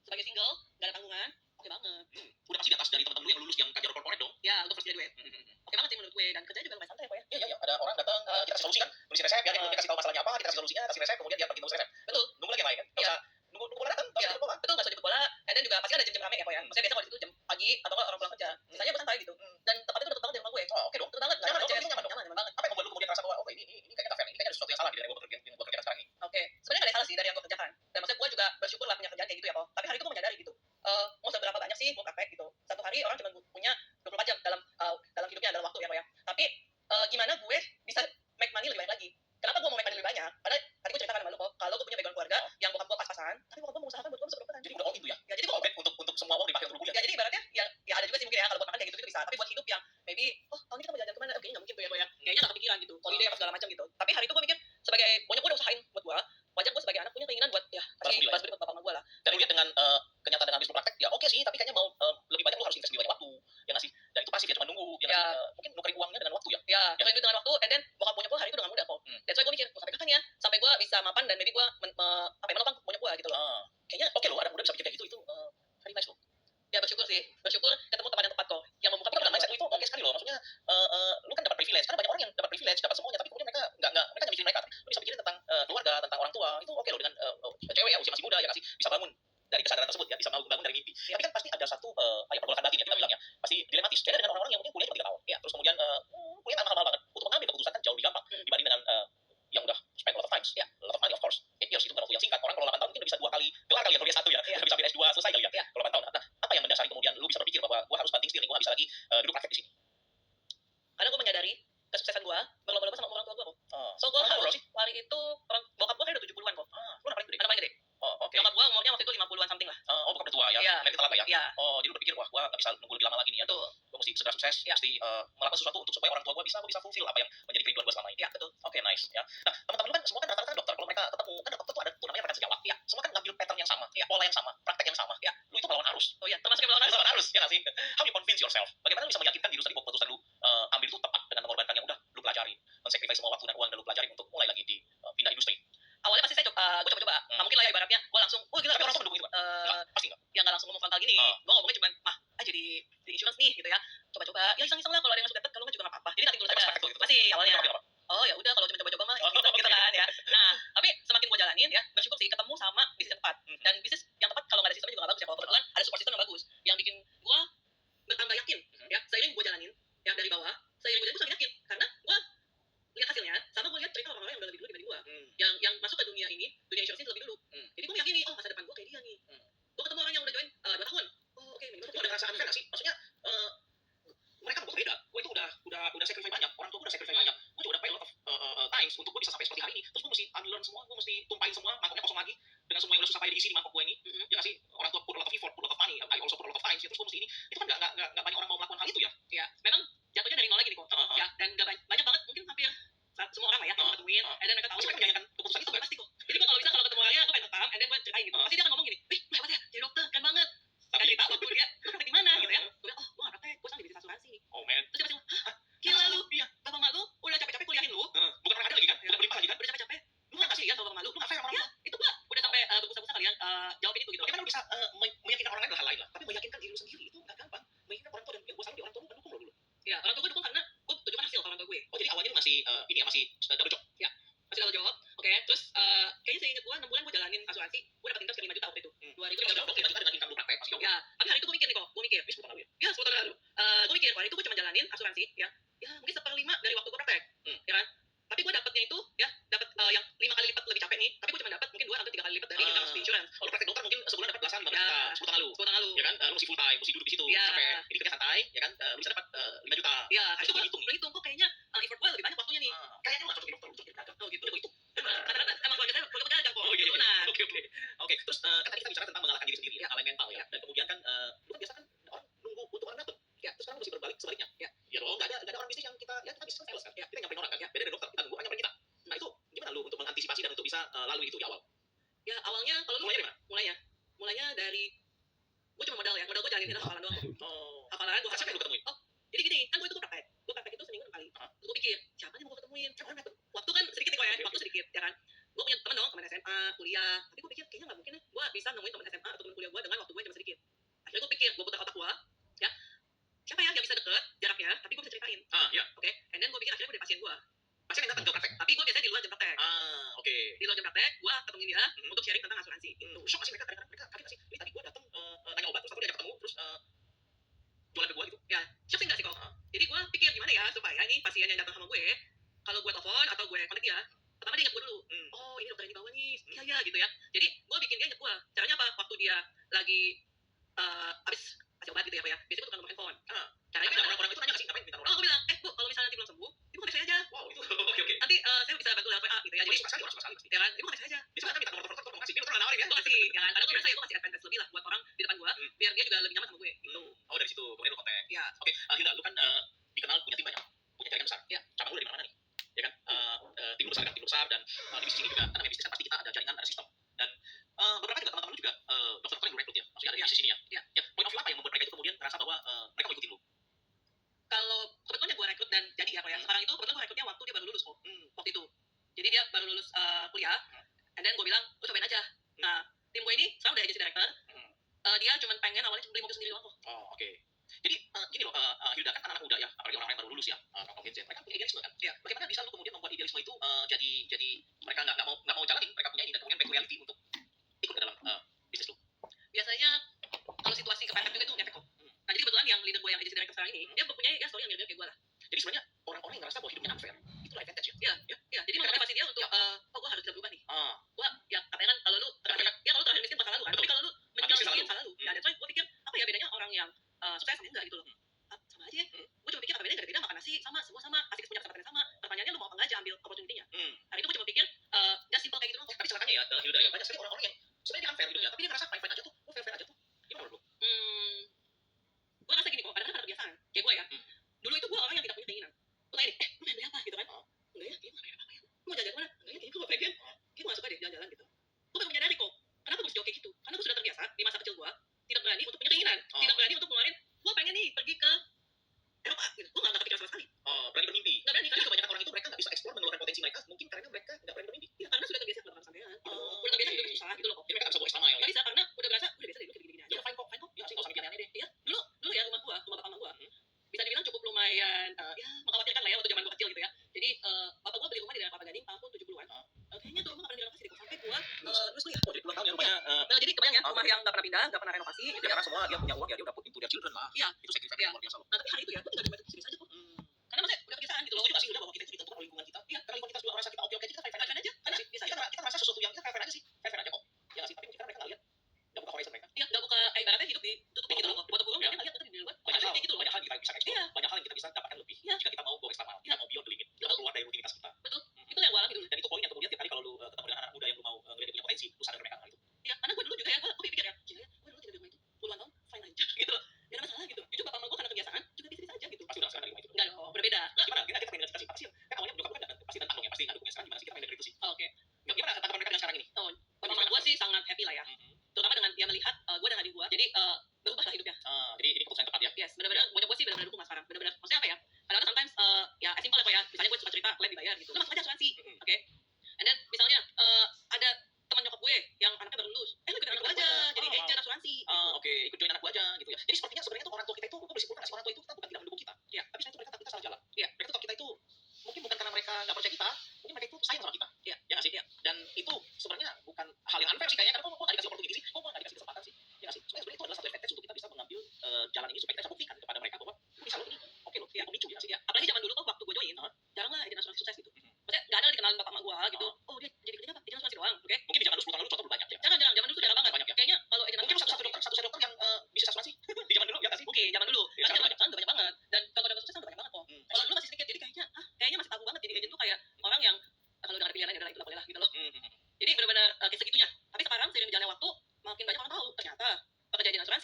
sebagai single, gak ada tanggungan, oke banget. Udah pasti di atas dari teman-teman lu yang lulus yang kajar corporate dong. Ya untuk first graduate. Oke banget sih menurut gue, dan kerjanya juga lumayan santai kok ya. Iya, ada orang datang, kita kasih solusi kan, nulis resep, ya dia kasih tahu masalahnya apa, kita kasih solusinya, kasih resep, kemudian dia pergi nulis resep. Betul. Nunggu lagi yang lain kan? Nggak Iya. usah nunggu bola datang, nggak usah jemput bola. Betul, gak usah jemput bola, and then juga pasti kan ada jam-jam rame ya kok ya. Maksudnya biasa kalau di situ jam pagi atau nggak orang pulang kerja. Sisanya gue santai gitu. Dan tempatnya tuh deket banget dari rumah gue. Oh, oke dong. Deket banget, Nyaman dong, macet. nyaman dong. Nyaman banget. Apa yang membuat lu kemudian merasa bahwa oh ini kayaknya nggak fair, ini kayaknya ada sesuatu yang salah di dari yang gue kerjakan sekarang ini? Oke, sebenarnya gak ada salah sih dari yang gue kerjakan. Dan maksudnya gue juga bersyukur lah punya kerjaan kayak gitu ya kok. Tapi hari itu gue menyadari gitu. Mau seberapa banyak sih gue praktek gitu. Satu hari orang cuma punya 24 jam dalam hidupnya, dalam waktu ya kok ya. Tapi gimana gue bisa make money lebih banyak lagi. Kenapa gue mau make money lebih banyak? Padahal tadi gue ceritakan sama lu kok, kalau gue punya background keluarga yang bokap gue pas-pasan, tapi bokap gue mengusahakan buat gue masuk kedokteran. Jadi udah all in tuh ya? Ya jadi gue All back untuk semua uang dipakai untuk kuliah. ya jadi ibaratnya ya ada juga sih mungkin ya kalau buat makan kayak gitu bisa, tapi buat hidup yang maybe tahun ini kita mau jalan kemana, kayaknya nggak mungkin tuh ya kok ya, kayaknya nggak kepikiran gitu, holiday apa segala macam gitu. Tapi hari itu gue mikir sebagai bonyok gue udah usahain buat gue, wajar gue sebagai anak punya keinginan buat ya kasih balas budi buat bapak sama gue lah. Dan lu lihat dengan kenyataan dengan habis lu praktek, ya oke sih, tapi kayaknya mau lebih banyak lu harus invest lebih banyak waktu, ya nggak sih? Dan itu pasti dia cuma nunggu, ya nggak sih? Mungkin nukerin uangnya dengan waktu ya. Ya, nukerin duit dengan waktu, and then bokap bonyok gue hari itu dengan mudah kok. That's why gue mikir, sampai kapan ya, sampai gue bisa mapan dan maybe gue menopang bonyok gue gitu loh. Kayaknya oke loh, ada muda bisa pikir kayak gitu, itu very nice loh. Ya bersyukur sih, bersyukur ketemu tempat yang tepat kok, yang membuka Tapi kan pikiran mindset gue. lu itu oke sekali loh, maksudnya lu kan dapat privilege, kan banyak orang yang dapat privilege, dapat semuanya, tapi kemudian mereka nggak mikirin mereka, lu bisa mikirin tentang keluarga, tentang orang tua, itu oke loh dengan cewek ya usia masih muda ya nggak sih, bisa bangun dari kesadaran tersebut ya, bisa bangun dari mimpi. Tapi kan pasti ada satu pergolakan batin ya kita bilangnya, pasti dilematis. Beda dengan orang-orang yang mungkin kuliah cuma 3 tahun, ya terus kemudian kuliah nggak mahal banget, untuk mengambil keputusan kan jauh lebih gampang dibanding dengan yang udah spend a lot of times, a lot of money of course. 8 years itu bukan waktu yang singkat. Orang kalau 8 tahun mungkin udah bisa 2 kali gelar kali ya, kuliah 1 ya, udah bisa ambil S2 selesai kali ya, kalau 8 tahun. Nah, apa yang mendasari kemudian lu bisa berpikir bahwa gua harus banting setir nih, gua nggak bisa lagi duduk praktek di sini? Karena gue menyadari kesuksesan gue berlomba-lomba sama orang tua gue kok. So gue Berapa harus hari itu bokap gue kan udah 70-an kok. Lu anak paling gede? Anak paling gede. Oh, oke. Nyokap gue umurnya waktu itu 50-an something lah. Oh, bokap udah tua ya, Iya. mereka telaga ya. Iya. Oh, jadi lu berpikir wah, gua nggak bisa nunggu lebih lama lagi nih ya. Betul. Gua mesti segera sukses, Ya. mesti melakukan sesuatu untuk supaya orang tua gua bisa fulfill apa yang menjadi kerinduan gua selama ini. Ya betul. Oke, nice ya. Nah, teman-teman lu kan semua kan rata-rata dokter. Kalau mereka ketemu kan dokter tuh ada tuh namanya rekan sejawat. Ya. Semua kan ngambil pattern yang sama, pola yang sama, praktek yang sama. Ya. Lu itu melawan arus. Oh iya, termasuk yang melawan arus. Melawan arus, ya nggak sih? How you convince yourself? Bagaimana lu bisa meyakinkan diri lu sendiri bahwa keputusan lu ambil itu tepat dengan mengorbankan yang udah lu pelajari, mensacrifice semua waktu dan uang yang lu pelajari untuk mulai lagi di pindah industri. Awalnya pasti saya coba-coba. Nggak mungkin lah ya ibaratnya gue langsung, oh gila. Tapi orang tuh mendukung itu, Pak? Pasti nggak? Ya nggak langsung ngomong frontal gini. Gue ngomongnya cuma, mah, jadi insurance nih gitu ya. Coba-coba, ya iseng-iseng lah, kalau ada yang masuk dapet, kalau nggak juga nggak apa-apa. Jadi nanti dulu Pas aja. praktek tuh gitu. Masih awalnya. Tapi apa? Oh ya udah kalau cuma coba-coba mah gitu kan ya. Nah, tapi semakin gue jalanin ya, bersyukur sih ketemu sama bisnis yang tepat. Dan bisnis yang tepat kalau nggak ada sistemnya juga nggak bagus ya. Kalau kebetulan ada support system yang bagus, yang bikin gue bertambah yakin ya. Seiring gue jalanin ya dari bawah, seiring gue jalanin gue semakin yakin karena gue lihat hasilnya, sama gue lihat cerita orang-orang yang udah lebih dulu dibanding gue, yang masuk ke dunia ini, dunia insurance ini lebih dulu. Jadi gue meyakini, oh masa depan gue kayak dia nih. Gue ketemu orang yang udah join 2 tahun. Oh oke, minimal Itu ada rasa unfair nggak sih? Maksudnya mereka bukan beda. Gue itu udah sacrifice banyak. Orang tua gue udah sacrifice banyak. Gue juga udah pay a lot of times untuk gue bisa sampai seperti hari ini. Terus gue mesti unlearn semua. Gue mesti tumpahin semua. Mangkoknya kosong lagi. Dengan semua yang udah susah payah diisi di mangkok gue ini. Ya nggak sih? Orang tua put a lot of effort, put a lot of money. I also put a lot of times. Ya, terus gue mesti ini. Itu kan nggak banyak orang mau melakukan hal itu ya. ya memang jatuhnya dari nol lagi nih kok. Ya dan nggak banyak banget, mungkin hampir semua orang lah ya yang ketemuin, and then mereka tahu. Pasti mereka menyayangkan keputusan itu kan? Pasti kok. Jadi gue kalau bisa kalau ketemu orangnya gue pengen rekam, and then gue ceritain gitu. Pasti dia akan ngomong gini, wih hebat ya, jadi dokter keren banget. Sampai cerita waktu dia, lu praktek di mana gitu ya. Gue bilang, oh gue nggak praktek, gue sekarang di bisnis asuransi. Oh man. Terus dia pasti ngomong, jawabin itu gitu. Bagaimana lu bisa meyakinkan orang lain adalah hal lain lah, tapi meyakinkan diri lu sendiri itu nggak gampang. Meyakinkan orang tua, dan yang gue salah di orang tua lu kan dukung lo dulu. Ya, orang tua gue dukung karena gue tunjukkan hasil ke orang tua gue. Oh, jadi awalnya lu masih ini ya, masih double job. Masih double job. Oke, terus kayaknya saya ingat gue 6 bulan gue jalanin asuransi, gue dapat income sekitar 5 juta waktu itu. 2013. Jauh dong, 5 juta dengan income lu praktek pasti jauh. Ya, tapi hari itu gue mikir nih kok, gue mikir. Ini 10 tahun lalu ya. Ya, 10 tahun lalu. Gue mikir, hari itu gue cuma jalanin asuransi, ya mungkin 1/5 dari waktu gue praktek, ya kan? Tapi gue dapatnya itu, ya dapat yang 5 kali lipat lebih capek nih, tapi gue cuma dapat mungkin 2 atau 3 kali lipat dari income insurance. Oh, lu praktek dokter mungkin sebulan dapat belasan 15 Ya. juta 10 tahun lalu. 10 tahun lalu. Ya kan, lu masih full time, mesti duduk di situ, Ya. capek. Ini kerja santai, ya kan, lu bisa dapat 5 juta. Ya, habis itu Terus gue hitung. hitung kok kayaknya effort gue lebih banyak waktunya nih. Kayaknya lu nggak cocok jadi dokter, lu cocok jadi pedagang. Oh gitu. Udah begitu. Kata-kata emang keluarga saya keluarga pedagang kok. Oh iya, Gitu, nah. Oke. Terus kan tadi kita bicara tentang mengalahkan diri sendiri, Ya. hal yang mental ya. Dan kemudian kan lu kan biasa kan orang nunggu untuk orang datang. Ya, terus sekarang mesti berbalik sebaliknya. Ya dong, nggak ada orang bisnis yang kita bisnis kan sales kan. Kita nyamperin orang kan. Beda dari dokter, kita nunggu orang nyamperin kita. Nah itu gimana lu untuk mengantisipasi dan untuk bisa lalui itu di awal? Ya, awalnya kalau lu Mulainya dari mana? mulainya dari gue cuma modal gue jalanin itu hafalan doang. Oh, Hafalan gue siapa yang lu ketemuin? Jadi gini, kan gue praktek itu seminggu 6 kali. Terus gue pikir, siapa nih mau gue ketemuin? Waktu kan sedikit nih kok ya, waktu sedikit, ya kan? Gue punya teman dong, teman SMA, kuliah. Tapi gue pikir, kayaknya nggak mungkin gue bisa nemuin teman SMA atau teman kuliah gue dengan waktu gue cuma sedikit. Akhirnya gue pikir, gue putar otak gue, ya, siapa ya yang bisa deket jaraknya, tapi gue bisa ceritain. Ya. Oke, and then gue pikir akhirnya gue dari pasien gue. Pasien yang datang ke praktek. Tapi gue biasanya di luar jam praktek. Oke. Di luar jam praktek, gue ketemuin dia untuk sharing tentang asuransi. Gitu. Shock nggak sih mereka kadang-kadang mereka kaget nggak sih? Ini tadi gue datang nanya obat, terus aku diajak ketemu, terus jualan ke gue gitu. Ya, shock sih nggak sih kok. Jadi gue pikir gimana ya supaya nih pasien yang datang sama gue, kalau gue telepon atau gue kontak dia, pertama dia ingat gue dulu. Oh ini dokter yang di bawah nih, iya gitu ya. Jadi gue bikin dia ingat gue. Caranya apa? Waktu dia lagi habis kasih obat gitu ya, Pak ya. Biasanya gue tukang nomor handphone. Caranya Tapi gimana? orang-orang itu nanya nggak sih ngapain minta Oh orang? gue bilang, Bu kalau misalnya nanti belum sembuh, ibu kontak saya aja. Wow, itu oke. Nanti saya bisa bantu lewat WA gitu ya. Jadi Jadi suka sekali, orang suka sekali pasti. ya kan, ibu kontak saya aja. Biasanya kan minta nomor telepon, tetap ngasih. Ini dokter nawarin ya. Gue kasih, ya kan. Karena gue merasa ya gue kasih advantage lebih lah buat orang di depan gue, biar dia juga lebih nyaman sama gue. Gitu. Oh dari situ, kemudian lu kontak. Ya. Oke, Hilda, lu kan dikenal punya tim banyak, punya jaringan besar. Ya. Cabang lu dari mana-mana nih, ya kan? Tim lu besar kan, tim lu besar, dan di bisnis ini juga, kan namanya bisnis kan pasti kita ada jaringan, ada sistem. Dan beberapa juga teman-teman lu juga dokter-dokter yang lu rekrut ya, maksudnya ada di bisnis ini ya. Ya, point of view apa yang membuat mereka itu kemudian merasa bahwa mereka mau ikutin lu? Kalau kebetulan yang gue rekrut dan jadi ya, Pak ya. Sekarang itu kebetulan gue rekrutnya waktu dia baru lulus kok. Waktu itu. Jadi dia baru lulus kuliah, and then gue bilang, lu cobain aja. Nah, tim gue ini sekarang udah agency director. Dia cuma pengen awalnya cuma beli mobil sendiri doang kok. Oh, oke. Jadi gini loh, Hilda kan anak-anak muda ya, apalagi orang-orang yang baru lulus ya, kaum Gen Z, mereka punya idealisme kan. Iya. Bagaimana bisa lu kemudian membuat idealisme itu jadi mereka nggak mau jalanin, mereka punya ini dan kemudian back to reality untuk ikut ke dalam bisnis lu. Biasanya kalau situasi kepepet juga itu ngefek kok. Nah, jadi kebetulan yang leader gue yang agency director sekarang ini, dia mempunyai ya story yang mirip-mirip kayak gue lah. Jadi sebenarnya orang-orang yang ngerasa bahwa hidupnya unfair, itu advantage ya. Iya, jadi memotivasi dia untuk, oh gue harus bisa berubah nih. Ah, Gue, ya katanya kan kalau lu terakhir miskin masa lalu kan, tapi kalau lu menjual miskin masa lalu, ya that's why gue pikir, apa ya bedanya orang yang sukses sama enggak gitu loh. Sama aja ya. Gue cuma pikir apa bedanya, gak ada beda, makan nasi sama, semua sama, asik punya kesempatan yang sama. Pertanyaannya lu mau apa aja ambil opportunity-nya. Hari itu gue cuma pikir, just simple kayak gitu doang. tapi celakanya ya, Hilda ya, banyak sekali orang-orang yang sebenarnya dia unfair hidupnya, tapi dia ngerasa fine-fine aja tuh, gue fair-fair aja tuh. Gimana menurut lu? Gue ngerasa gini kok, kadang-kadang ada kebiasaan. Kayak gue ya, dulu itu gue orang yang tidak punya keinginan. Lu tanya deh, lu pengen beli apa gitu kan? Enggak ya, kayaknya apa ya? Lu mau jalan-jalan mana? Enggak ya, kayaknya gue gak pengen. Kayaknya gue gak suka deh jalan-jalan gitu. Gue baru menyadari kok, kenapa gue harus jawab kayak gitu? Karena gue sudah terbiasa di masa kecil gue, tidak berani untuk punya keinginan. Tidak berani untuk ngeluarin, gue pengen nih pergi ke Eropa gitu. Gue gak kepikiran sama sekali. Berani bermimpi. Gak berani, Karena karena kebanyakan orang itu mereka nggak bisa explore mengeluarkan potensi mereka, mungkin karena mereka nggak berani bermimpi. ya, karena sudah terbiasa melakukan sampean. Udah terbiasa hidup susah gitu loh kok. Jadi mereka nggak bisa go extra mile. Gak bisa, karena udah biasa deh, lu gini-gini aja. Ya fine kok. Ya sih nggak usah mikir aneh deh. Iya, dulu ya rumah bapak mama gua bisa dibilang cukup lumayan ya mengkhawatirkan lah ya waktu zaman gua kecil gitu ya. Jadi bapak gua beli rumah di daerah Kelapa Gading tahun 70-an. Kayaknya tuh rumah nggak pernah direnovasi deh sampai gua lulus kuliah. Oh jadi puluhan tahun ya rumahnya. Nah, jadi kebayang ya rumah yang nggak pernah pindah, nggak pernah renovasi gitu ya. Karena semua dia punya uang ya dia udah put into their children lah. Iya. Itu sacrifice Iya. luar biasa loh. Nah, tapi hari itu ya gua tinggal di rumah itu sendiri saja kok. Karena maksudnya udah kebiasaan gitu loh. Lo juga sih udah bahwa kita itu ditentukan oleh lingkungan kita. Iya. Karena lingkungan kita sudah merasa kita oke-oke, kita fine-fine aja. Aja, karena biasa Kita merasa sesuatu yang kita fine-fine aja sih. Fine-fine aja kok. Ya nggak sih. Tapi mungkin karena mereka nggak lihat. Nggak buka horizon mereka. ya nggak buka ibaratnya hidup ditutupin gitu loh kok. Buat burung Iya. dia nggak lihat kita di luar. Banyak hal, Kayak gitu loh. banyak hal yang kita bisa explore. Iya. Banyak hal yang kita bisa dapatkan lebih. Iya. Jika kita mau go extra mile, kita mau beyond the limit, kita mau keluar dari rutinitas kita. Betul. Itu yang gua alami dulu. Dan itu poin yang kemudian tiap kali kalau lu ketemu dengan anak muda yang lu mau ngeliat dia punya potensi, lu sadar mereka hal itu. Ya, karena gua dulu juga ya gua pikir ya, gila ya, gua dulu tinggal di rumah itu puluhan tahun fine aja gitu loh. Gak ada masalah gitu. Jujur bapak mama gua karena kebiasaan juga bisa aja gitu. Pasti udah sekarang dari rumah itu. Enggak dong, berbeda. Nah, gimana? Kita pengen cita-cita apa sih? Kan awalnya nyokap lu kan pasti tentang dong ya, pasti nggak dukung ya. Sekarang gimana sih kita pengen dari itu sih? Oke. Gimana tanggapan mereka dengan sekarang ini? Mama gua sih sangat happy lah ya. Terutama dengan dia melihat gua dengan adik gua. Jadi berubah lah hidupnya. Jadi ini keputusan yang tepat ya. Yes, benar-benar bocah gua sih benar-benar dukung lah sekarang. Benar-benar maksudnya apa ya? Kadang-kadang sometimes ya as simple lah kok ya. Misalnya gua suka cerita klien dibayar gitu. Lu masuk aja asuransi. Oke. And then misalnya ada teman nyokap gue yang anaknya baru lulus. Lu ikut anak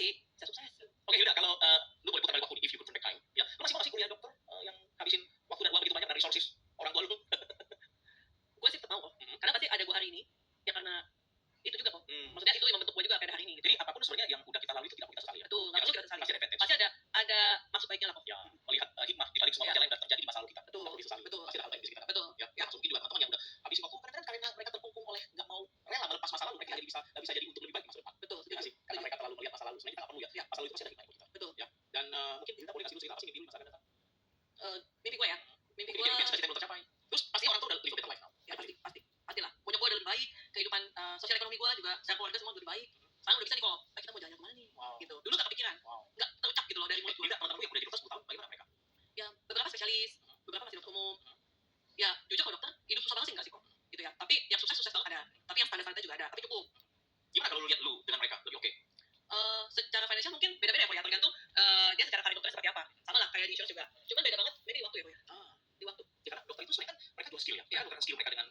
sih, bisa sukses. Oke, udah kalau lu boleh putar balik waktu if you could turn back time, ya lu masih mau sih kuliah dokter yang habisin waktu dan uang begitu banyak dan resources orang tua lu? Gue sih tetap mau kok, karena pasti ada gue hari ini, ya karena itu juga kok. Maksudnya itu yang membentuk gue juga kayak hari ini. Gitu. Jadi apapun sebenarnya yang udah kita lalui itu tidak boleh kita sesali ya. Betul, nggak perlu kita sesali. Pasti ada advantage. Pasti ada maksud baiknya lah kok. Ya, melihat hikmah di balik semua Ya. masalah yang sudah terjadi di masa lalu kita. Betul, Tidak perlu disesali. betul. Pasti ada hal baik di sini kita. Betul. Ya, maksud mungkin juga teman-teman yang udah habisin waktu kadang-kadang karena mereka terkungkung oleh nggak mau rela melepas masa lalu, mereka jadi nggak bisa jadi untuk lebih baik di masa depan. Betul, Ya setuju. nggak sih? Karena mereka terlalu melihat masa lalu. Sebenarnya kita nggak perlu ya. Masa lalu itu pasti ada hikmahnya buat kita. Betul. Ya. Dan mungkin kita boleh kasih dulu cerita apa sih mimpi lu di masa akan datang? Mimpi gue ya, mimpi gue Mimpi cita-cita yang belum tercapai. Terus pasti orang tuh udah live a better life now. ya pastilah. Punya gue udah lebih baik, kehidupan sosial ekonomi gue juga, secara keluarga semua udah lebih baik. Sekarang udah bisa nih kok, kita mau jalan kemana nih? Wow. Gitu. Dulu gak kepikiran, Wow. gak terucap gitu loh dari mulut gue. Tidak, teman-teman yang udah jadi dokter 10 tahun, bagaimana mereka? Ya beberapa spesialis, beberapa masih dokter umum. Ya jujur kalau dokter hidup susah banget sih nggak sih kok, gitu ya. Tapi yang sukses selalu ada, tapi yang standar juga ada, tapi cukup. Gimana kalau lu lihat lu dengan mereka lebih oke? Secara financial mungkin beda-beda ya kok ya, tergantung dia secara karir dokternya seperti apa. Sama lah kayak di insurance juga, cuman beda banget maybe di waktu ya kok ya. Di waktu. Ya karena dokter itu sebenarnya kan mereka dua skill ya. Ya, bukan skill mereka dengan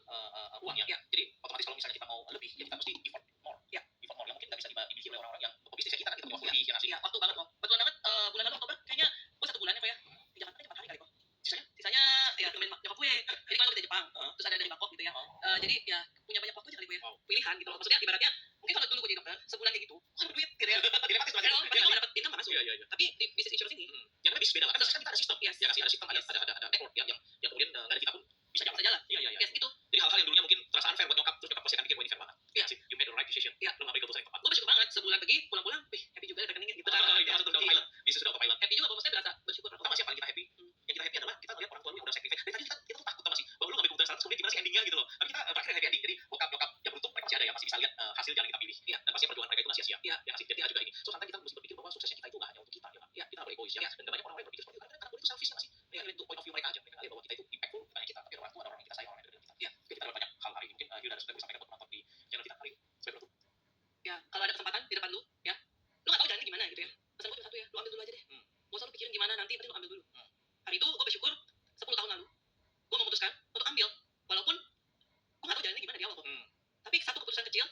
uang ya. Ya. Jadi otomatis kalau misalnya kita mau lebih, ya kita mesti effort more. Ya. Effort more yang mungkin nggak bisa dimiliki oleh orang-orang yang pebisnis ya kita kan kita punya waktu lebih ya nggak sih? Ya waktu banget kok, betulan banget. Bulan lalu Oktober kayaknya gue 1 bulan ya kok ya di Jakarta aja 4 hari kali kok. Sisanya ya temen nyokap gue. Jadi kalau kita Jepang, terus ada dari Bangkok gitu ya. Jadi ya punya banyak waktu aja kali gue ya. Wow. Pilihan gitu loh. Maksudnya ibaratnya mungkin kalau dulu gue jadi dokter sebulan kayak gitu, wah ada duit gitu ya. Dilematis lah. Ya dong, pasti gue dapat income nggak masuk. Iya, iya, iya. Tapi di bisnis insurance ini Yang lebih beda lah. Kan sistem kita ada sistem. Yes. Ya nggak sih? Ada sistem, Yes. ada network ya, yang kemudian nggak ada kita pun bisa jalan. bisa jalan. Iya, iya, iya. Yes, itu. Jadi hal-hal yang dulunya mungkin terasa unfair buat nyokap, terus nyokap pasti akan pikir, wah ini fair banget. Iya. Sih, you made the right decision. Iya. Lu ngambil keputusan yang tepat. Gue bersyukur banget sebulan pergi pulang-pulang, happy juga ada rekeningnya gitu kan. Iya, masuk udah autopilot. Bisnis udah autopilot. Happy juga, maksudnya berasa bersyukur. Pertama sih yang paling kita happy. Yang kita happy adalah kita ngeliat orang tua lu yang udah sacrifice. Dari tadi kita tuh takut tau gak sih bahwa lu ngambil keputusan 100 kemudian gimana sih endingnya gitu loh. Tapi kita terakhir happy ending. Jadi bokap yang beruntung mereka masih ada ya, masih bisa lihat hasil jalan yang kita pilih. Iya. Dan pasti perjuangan mereka itu nggak sia-sia. Iya. Ya nggak sih. Jadi kita juga ini. So sometimes kita mesti berpikir bahwa suksesnya kita itu nggak hanya untuk kita ya kan. Iya. Kita nggak boleh egois ya. Iya. Dan banyak orang-orang yang berpikir seperti itu karena itu selfish nggak sih. Ya itu point of view mereka aja. Mereka lihat bahwa kita itu impactful bukan hanya kita tapi orang tua dan orang yang kita sayang orang yang ada di kita. Iya. Oke, kita dapat banyak hal hari ini. Mungkin Hilda dan sudah bisa sampaikan buat penonton di channel kita hari ini. Sebagai penutup. Ya kalau ada kesempatan di depan lu ya, lu nggak tahu jalannya gimana gitu ya. Pesan gue cuma satu ya, lu ambil dulu aja deh. Gak usah lu pikirin gimana nanti, penting lu ambil dulu. Hari itu gue bersyukur 10 tahun lalu gue memutuskan untuk ambil, walaupun gue nggak tahu jalannya gimana di awal kok. Tapi satu keputusan kecil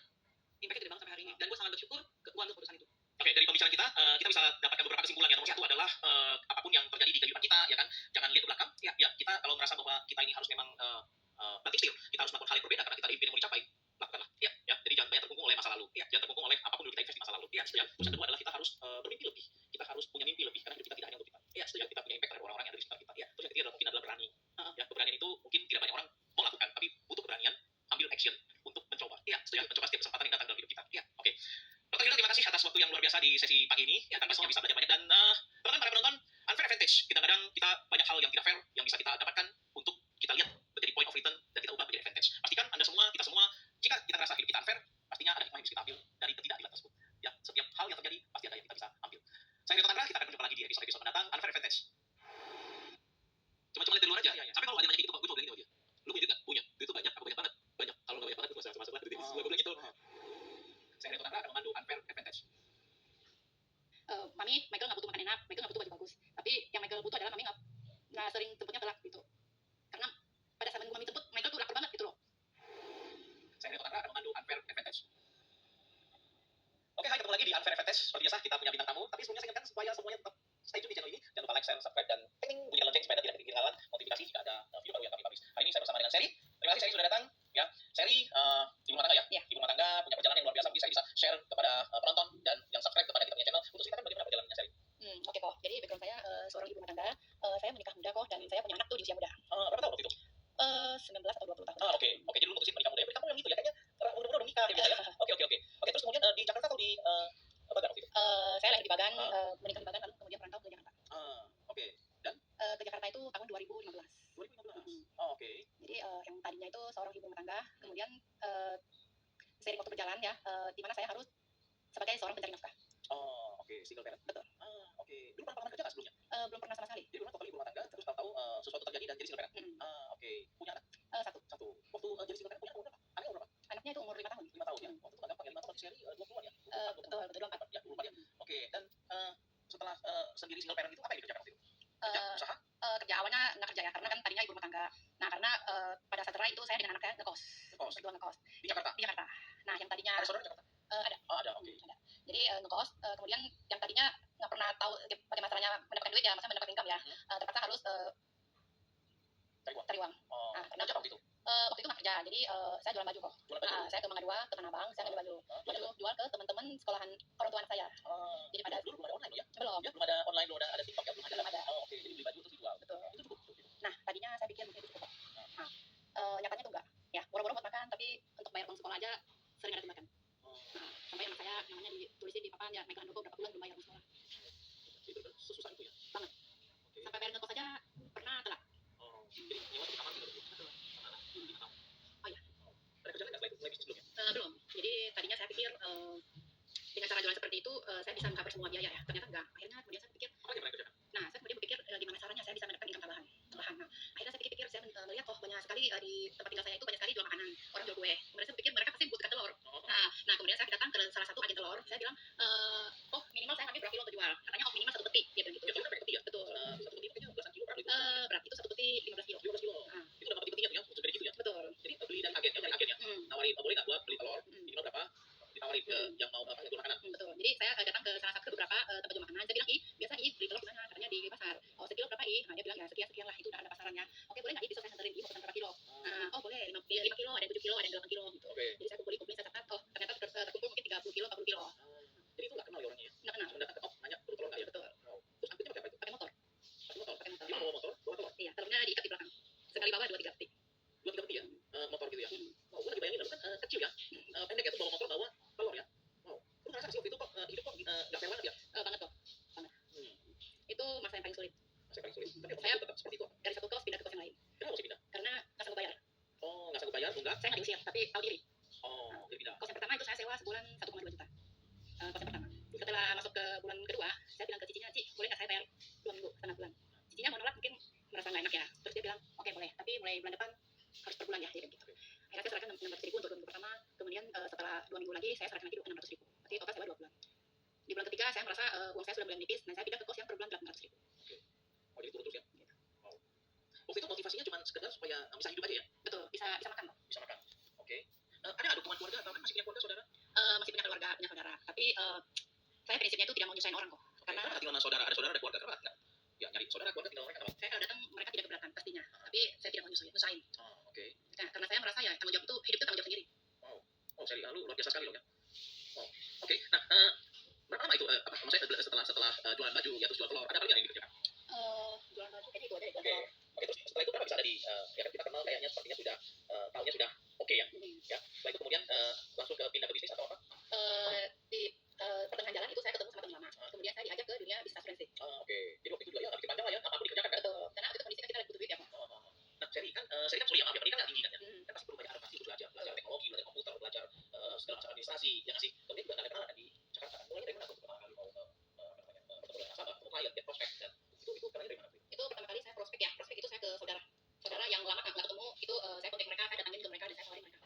impactnya gede banget sampai hari ini, dan gue sangat bersyukur gue ambil keputusan itu. Oke, dari pembicaraan kita bisa dapatkan beberapa kesimpulan. Yang nomor satu adalah apapun yang terjadi di kehidupan kita, ya kan, jangan lihat ke belakang. Ya, kita kalau merasa bahwa kita ini harus memang banting setir, kita harus melakukan hal yang berbeda karena kita ada impian yang mau dicapai, lakukanlah. Ya, jadi jangan banyak terkungkung oleh masa lalu. Ya. Jangan terkungkung oleh apapun dulu kita invest di masa lalu. Ya. Terus yang kedua adalah kita harus bermimpi lebih. Kita harus punya mimpi lebih karena hidup kita tidak hanya untuk kita. Ya, Ya, kita punya impact terhadap orang-orang yang ada di sekitar kita. Ya. Terus yang ketiga adalah mungkin adalah berani. Ya, keberanian itu mungkin tidak banyak orang mau lakukan, tapi butuh keberanian, ambil action untuk mencoba. Ya, mencoba setiap kesempatan yang datang dalam hidup kita. Ya. Oke. Dr. Hilda, terima kasih atas waktu yang luar biasa di sesi pagi ini. Kita pastinya bisa belajar banyak. Dan teman-teman para penonton, unfair advantage. Kadang-kadang kita banyak hal yang tidak fair yang bisa kita dapatkan untuk kita lihat menjadi point of return dan kita ubah menjadi advantage. Pastikan Anda semua, kita semua, jika kita merasa hidup kita unfair, pastinya ada hikmah yang bisa kita ambil dari ketidakadilan tersebut. Ya, setiap hal yang terjadi pasti ada yang kita bisa ambil. Saya Rito Tandra, kita akan berjumpa lagi di episode mendatang. Unfair advantage. Cuma lihat dari luar aja. Sampai kalau ada yang nanya gitu, Pak, gue coba bilang gitu aja. Lu punya juga? Punya. Duit itu banyak, apa banyak banget? Banyak. Kalau nggak banyak banget, gue masuk lah. Gue bilang gitu. Saya Rito Tandra akan memandu unfair advantage. Mami, Michael nggak butuh makan enak, Michael nggak butuh baju bagus. Tapi yang Michael butuh adalah Mami nggak sering jemputnya telat gitu. Karena pada saat Mami jemput, Michael tuh lapar banget gitu loh. Saya Rito Tandra akan memandu unfair advantage. Oke, hai, ketemu lagi di unfair advantage. Seperti biasa kita punya bintang tamu, tapi sebelumnya saya ingatkan supaya semuanya tetap stay tune di channel ini. Jangan lupa like, share, subscribe, dan bunyikan lonceng supaya tidak ketinggalan notifikasi jika ada video baru yang kami publish. Hari ini saya bersama dengan Seri. Terima kasih Seri sudah datang. Ya, Seri ibu rumah tangga ya. Iya. Ibu rumah tangga punya perjalanan yang luar biasa. Mungkin saya bisa share kepada penonton dan yang subscribe kepada kita punya channel untuk ceritakan bagaimana perjalanannya Seri. Oke kok. Jadi background saya seorang ibu rumah tangga. Saya menikah muda kok dan saya punya anak tuh di usia muda. Berapa tahun waktu itu? 19 atau 20 tahun. Oke. Jadi lu mutusin menikah muda. Kamu yang gitu ya, kayaknya muda-muda udah nikah gitu ya. Oke, terus kemudian di Jakarta atau di Bagan waktu itu? Saya lahir di Bagan, menikah di Bagan lalu kemudian merantau ke Jakarta. Oke. Dan Ke Jakarta itu tahun 2015. 2015. Oke. Jadi yang tadinya itu seorang ibu rumah tangga, kemudian seiring waktu berjalan ya, di mana saya harus sebagai seorang pencari nafkah. Oke, single parent. Betul. Oke. Dulu pernah kerja nggak sebelumnya? Belum pernah sama sekali. Jadi dulu kali rumah tangga, terus tahu sesuatu terjadi dan jadi single parent. Oke. Punya anak? Satu. Waktu jadi single parent punya anak umur berapa? Anaknya umur berapa? Anaknya itu umur 5 tahun. 5 tahun ya. Waktu itu nggak gampang ya, 5 tahun masih Seri 20-an ya. Betul 24. Ya, 24 ya. Oke. Dan setelah sendiri single parent itu apa yang dikerjakan waktu itu? Kerja, usaha? Kerja awalnya nggak kerja ya, karena kan tadinya ibu rumah tangga. Nah, karena pada saat cerai itu saya dengan anaknya ngekos. Ngekos. Berdua ngekos. Di Jakarta? Di Jakarta. Nah, yang tadinya Ada saudara di Jakarta? ada. Ada, oke. Ada. Jadi jadi ngekos, kemudian yang tadinya nggak pernah tahu bagaimana caranya mendapatkan duit ya, maksudnya mendapatkan income ya, terpaksa harus cari uang. Nah, karena waktu itu nggak kerja, jadi saya jualan baju kok. Saya ke Mangga 2, ke Tanah Abang, saya ngambil baju, jual ke teman-teman sekolahan orang tua anak saya. Jadi pada dulu belum ada online ya? belum Belum ada online, belum ada TikTok ya, belum ada. ada. Oke, jadi beli baju terus dijual. Betul. Itu cukup. Nah, tadinya saya pikir mungkin itu cukup. Nah, nyatanya tuh enggak. Ya, boro-boro buat makan, tapi untuk bayar uang sekolah aja sering ada tunggakan. Nah, sampai anak saya namanya ditulisin di papan ya, Michael Handoko berapa bulan belum bayar uang sekolah. Itu sesusah itu ya? Banget. Sampai bayar ngekos aja pernah telat. Jadi nyewa di kamar gitu. Betul. Oh ya. Ada kerjaan nggak selain bisnis sebelumnya? Belum. Jadi tadinya saya pikir dengan cara jualan seperti itu saya bisa mengcover semua biaya ya. Ternyata enggak. Akhirnya kemudian saya pikir, Apa yang pernah kerjakan? nah saya kemudian berpikir gimana caranya saya bisa mendapatkan income tambahan. Nah, akhirnya saya pikir-pikir, saya melihat banyak sekali di tempat tinggal saya itu banyak sekali jual makanan, orang jual kue. Kemudian saya pikir mereka pasti membutuhkan telur. Nah kemudian saya datang ke salah satu agen telur, saya bilang, minimal saya ngambil berapa kilo untuk jual. Katanya minimal 1 peti, dia bilang gitu. Ya, peti ya? Betul. 1 peti kayaknya belasan kilo berapa itu? Berat itu 1 peti 15 kilo. 15 kilo. Itu udah peti petinya tuh ya, unsur dari gitu ya. Betul. Jadi beli dari agen ya. Nawarin, boleh nggak gua beli telur? Minimal berapa? Ditawarin ke yang mau yang jual makanan. Betul. Jadi saya datang ke salah satu beberapa tempat jual makanan. Saya bilang, biasa beli telur di mana? Katanya di pasar. Oh, sekilo berapa Nah, dia bilang ya sekian lah, itu udah ada pasarannya. Oke, boleh nggak besok saya hantarin mau pesan berapa kilo? Oh boleh, 5 kilo, ada 7 kilo, ada 8 kilo gitu. Jadi saya kumpulin, saya catat, ternyata terkumpul mungkin 30 kilo, 40 kilo. Jadi itu nggak kenal ya orangnya ya? Nggak kenal. Cuma datang ke nanya perlu telur nggak ya? Betul. Terus angkutnya pakai apa itu? Pakai motor. Pakai motor. Dia bawa motor, bawa telur. Iya, telurnya diikat di belakang. Sekali bawa 2-3 peti. 2-3 peti ya? Motor gitu ya? Wow, gua lagi bayangin lalu kan kecil ya? Pendek ya tuh bawa motor bawa telur ya? Wow. Lu ngerasa sih waktu itu kok hidup kok nggak fair banget ya? Banget kok. Banget. Itu masa yang paling sulit. Masih paling sulit. Tapi Saya tetap seperti itu. dari satu kos pindah ke kos yang lain. Kenapa mesti pindah? Karena nggak sanggup bayar. Oh, nggak sanggup bayar, enggak? Saya nggak diusir, tapi tahu diri. Oh, jadi pindah. Kos yang pertama itu saya sewa sebulan 1,2 juta. Kos yang pertama. Setelah masuk ke bulan kedua, saya bilang ke cicinya, Ci, boleh nggak saya bayar 2 minggu, setengah bulan? Cicinya mau nolak, mungkin merasa nggak enak ya. Terus dia bilang, oke boleh, tapi mulai bulan depan harus per bulan ya, dia bilang gitu. Akhirnya saya serahkan 600 ribu untuk 2 minggu pertama, kemudian setelah 2 minggu lagi saya serahkan lagi 600 ribu. Berarti total sewa 2 bulan. Di bulan ketiga saya merasa uang saya sudah mulai menipis, nah saya pindah ke kos yang per bulan 800 ribu. Oh, jadi turun terus ya? Wow. Waktu itu motivasinya cuma sekedar supaya bisa hidup aja ya? Betul, bisa makan kok. Bisa makan. Oke. Ada dukungan keluarga atau masih punya keluarga saudara? Masih punya keluarga, punya saudara. Tapi saya prinsipnya itu tidak mau nyusahin orang kok. Karena tinggal sama saudara, ada keluarga keras nggak? Ya nyari saudara keluarga tinggal mereka apa? Saya kalau datang mereka tidak keberatan pastinya, tapi saya tidak mau nyusahin. Oke. Nah, karena saya merasa ya tanggung jawab itu, hidup itu tanggung jawab sendiri. Wow. Oh, saya lu luar biasa sekali loh ya. Wow. Oke. Nah, berapa lama itu maksudnya setelah jualan baju ya terus jual telur, ada apa lagi yang dikerjakan? Jualan baju kayaknya itu aja Oke. Oke, terus setelah itu berapa bisa ada di ya kan kita kenal kayaknya sepertinya sudah tahunnya sudah oke ya. Ya. Setelah itu kemudian langsung ke pindah ke bisnis atau apa? Di pertengahan jalan itu saya ketemu sama teman lama. Kemudian saya diajak ke dunia bisnis asuransi. Oke. Jadi waktu itu juga ya nggak pikir panjang lah ya, apapun dikerjakan kan? Betul. Karena waktu itu kondisi kita lagi butuh duit ya, Pak. Nah, seri kan kuliah maaf ya, pendidikan nggak tinggi kan ya? Kan pasti perlu banyak adaptasi, butuh belajar teknologi, belajar komputer, belajar segala macam administrasi, ya nggak sih? Kemudian juga nggak ada kenalan kan di Jakarta. Mulainya dari mana tuh pertama kali mau bertemu dengan nasabah, ketemu klien, get prospek dan itu kenalnya dari mana tuh? Itu pertama kali saya prospek ya. Prospek itu saya ke saudara yang lama nggak ketemu. Itu saya kontak mereka, saya datangin ke mereka dan saya tawarin mereka.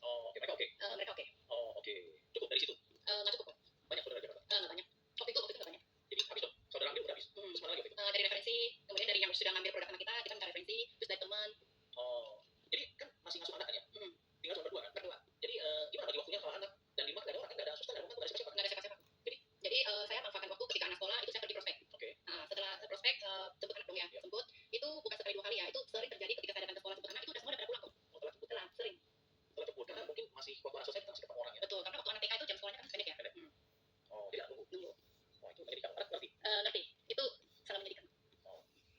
Oh, oke, mereka oke. Mereka oke. Oh, oke. Cukup dari situ. Nggak cukup kok. Banyak saudara Jakarta. Nggak banyak. Waktu itu nggak banyak. Jadi habis dong. Saudara ambil udah habis. Terus mana lagi waktu itu? Dari referensi, kemudian dari yang sudah ngambil produk sama kita minta referensi, terus dari teman. Oh, jadi kan masih ngasuh anak kan ya? Tinggal cuma berdua kan? Berdua. Jadi gimana bagi waktunya kalau anak dan di rumah nggak ada orang kan nggak ada suster, nggak ada rumah, nggak ada siapa-siapa. Nggak ada siapa-siapa. Jadi saya manfaatkan waktu ketika anak sekolah itu saya pergi prospek. Oke. Nah, setelah prospek jemput anak dong ya. Jemput itu bukan sekali 2 kali ya. Itu sering terjadi ketika saya datang ke sekolah jemput anak itu udah semua udah pada pulang kok. Setelah jemput, Sering. setelah jemput karena mungkin masih waktu anak selesai kita masih ketemu orang ya. Betul, karena waktu anak TK itu jam sekolahnya kan pendek ya. Oh, jadi nggak nunggu. Oh, itu menyedihkan. Anak ngerti. Ngerti. Itu sangat menyedihkan.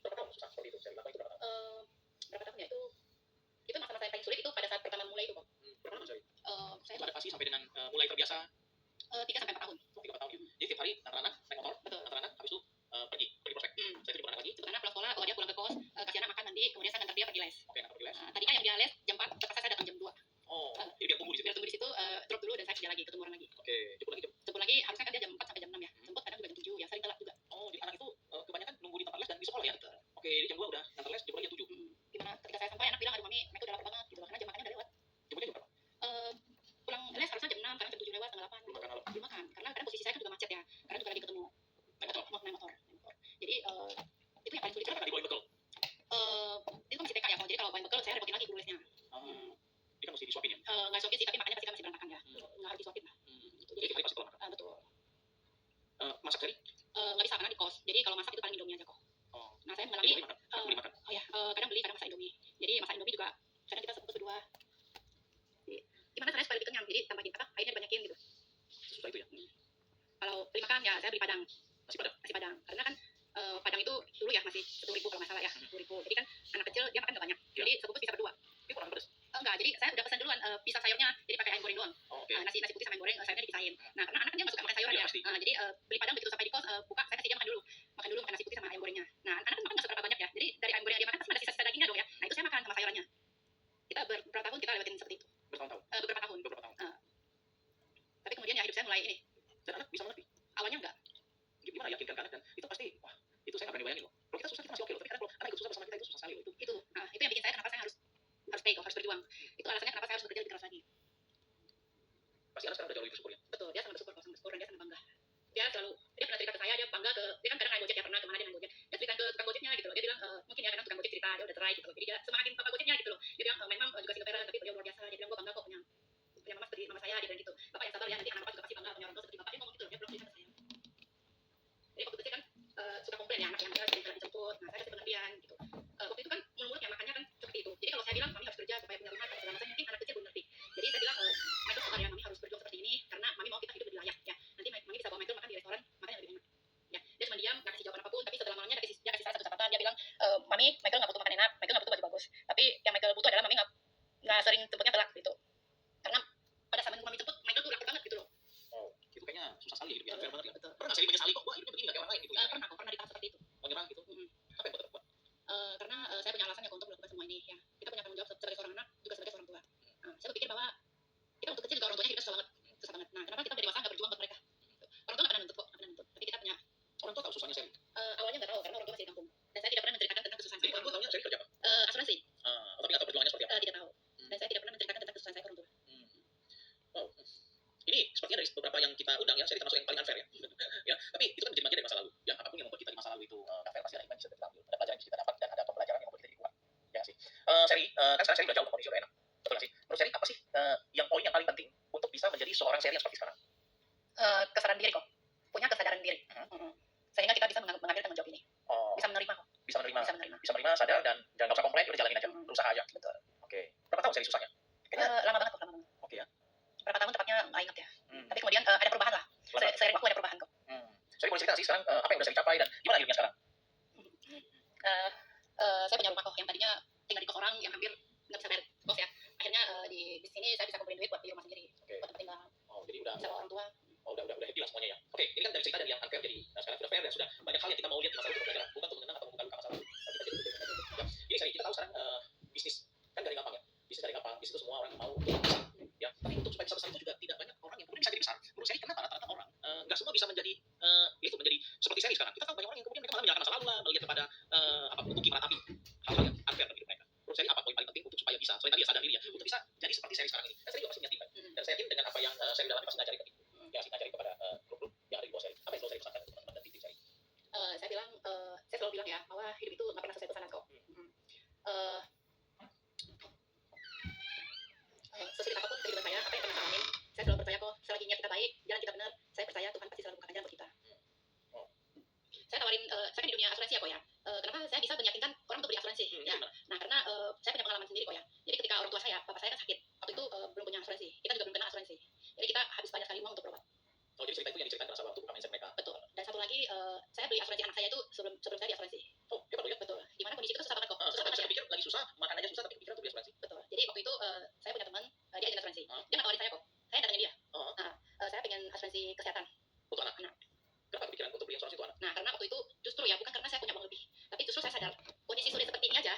Berapa tahun susah seperti itu? Dari lama itu berapa tahun? Berapa tahun ya itu masa-masa yang paling sulit itu pada saat pertama mulai itu kok. Berapa tahun sorry? Saya Adaptasi sampai dengan mulai terbiasa 3-4 tahun. 3-4 tahun ya. Jadi tiap hari antar anak naik motor, Betul. antar anak habis itu pergi prospek. Saya itu jemput anak lagi. Jemput anak pulang sekolah, dia pulang ke kos, kasih anak makan mandi, kemudian saya ngantar dia pergi les. Oke, anak pergi les. Tadinya yang dia les jam 4, terpaksa saya datang jam 2. Oh, jadi biar tunggu di situ. Biar tunggu di situ, drop dulu dan saya kerja lagi, ketemu orang lagi. Oke, jemput lagi jam. Jemput lagi harusnya kan dia jam 4 sampai jam 6 ya. Jemput kadang juga jam 7 ya, sering telat juga. Oh, jadi anak itu kebanyakan nunggu di tempat les dan di sekolah ya? Oke, jadi jam 2 udah ngantar les, jemput lagi jam 7. Gimana ketika saya sampai anak bilang, aduh mami, mereka udah lapar banget gitu loh, karena jam makannya udah lewat. Jemputnya jam berapa? Pulang les harusnya jam 6, kadang jam 7 lewat, setengah 8 Belum makan malam. belum makan. Karena kadang posisi saya kan juga macet ya, karena juga lagi ketemu naik motor. Jadi itu yang paling sulit. Kenapa nggak dibawain bekal? Itu kan masih TK ya, jadi kalau bawain bekal saya repotin lagi guru lesnya. Dia kan mesti disuapin ya? Nggak disuapin sih, tapi makannya pasti kan masih berantakan ya. Nggak harus disuapin lah. Jadi hari masak sendiri? Nggak bisa karena di kos. Jadi kalau masak itu paling Indomie aja kok. Oh. Nah saya Jadi mengalami beli makan. Beli makan. kadang beli kadang masak Indomie. Jadi masak Indomie juga kadang kita sepupu berdua. Jadi, gimana caranya supaya lebih kenyang? Jadi tambahin airnya dibanyakin gitu. Susah itu ya. Kalau beli makan ya saya beli Padang. Nasi Padang. Nasi Padang. Karena kan Padang itu dulu ya masih 10.000 kalau nggak salah ya, 10.000. Jadi kan anak kecil dia makan nggak banyak. Jadi sebungkus bisa berdua. Ini kurang pedas. Enggak, jadi saya udah pesan duluan pisah sayurnya, jadi pakai ayam goreng doang. Oh, oke. Nasi putih sama ayam goreng sayurnya dipisahin. Nah karena anak kan dia nggak suka makan sayuran Iya, ya. pasti. Jadi beli Padang begitu sampai di kos buka saya kasih dia makan dulu nasi putih sama ayam gorengnya. Nah anak kan makan nggak seberapa banyak ya. Jadi dari ayam goreng yang dia makan pasti ada sisa-sisa dagingnya dong ya. Nah itu saya makan sama sayurannya. Kita berapa tahun kita lewatin seperti itu. Bertahun-tahun. Beberapa tahun. Tapi kemudian ya hidup saya mulai ini. Dan anak bisa mengerti. Awalnya enggak. Gimana yakinkan ke anak kan? Itu pasti, wah, itu saya nggak berani bayangin loh. Kalau kita susah kita masih oke loh, tapi kadang kalau anak ikut susah bersama kita itu susah sekali loh itu. Itu yang bikin saya kenapa saya harus stay kok, harus berjuang. Itu alasannya kenapa saya harus bekerja lebih keras lagi. Pasti anak sekarang udah jauh lebih bersyukur ya. Betul, dia sangat bersyukur kalau sangat bersyukur dan dia sangat bangga. Dia pernah cerita ke saya, dia bangga dia kan kadang naik Gojek ya, pernah kemana dia naik Gojek. Dia cerita ke tukang Gojeknya gitu loh. Dia bilang mungkin ya kadang tukang Gojek cerita dia udah try gitu loh. Jadi dia semangatin bapak Gojeknya gitu loh. Dia bilang memang juga single parent tapi beliau luar biasa. Dia bilang gua bangga kok punya mama seperti mama saya, dia bilang gitu. Bapak yang sabar ya, nanti anak bapak juga pasti bangga punya orang tua seperti bapak. Dia ngomong gitu loh, dia belum cerita ke saya. Jadi waktu itu kan suka komplain ya anak yang sering telat dijemput. Nah saya kasih pengertian gitu. Waktu itu kan mulut-mulutnya makannya kan seperti itu. Jadi kalau saya bilang mami harus kerja supaya punya rumah segala macam, mungkin anak kecil belum ngerti. Jadi saya bilang Michael sabar ya, mami harus berjuang seperti ini karena mami mau kita hidup lebih layak ya. Nanti mami bisa bawa Michael makan di restoran makan yang lebih enak. Ya, dia cuma diam, nggak kasih jawaban apapun, tapi setelah malamnya dia kasih saya satu catatan. Dia bilang mami Michael nggak butuh makan enak, Michael nggak butuh baju bagus, tapi yang Michael butuh adalah mami nggak sering jemputnya telat gitu. Karena pada saat mami jemput Michael tuh rapi banget gitu loh. Oh, itu kayaknya susah sekali hidupnya, fair banget ya. Betul. Pernah nggak sih menyesali kok, wah hidupnya begini nggak kayak orang lain gitu. Pernah di tahap seperti itu. Menyerang gitu. Apa yang buat? Karena saya punya alasan ya untuk melakukan semua ini ya. Kita punya tanggung jawab sebagai seorang anak juga sebagai seorang tua. Saya berpikir bahwa kita waktu kecil juga orang tuanya hidupnya susah banget. Nah kenapa kita menjadi dewasa nggak berjuang buat mereka? Orang tua nggak pernah nuntut kok, nggak pernah nuntut. Tapi kita punya Orang tua tahu susahnya saya. awalnya nggak tahu karena orang tua masih di kampung. Dan saya tidak pernah menceritakan tentang kesusahan Jadi saya. orang tua tahunya saya kerja apa? Asuransi Tapi nggak tahu perjuangannya seperti apa. tidak tahu. Dan saya tidak pernah menceritakan tentang kesusahan saya ke orang tua. Wow. Ini sepertinya dari beberapa yang kita undang ya, saya termasuk yang paling unfair ya. Ya, tapi itu kan menjadi bagian dari masa lalu. Ya, apapun yang membuat kita di masa lalu itu nggak fair, pasti ada yang bisa kita ambil. Ada pelajaran yang bisa kita dapat dan ada pembelajaran yang membuat kita jadi kuat. Ya nggak sih. Seri, kan sekarang Seri udah jauh kondisi udah enak. Betul nggak sih? Menurut Seri apa sih yang poin yang paling penting untuk bisa menjadi seorang Seri yang seperti sekarang? Kesadaran diri kok, punya kesadaran diri. Sehingga kita bisa mengambil tanggung jawab ini. Oh, Bisa menerima kok. bisa menerima, Bisa menerima. bisa menerima, sadar dan nggak usah komplain, udah jalanin aja, berusaha aja. Betul. Oke. Berapa tahun Seri susahnya? Lama banget kok, lama banget. Oke ya. Berapa tahun tepatnya nggak ingat ya. Tapi kemudian ada perubahan lah. Seiring waktu ada perubahan kok. Seri boleh cerita nggak sih sekarang apa yang udah Seri capai dan gimana hidupnya sekarang? Saya punya rumah kok yang tadinya tinggal di kos orang yang hampir nggak bisa bayar kos ya. Akhirnya di sini saya bisa kumpulin duit buat di rumah sendiri, buat tempat tinggal, Oh, jadi udah bisa bawa orang tua. udah happy lah semuanya ya. Oke, ini kan dari cerita dari yang unfair jadi sekarang sudah fair dan sudah banyak hal yang kita mau lihat di masa lalu untuk pelajaran, bukan untuk mengenang atau membuka luka masa lalu. Tapi kita jadi ya. Ini Seri, kita tahu sekarang bisnis kan dari gampang ya. Bisnis dari gampang, bisnis itu semua orang mau untuk besar. Ya, tapi untuk supaya bisa besar itu juga tidak banyak orang yang kemudian bisa jadi besar. Menurut Seri kenapa rata-rata orang nggak semua bisa menjadi itu menjadi seperti Seri sekarang. Kita tahu banyak orang yang kemudian mereka malah menyalahkan masa lalu lah, melihat kepada untuk meratapi hal-hal yang unfair dalam hidup mereka. Menurut Seri apa poin paling penting untuk supaya bisa selain tadi ya sadar diri ya, untuk bisa jadi seperti Seri sekarang ini. Dan Seri juga pasti punya tim kan. Dan saya yakin dengan apa yang Seri dalami pasti ngajarin ke tim. Ya, pasti ngajarin kepada grup-grup yang ada di bawah Seri. Apa yang selalu Seri pesankan ke teman-teman dan tim Seri? Saya selalu bilang ya bahwa hidup itu nggak pernah sesuai pesanan kok. Sesulit apapun kehidupan saya, apa yang pernah saya alamin, saya selalu percaya kok selagi niat kita baik, jalan kita benar, saya percaya Tuhan pasti selalu bukakan jalan buat kita. Saya tawarin, saya kan di dunia asuransi ya kok ya. Kenapa saya bisa meyakinkan orang untuk beli asuransi? Ya. Nah karena saya punya pengalaman sendiri kok ya. Jadi ketika orang tua saya, bapak saya kan sakit, waktu itu belum punya asuransi, kita juga belum kena asuransi. Jadi kita habis banyak sekali uang untuk berobat. Oh, jadi cerita itu yang diceritakan nasabah untuk buka mindset mereka. Betul. Dan satu lagi, saya beli asuransi anak saya itu sebelum saya di asuransi. Oh, dia baru ya? Betul. Dimana kondisi itu susah banget kok. Susah Saya banget ya. pikir lagi susah, makan aja susah, tapi pikiran untuk beli asuransi. Betul. Jadi waktu itu saya punya teman, dia agen asuransi. Dia nggak tawarin saya kok. Saya datangin dia. Nah, saya pengen asuransi kesehatan. Untuk anak. Kenapa kepikiran untuk beli asuransi untuk anak? Nah, karena waktu itu justru ya bukan karena saya punya uang lebih, tapi justru saya sadar kondisi sulit seperti ini aja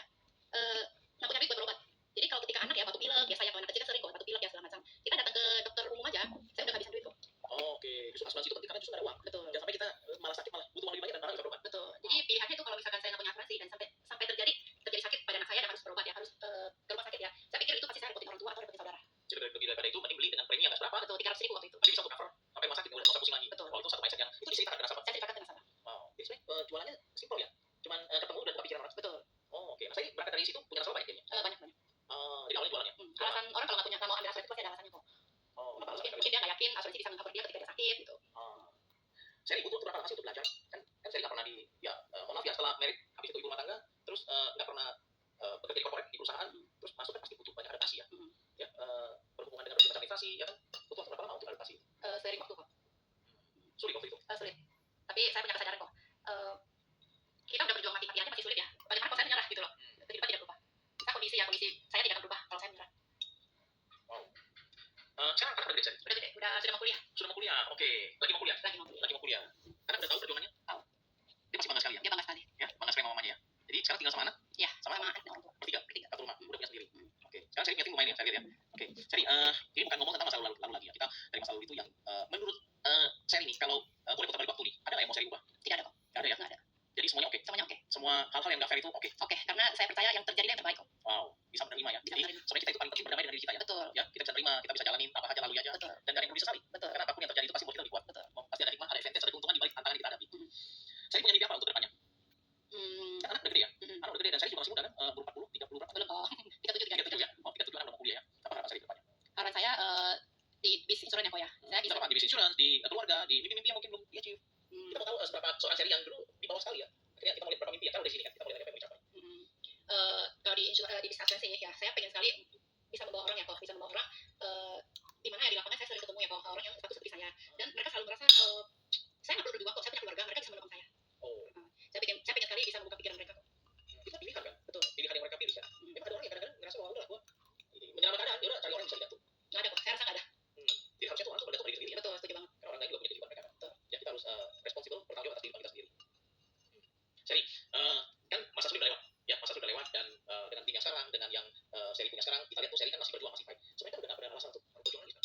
nggak punya duit buat berobat. Jadi kalau ketika anak ya batuk pilek, biasanya kalau anak kecil kan sering kok batuk pilek ya segala macam. Kita datang ke dokter umum aja, saya udah kehabisan duit kok. Oh, oke. Justru asuransi itu penting karena justru nggak ada uang. Betul. Jangan sampai kita malah sakit, malah butuh uang lebih banyak dan malah nggak berobat. Betul. Jadi pilihannya itu kalau misalkan saya nggak punya asuransi dan sampai terjadi sakit pada anak saya dan harus berobat ya, harus ke rumah sakit ya. Saya pikir itu pasti saya repotin orang tua atau repotin saudara. Jadi lebih daripada itu, mending beli dengan premi yang nggak seberapa. Betul, 300.000 waktu itu. Tapi bisa untuk cover sampai rumah sakit, nggak usah pusing lagi. Betul. Oh, itu satu mindset yang itu diceritakan ke nasabah. Saya ceritakan ke nasabah. Wow. Jadi sebenarnya jualannya simpel ya. Cuman ketemu dan buka pikiran orang. Betul. Oh, oke. Nah, saya berangkat dari situ punya nasabah banyak kayaknya. Banyak. Jadi awalnya jualannya. Alasan orang kalau nggak mau ambil asuransi pasti ada alasannya kok. Oh, Mungkin dia nggak yakin asuransi bisa meng-cover dia ketika dia sakit gitu. Saya butuh untuk berapa lama motivasi untuk belajar. Kan saya nggak pernah mohon maaf ya, setelah merit habis itu ibu rumah tangga, terus nggak pernah bekerja di corporate, di perusahaan, terus masuk kan pasti butuh banyak adaptasi ya. Berhubungan dengan berbagai macam administrasi, ya kan butuh waktu berapa lama untuk adaptasi? Seiring waktu kok. Sulit waktu itu. Sulit. Tapi saya punya kesadaran kok. Kita udah berjuang mati-matian masih sulit ya. Bagaimana kalau saya menyerah gitu loh? Kehidupan tidak berubah. Kita kondisi saya tidak akan berubah kalau saya menyerah. Wow. Sekarang anak udah gede, Udah gede, sudah mau kuliah. Sudah mau kuliah, oke. Lagi mau kuliah. Lagi mau kuliah. Anak udah tahu perjuangannya? Tahu. Dia pasti bangga sekali ya? Dia bangga sekali. Ya, bangga sekali sama mamanya ya. Jadi sekarang tinggal sama anak? Iya, sama anak dan orang tua. Bertiga. Satu rumah, udah punya sendiri. Oke. Sekarang saya punya lumayan ya, saya lihat ya. Oke. Jadi ini bukan ngomong tentang masa lalu lagi ya. Kita dari masa lalu itu yang menurut saya ini kalau boleh putar balik waktu nih, ada nggak yang mau saya ubah? Tidak ada kok. Nggak ada ya? Nggak ada. Jadi semuanya oke. Semuanya oke. Semua hal-hal yang nggak fair itu oke. Oke, karena saya percaya yang terjadi yang terbaik kok. Wow, bisa menerima ya. Jadi sebenarnya kita itu paling penting berdamai dengan diri kita ya. Betul. Ya, kita bisa terima, kita bisa jalanin apa aja lalui aja. Betul. Dan nggak ada yang perlu disesali. Betul. Karena apapun yang terjadi itu pasti buat kita lebih kuat. Betul. Pasti ada hikmah, ada advantage, ada keuntungan di balik tantangan yang kita hadapi. Saya punya mimpi apa untuk depannya? Kan anak udah gede ya? Anak udah gede dan saya juga masih muda kan? Umur 40, 30 berapa? Belum kok. 37 ya? Oh, 37 anak udah mau kuliah ya? Apa harapan saya di depannya? Harapan saya di bisnis insurance ya kok ya. Saya bisa. Apa? Di bisnis insurance, di keluarga, di mimpi-mimpi yang mungkin belum di-achieve. Kita mau tahu seberapa seorang seri yang dulu di bawah sekali ya. Akhirnya kita melihat berapa mimpi ya. Kalau di sini kan kita melihat apa yang dicapai. Kalau di bisnis asuransi ya, saya pengen sekali bisa membawa orang ya kok. Bisa membawa orang di mana ya, di lapangan saya sering ketemu ya kok orang yang status seperti saya. Dan mereka selalu merasa saya nggak perlu berjuang kok. Saya punya keluarga, mereka bisa mendukung saya. Saya pengen sekali bisa membuka pikiran mereka kok. Itu pilihan kan? Betul. Pilihan yang mereka pilih kan? Memang ada orang yang kadang-kadang ngerasa wah udah gua menyelamatkan keadaan, dia udah cari orang yang bisa dibantu. Nggak ada kok. Saya rasa nggak ada. Jadi harusnya tuh orang tuh bergantung pada diri sendiri ya. Betul, setuju banget. Karena orang lain juga punya kehidupan mereka kan. Ya kita harus responsibel, bertanggung jawab atas kehidupan kita sendiri. Seri, kan masa sulit udah lewat. Ya, masa sulit udah lewat dan dengan tim yang sekarang, dengan yang seri punya sekarang, kita lihat tuh seri kan masih berjuang, masih fight. Sebenarnya kan udah nggak ada alasan untuk berjuang lagi kan?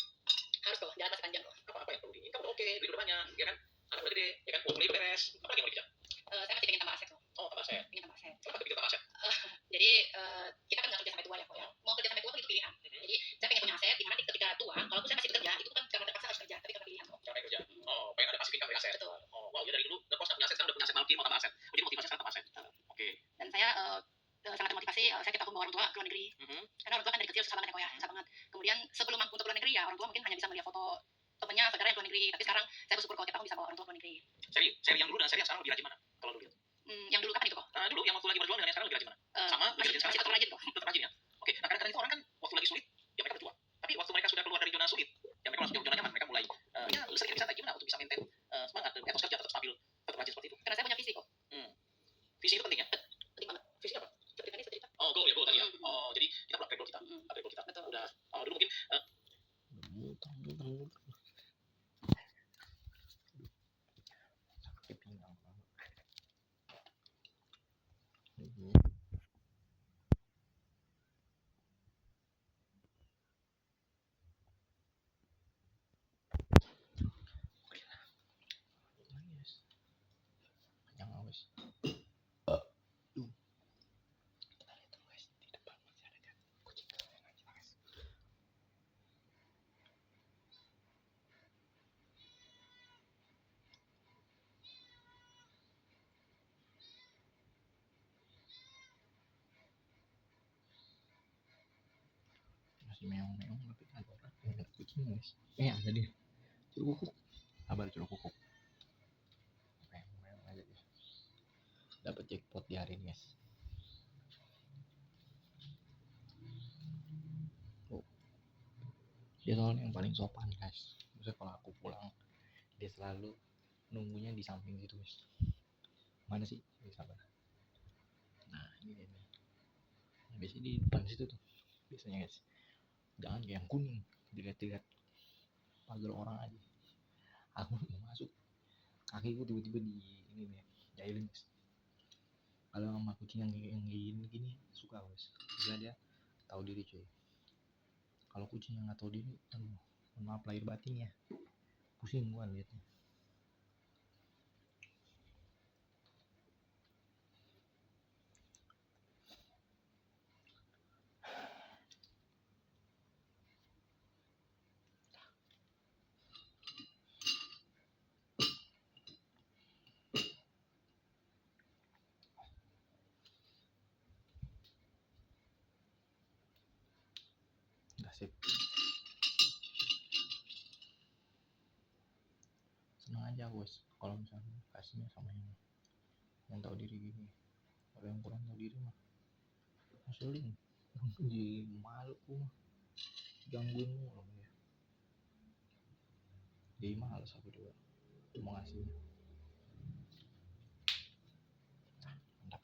Harus kok. Jalan masih panjang kok. Apa yang perlu di? Kan udah oke, duit udah banyak, ya kan? Anak udah gede, ya kan? Uang kuliah udah beres. Apa lagi yang mau dikejar? Saya masih pengen tambah aset kok. Oh, tambah aset. Pengen tambah aset. Kenapa kepikir tambah aset? Jadi kita kan nggak kerja sampai tua ya kok ya. Mau kerja sampai tua itu pilihan. Jadi saya pengen punya aset di mana ketika tua, kalaupun saya masih bekerja, itu bukan karena terpaksa harus kerja, tapi karena pilihan kok. Capek kerja. Oh, pengen ada passive income dari aset. Betul. Oh, wow, ya dari dulu ngekos nggak punya aset, sekarang udah punya aset, malah mau tambah aset. Oh, jadi motivasi sekarang tambah aset. Oke. Dan saya sangat termotivasi. Saya kita membawa orang tua ke luar negeri. Karena orang tua kan dari kecil susah banget ya kok ya, susah banget. Kemudian sebelum mampu untuk luar negeri ya orang tua mungkin hanya bisa melihat foto temannya, saudara yang luar negeri. Tapi sekarang saya bersyukur kalau kita bisa bawa orang tua ke luar negeri. Seri yang dulu dan seri yang sekarang lebih rajin mana? Kalau lu lihat? Yang dulu kapan itu kok? Dulu yang waktu lagi berjuang dengan yang sekarang lebih rajin mana? Sama, masih tetap rajin kok. Tetap rajin ya. Oke, nah kadang-kadang itu orang kan waktu lagi sulit, ya mereka berjuang. Tapi waktu mereka sudah keluar dari zona sulit, ya mereka masuk zona nyaman, mereka mulai ya sedikit bisa gimana untuk bisa maintain semangat dan etos kerja tetap stabil, tetap rajin seperti itu. Karena saya punya visi kok. Visi itu penting ya? Penting banget. Visi apa? Seperti tadi cerita. Oh, goal ya, goal tadi ya. Oh, jadi kita perlu upgrade goal kita. Upgrade goal kita. Betul. Udah, dulu mungkin sakit pinggang banget. Panjang awas. Kita lihat dulu guys, di depan masih ada kan kucing kesayangan kita guys. Masih meong-meong tapi ada orang yang ada kucing guys. Ada dia. Curug kukuk. Kabar curug kukuk. Meong-meong aja dia. Dapat jackpot di hari ini guys. Dia soalnya yang paling sopan guys. Maksudnya kalau aku pulang dia selalu nunggunya di samping situ guys. Mana sih? Di sabar. Nah ini dia nih. Biasanya di depan situ tuh. Biasanya guys. Jangan kayak yang kuning. Dilihat-lihat pagar orang aja. Aku mau masuk. Kakiku tiba-tiba di ini nih. Jailin guys. Kalau sama kucing yang gini suka guys. Bila dia tahu diri cuy. Kalau kucing yang nggak tahu diri, aduh, maaf lahir batin ya, pusing gua liatnya. Udah sip. senang aja bos kalau misalnya kasihnya sama yang tahu diri gini. Kalau yang kurang tahu diri mah ngeselin, jadi malu mah, gangguin mulu ya, jadi malas aku juga mau ngasihnya. Mantap,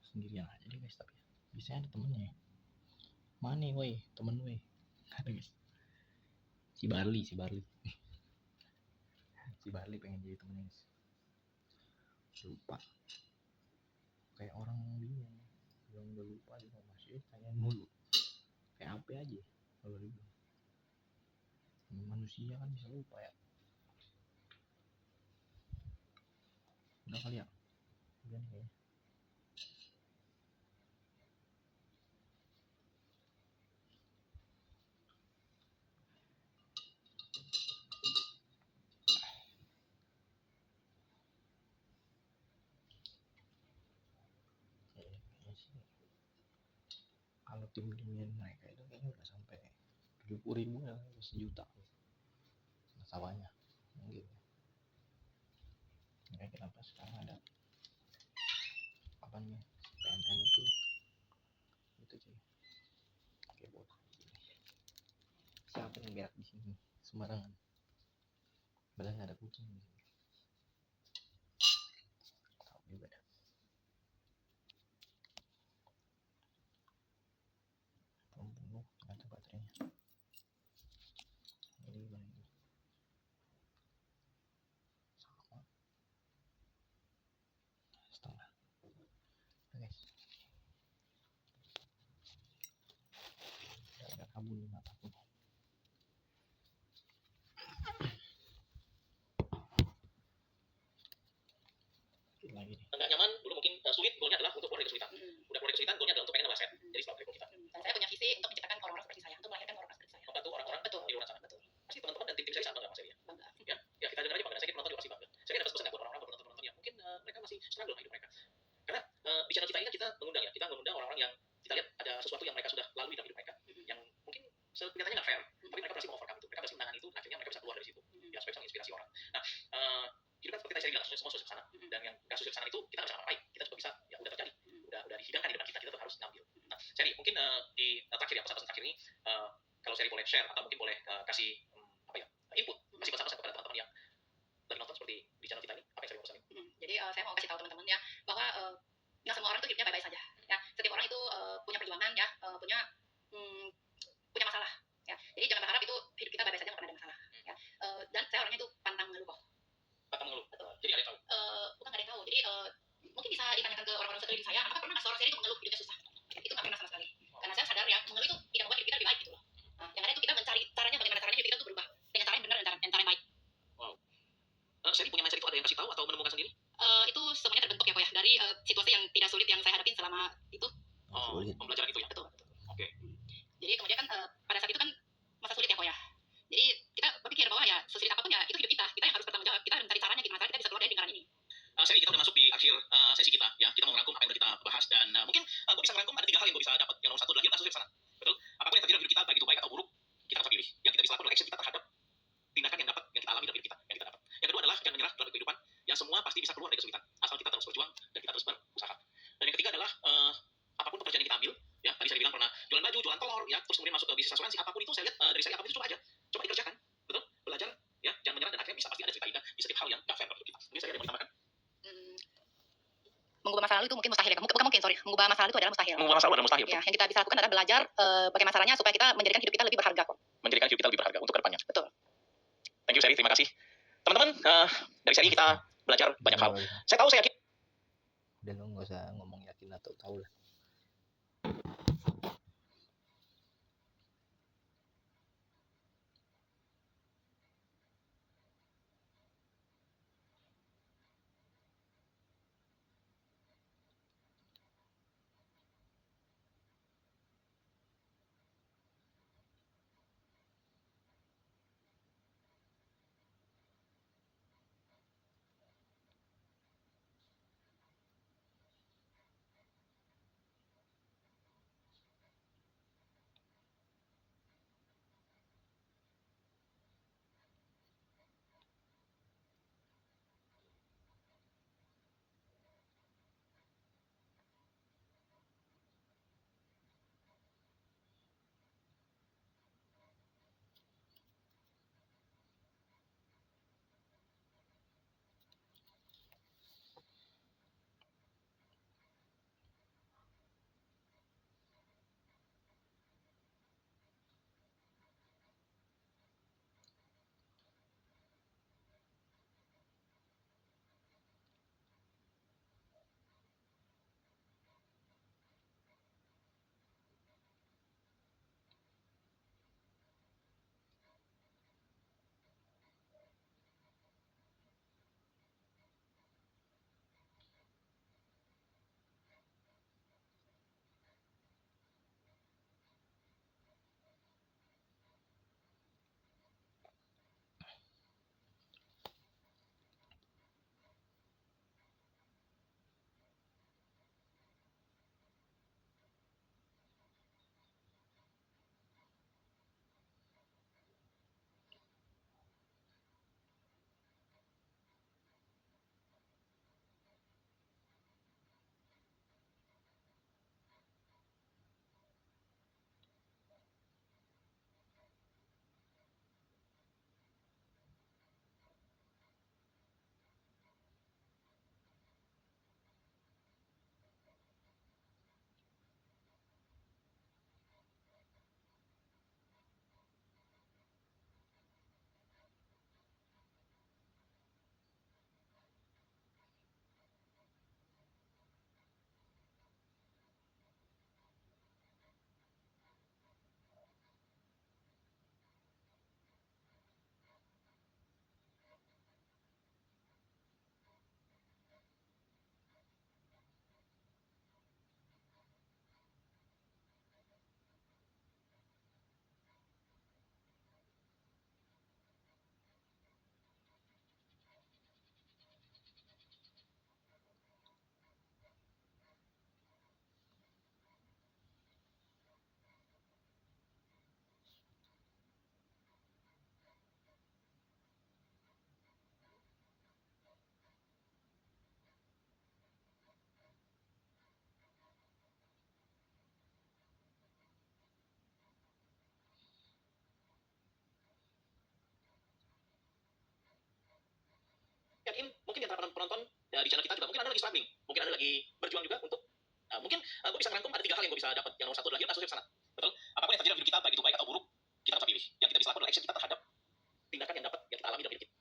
sendirian aja deh guys, tapi biasanya ada temennya. Mana woi temen woi, ada guys, si Barli si Barli pengen jadi temennya guys. Lupa kayak orang bingung, bilang udah lupa juga masih tanya mulu, kayak apa aja kalau dibilang. Manusia kan bisa lupa ya. Udah kali ya, udah nih kayaknya. Kayaknya sih kalau tim-timnya mereka itu kayaknya udah sampai 70.000 ya, 1 juta nasabahnya mungkin. Kayak kenapa sekarang ada apa nih PMN itu cuy, kayak bot. Siapa yang berak di sini sembarangan, padahal nggak ada kucing di sini. Tahu juga dah. Belum penuh ternyata baterainya. Ini gimana ini? Sama setengah. Nah, guys, udah agak kabur nih mataku. Lagi nih. Nggak nyaman dulu mungkin sulit, goalnya adalah untuk keluar dari kesulitan. Udah keluar dari kesulitan, goalnya adalah untuk pengen nambah aset. Jadi selalu dari goal kita. Dan saya punya visi untuk menciptakan orang-orang seperti saya, untuk melahirkan orang-orang seperti saya. Membantu orang-orang Betul. di luar sana. Betul. Pasti teman-teman dan tim-tim saya sama nggak mas Elia? Bangga. Ya kita dengar aja bangga. Saya penonton juga pasti bangga. Saya dapat pesan buat orang-orang, buat penonton yang mungkin mereka masih struggle hidup mereka. Karena di channel kita ini kan kita mengundang orang-orang yang kita lihat ada sesuatu yang mereka sudah lalui dalam hidup mereka, yang mungkin kelihatannya nggak fair, tapi mereka berhasil overcome itu, mereka berhasil menangani itu, akhirnya mereka bisa keluar dari situ, ya supaya bisa menginspirasi orang. Nah, hidup kan seperti tadi saya bilang, semua susah ke sana, dan yang nggak susah ke sana itu kita nggak bisa ngapain, kita juga bisa, ya udah terjadi, udah dihidangkan di depan kita tetap harus ngambil. Nah, Seri, mungkin di terakhir ya, pesan-pesan terakhir ini, kalau Seri boleh share atau mungkin boleh kasih input, kasih pesan-pesan kepada teman-teman yang lagi nonton seperti di channel kita ini, apa yang Seri mau pesan? Jadi saya mau kasih tahu teman-teman ya bahwa nggak semua orang tuh hidupnya baik-baik saja. Ya, setiap orang itu punya perjuangan ya, punya masalah. Ya, jadi jangan berharap itu hidup kita baik-baik saja nggak pernah ada masalah. Ya, dan saya orangnya itu pantang mengeluh kok. Pantang mengeluh. Betul. Jadi ada yang tahu. Bukan nggak ada yang tahu. Jadi mungkin bisa ditanyakan ke orang-orang sekeliling saya, apakah pernah seorang Seri itu mengeluh hidupnya susah? Ya, itu nggak pernah sama sekali. Karena saya sadar ya, mengeluh itu tidak membuat hidup kita lebih baik gitu loh. Nah, yang ada itu kita mencari caranya bagaimana caranya hidup kita itu berubah dengan cara yang benar dan cara yang baik. Wow. Seri punya mindset itu ada yang kasih tahu atau menemukan sendiri? Itu semuanya terbentuk ya Ko ya dari situasi yang tidak sulit yang saya hadapin selama itu. Pembelajaran itu ya. Betul. Oke. Jadi kemudian kan pada saat itu kan masa sulit ya Ko ya. Jadi kita berpikir bahwa ya sesulit apapun ya itu hidup kita yang harus bertanggung jawab, kita harus mencari caranya gimana cara kita bisa keluar dari lingkaran ini. Seri, kita udah masuk di akhir sesi kita ya, kita mau merangkum apa yang udah kita bahas, dan mungkin gue bisa merangkum ada 3 hal yang gue bisa dapat. Yang nomor 1 adalah kita susah ke sana, betul. Apapun yang terjadi dalam hidup kita, baik itu baik atau buruk, kita bisa pilih. Yang kita bisa lakukan adalah action kita terhadap tindakan yang kita alami dalam hidup kita, yang kita dapat. Yang kedua adalah jangan menyerah dalam kehidupan, yang semua pasti bisa keluar dari kesulitan asal kita terus berjuang dan kita terus berusaha. Dan yang ketiga adalah apapun pekerjaan yang kita ambil ya, tadi saya bilang pernah jualan baju, jualan telur ya, terus kemudian masuk ke bisnis asuransi, apapun itu saya lihat dari Seri, apapun itu coba dikerjakan, betul, belajar ya, jangan menyerah, dan akhirnya bisa pasti ada cerita indah di setiap hal yang nggak fair dalam hidup kita. Ini saya ada yang mau ditambahkan. Mengubah masa lalu itu mungkin mustahil ya, bukan mungkin, sorry, mengubah masa lalu itu adalah mustahil. Mengubah masa lalu adalah mustahil. Ya, yang kita bisa lakukan adalah belajar bagaimana caranya supaya kita menjadikan hidup kita lebih berharga kok. Menjadikan hidup kita lebih berharga untuk kedepannya. Betul. Thank you Seri, terima kasih. Teman-teman, dari Seri kita belajar banyak hal. Saya tahu, saya yakin. Udah lo nggak usah ngomong yakin atau tahu lah. lagi struggling, mungkin Anda lagi berjuang juga untuk mungkin gue bisa ngerangkum ada 3 hal yang gue bisa dapat. Yang nomor 1 adalah yuk langsung ke sana. Betul? Apapun yang terjadi dalam hidup kita, baik itu baik atau buruk, kita harus pilih. Yang kita bisa lakukan adalah action kita terhadap tindakan yang kita alami dalam hidup kita.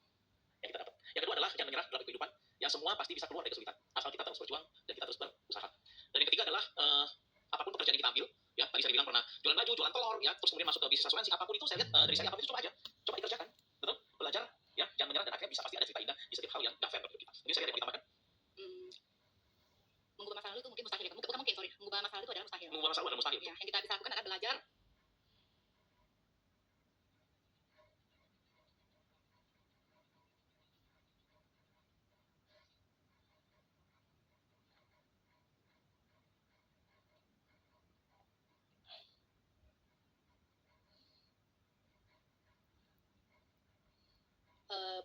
Yang kita dapat. Yang kedua adalah jangan menyerah dalam kehidupan. Yang semua pasti bisa keluar dari kesulitan. Asal kita terus berjuang dan kita terus berusaha. Dan yang ketiga adalah apapun pekerjaan yang kita ambil, ya tadi saya bilang pernah jualan baju, jualan telur, ya terus kemudian masuk ke bisnis asuransi, apapun itu saya lihat dari saya apapun itu coba aja, coba dikerjakan, betul, belajar, ya jangan menyerah dan akhirnya bisa pasti ada cerita indah di setiap hal yang gak fair dalam hidup kita. Ini saya lihat yang mau ditambahkan. Mengubah masa lalu itu mungkin mustahil ya. Bukan mungkin, sorry. Mengubah masa lalu itu adalah mustahil. Mengubah masa lalu adalah mustahil. Ya, yang kita bisa lakukan adalah belajar.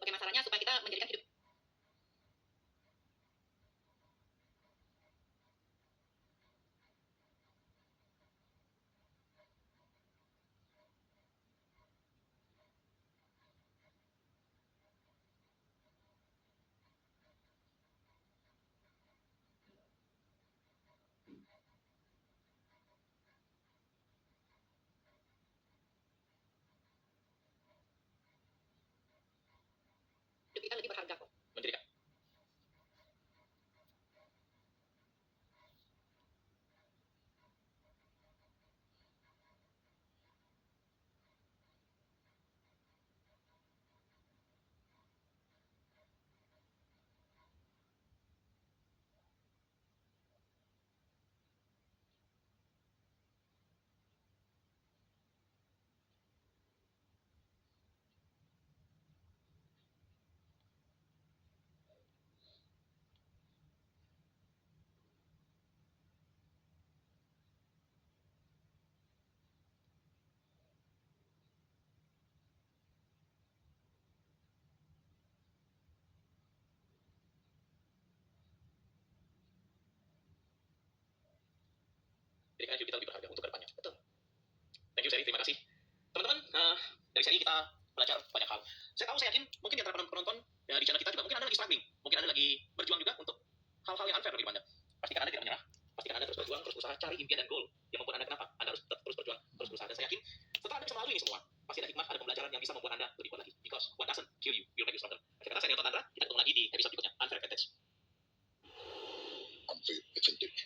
Bagaimana caranya supaya kita menjadikan hidup kita lebih berharga kok. Menjadikan. Jadikan hidup kita lebih berharga untuk kedepannya. Betul. Thank you Sally, terima kasih. Teman-teman, dari sini kita belajar banyak hal. Saya tahu, saya yakin mungkin di antara penonton ya, di channel kita juga mungkin Anda lagi struggling, mungkin Anda lagi berjuang juga untuk hal-hal yang unfair dalam hidup Anda. Pastikan Anda tidak menyerah, pastikan Anda terus berjuang, terus berusaha cari impian dan goal yang membuat Anda kenapa. Anda harus tetap terus berjuang, terus berusaha. Dan saya yakin setelah Anda bisa melalui ini semua, pasti ada hikmah, ada pembelajaran yang bisa membuat Anda lebih kuat lagi. Because what doesn't kill you will make you stronger. Akhir kata, saya Nilton Andra, kita ketemu lagi di episode berikutnya, Unfair Advantage. Unfair Advantage.